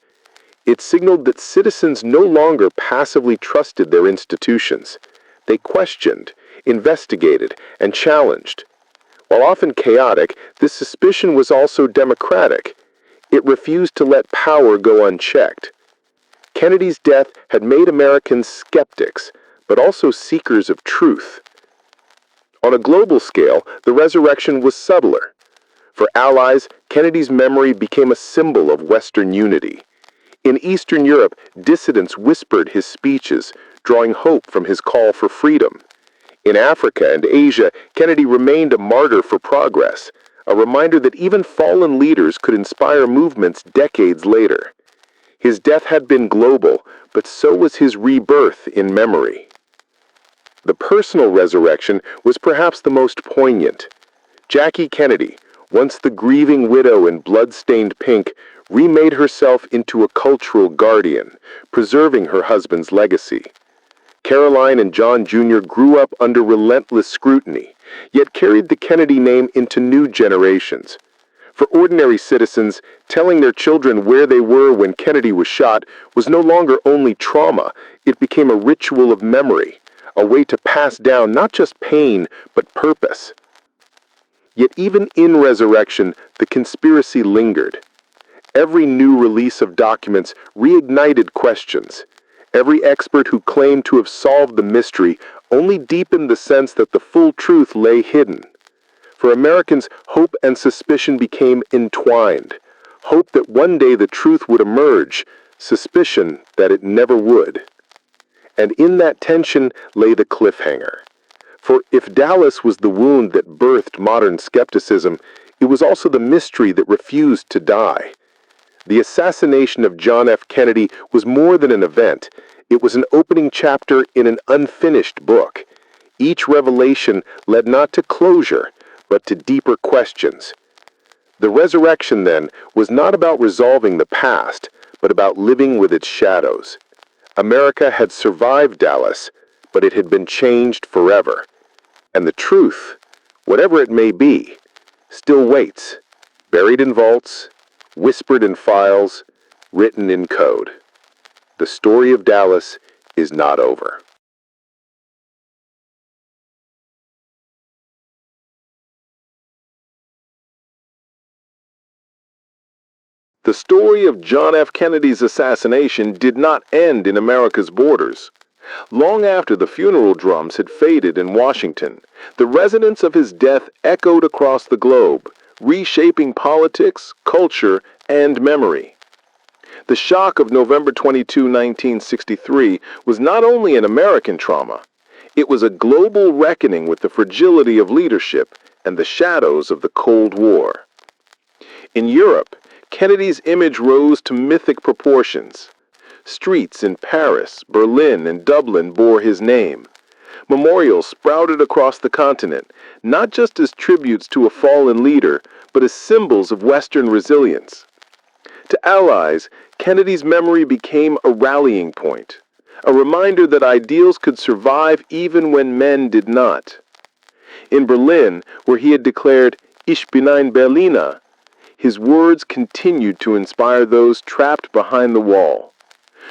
It signaled that citizens no longer passively trusted their institutions. They questioned, investigated, and challenged. While often chaotic, this suspicion was also democratic. It refused to let power go unchecked. Kennedy's death had made Americans skeptics, but also seekers of truth. On a global scale, the resurrection was subtler. For allies, Kennedy's memory became a symbol of Western unity. In Eastern Europe, dissidents whispered his speeches, drawing hope from his call for freedom. In Africa and Asia, Kennedy remained a martyr for progress, a reminder that even fallen leaders could inspire movements decades later. His death had been global, but so was his rebirth in memory. The personal resurrection was perhaps the most poignant. Jackie Kennedy, once the grieving widow in blood-stained pink, remade herself into a cultural guardian, preserving her husband's legacy. Caroline and John Jr. grew up under relentless scrutiny, yet carried the Kennedy name into new generations. For ordinary citizens, telling their children where they were when Kennedy was shot was no longer only trauma, it became a ritual of memory, a way to pass down not just pain, but purpose. Yet even in resurrection, the conspiracy lingered. Every new release of documents reignited questions. Every expert who claimed to have solved the mystery only deepened the sense that the full truth lay hidden. For Americans, hope and suspicion became entwined. Hope that one day the truth would emerge, suspicion that it never would. And in that tension lay the cliffhanger. For if Dallas was the wound that birthed modern skepticism, it was also the mystery that refused to die. The assassination of John F. Kennedy was more than an event. It was an opening chapter in an unfinished book. Each revelation led not to closure, but to deeper questions. The resurrection, then, was not about resolving the past, but about living with its shadows. America had survived Dallas, but it had been changed forever. And the truth, whatever it may be, still waits, buried in vaults, whispered in files, written in code. The story of Dallas is not over. The story of John F. Kennedy's assassination did not end in America's borders. Long after the funeral drums had faded in Washington, the resonance of his death echoed across the globe, reshaping politics, culture, and memory. The shock of November 22, 1963 was not only an American trauma, it was a global reckoning with the fragility of leadership and the shadows of the Cold War. In Europe, Kennedy's image rose to mythic proportions. Streets in Paris, Berlin, and Dublin bore his name. Memorials sprouted across the continent, not just as tributes to a fallen leader, but as symbols of Western resilience. To allies, Kennedy's memory became a rallying point, a reminder that ideals could survive even when men did not. In Berlin, where he had declared, "Ich bin ein Berliner," his words continued to inspire those trapped behind the wall.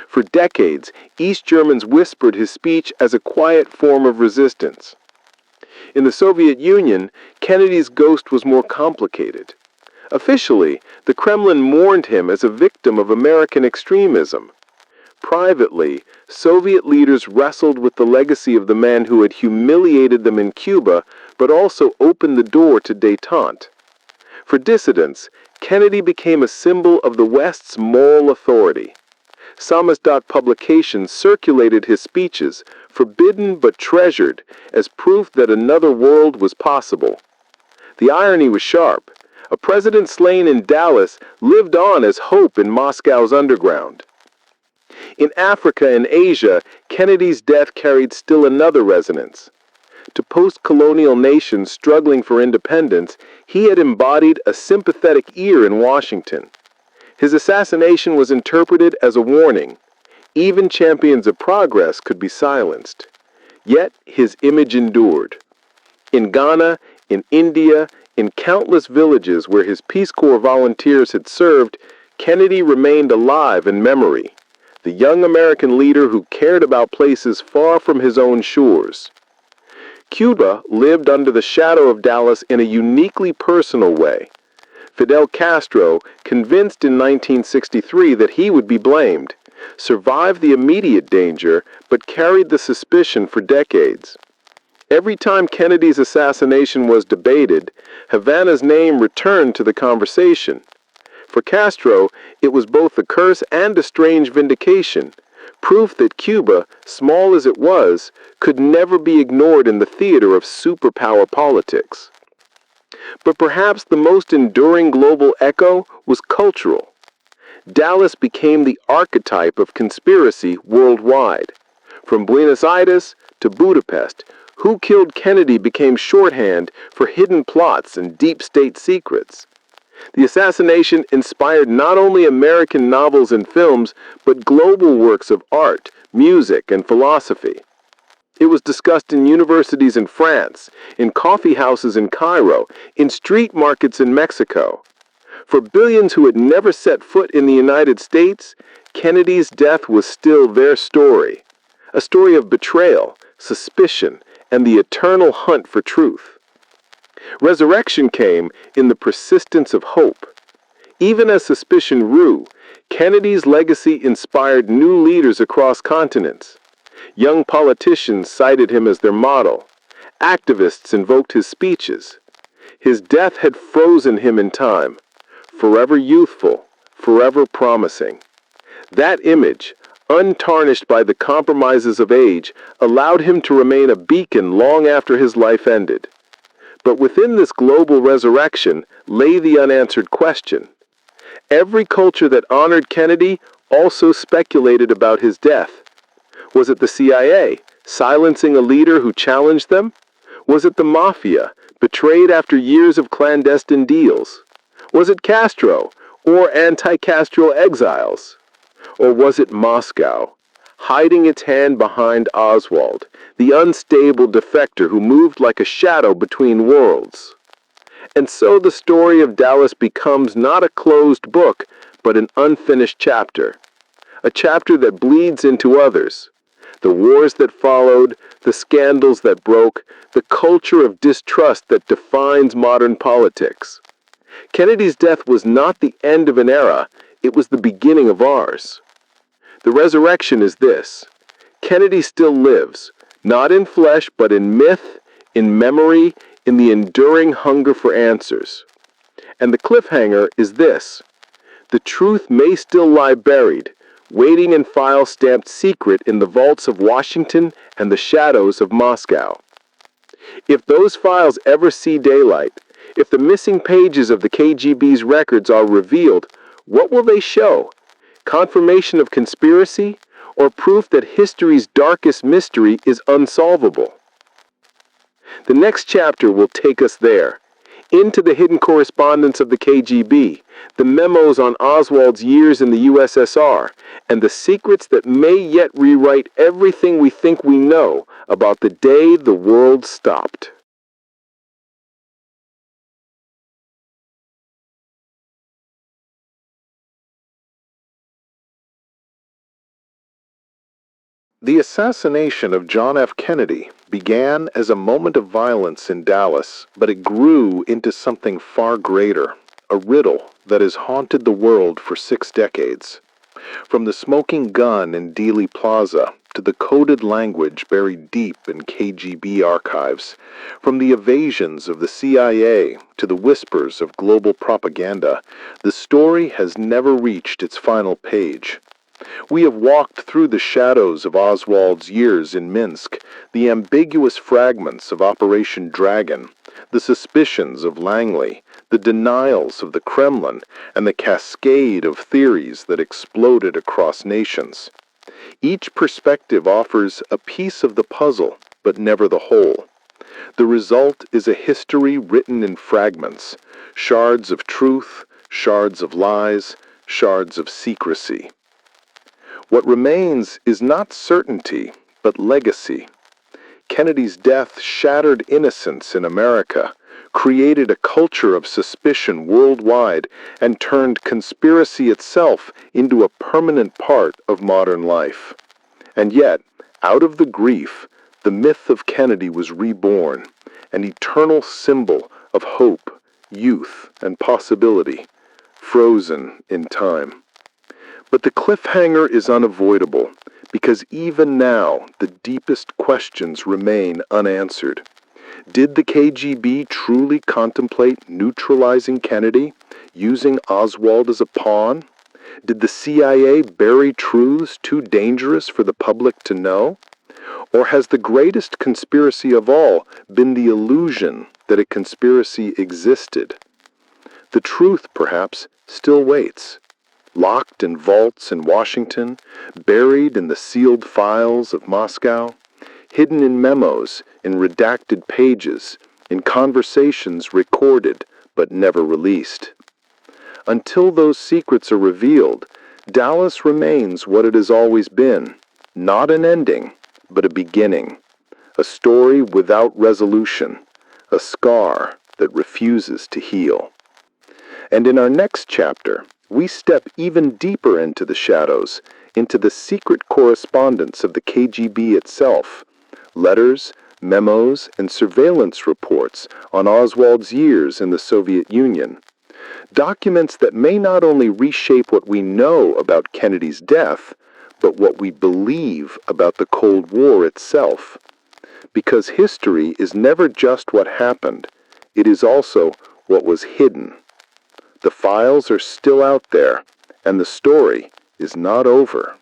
For decades, East Germans whispered his speech as a quiet form of resistance. In the Soviet Union, Kennedy's ghost was more complicated. Officially, the Kremlin mourned him as a victim of American extremism. Privately, Soviet leaders wrestled with the legacy of the man who had humiliated them in Cuba, but also opened the door to détente. For dissidents, Kennedy became a symbol of the West's moral authority. Samizdat publications circulated his speeches, forbidden but treasured, as proof that another world was possible. The irony was sharp. A president slain in Dallas lived on as hope in Moscow's underground. In Africa and Asia, Kennedy's death carried still another resonance. To post-colonial nations struggling for independence, he had embodied a sympathetic ear in Washington. His assassination was interpreted as a warning. Even champions of progress could be silenced. Yet his image endured. In Ghana, in India, in countless villages where his Peace Corps volunteers had served, Kennedy remained alive in memory, the young American leader who cared about places far from his own shores. Cuba lived under the shadow of Dallas in a uniquely personal way. Fidel Castro, convinced in 1963 that he would be blamed, survived the immediate danger but carried the suspicion for decades. Every time Kennedy's assassination was debated, Havana's name returned to the conversation. For Castro, it was both a curse and a strange vindication, proof that Cuba, small as it was, could never be ignored in the theater of superpower politics. But perhaps the most enduring global echo was cultural. Dallas became the archetype of conspiracy worldwide. From Buenos Aires to Budapest, who killed Kennedy became shorthand for hidden plots and deep state secrets. The assassination inspired not only American novels and films, but global works of art, music, and philosophy. It was discussed in universities in France, in coffee houses in Cairo, in street markets in Mexico. For billions who had never set foot in the United States, Kennedy's death was still their story. A story of betrayal, suspicion, and the eternal hunt for truth. Resurrection came in the persistence of hope. Even as suspicion grew, Kennedy's legacy inspired new leaders across continents. Young politicians cited him as their model. Activists invoked his speeches. His death had frozen him in time, forever youthful, forever promising. That image, untarnished by the compromises of age, allowed him to remain a beacon long after his life ended. But within this global resurrection lay the unanswered question. Every culture that honored Kennedy also speculated about his death. Was it the CIA, silencing a leader who challenged them? Was it the Mafia, betrayed after years of clandestine deals? Was it Castro, or anti-Castro exiles? Or was it Moscow, hiding its hand behind Oswald, the unstable defector who moved like a shadow between worlds? And so the story of Dallas becomes not a closed book, but an unfinished chapter. A chapter that bleeds into others. The wars that followed, the scandals that broke, the culture of distrust that defines modern politics. Kennedy's death was not the end of an era, it was the beginning of ours. The resurrection is this. Kennedy still lives, not in flesh, but in myth, in memory, in the enduring hunger for answers. And the cliffhanger is this. The truth may still lie buried, waiting in files stamped secret in the vaults of Washington and the shadows of Moscow. If those files ever see daylight, if the missing pages of the KGB's records are revealed, what will they show? Confirmation of conspiracy, or proof that history's darkest mystery is unsolvable? The next chapter will take us there, into the hidden correspondence of the KGB, the memos on Oswald's years in the USSR, and the secrets that may yet rewrite everything we think we know about the day the world stopped. The assassination of John F. Kennedy began as a moment of violence in Dallas, but it grew into something far greater, a riddle that has haunted the world for 6 decades. From the smoking gun in Dealey Plaza to the coded language buried deep in KGB archives, from the evasions of the CIA to the whispers of global propaganda, the story has never reached its final page. We have walked through the shadows of Oswald's years in Minsk, the ambiguous fragments of Operation Dragon, the suspicions of Langley, the denials of the Kremlin, and the cascade of theories that exploded across nations. Each perspective offers a piece of the puzzle, but never the whole. The result is a history written in fragments, shards of truth, shards of lies, shards of secrecy. What remains is not certainty, but legacy. Kennedy's death shattered innocence in America, created a culture of suspicion worldwide, and turned conspiracy itself into a permanent part of modern life. And yet, out of the grief, the myth of Kennedy was reborn, an eternal symbol of hope, youth, and possibility, frozen in time. But the cliffhanger is unavoidable, because even now the deepest questions remain unanswered. Did the KGB truly contemplate neutralizing Kennedy, using Oswald as a pawn? Did the CIA bury truths too dangerous for the public to know? Or has the greatest conspiracy of all been the illusion that a conspiracy existed? The truth, perhaps, still waits. Locked in vaults in Washington, buried in the sealed files of Moscow, hidden in memos, in redacted pages, in conversations recorded but never released. Until those secrets are revealed, Dallas remains what it has always been, not an ending, but a beginning, a story without resolution, a scar that refuses to heal. And in our next chapter, we step even deeper into the shadows, into the secret correspondence of the KGB itself, letters, memos, and surveillance reports on Oswald's years in the Soviet Union. Documents that may not only reshape what we know about Kennedy's death, but what we believe about the Cold War itself. Because history is never just what happened, it is also what was hidden. The files are still out there, and the story is not over.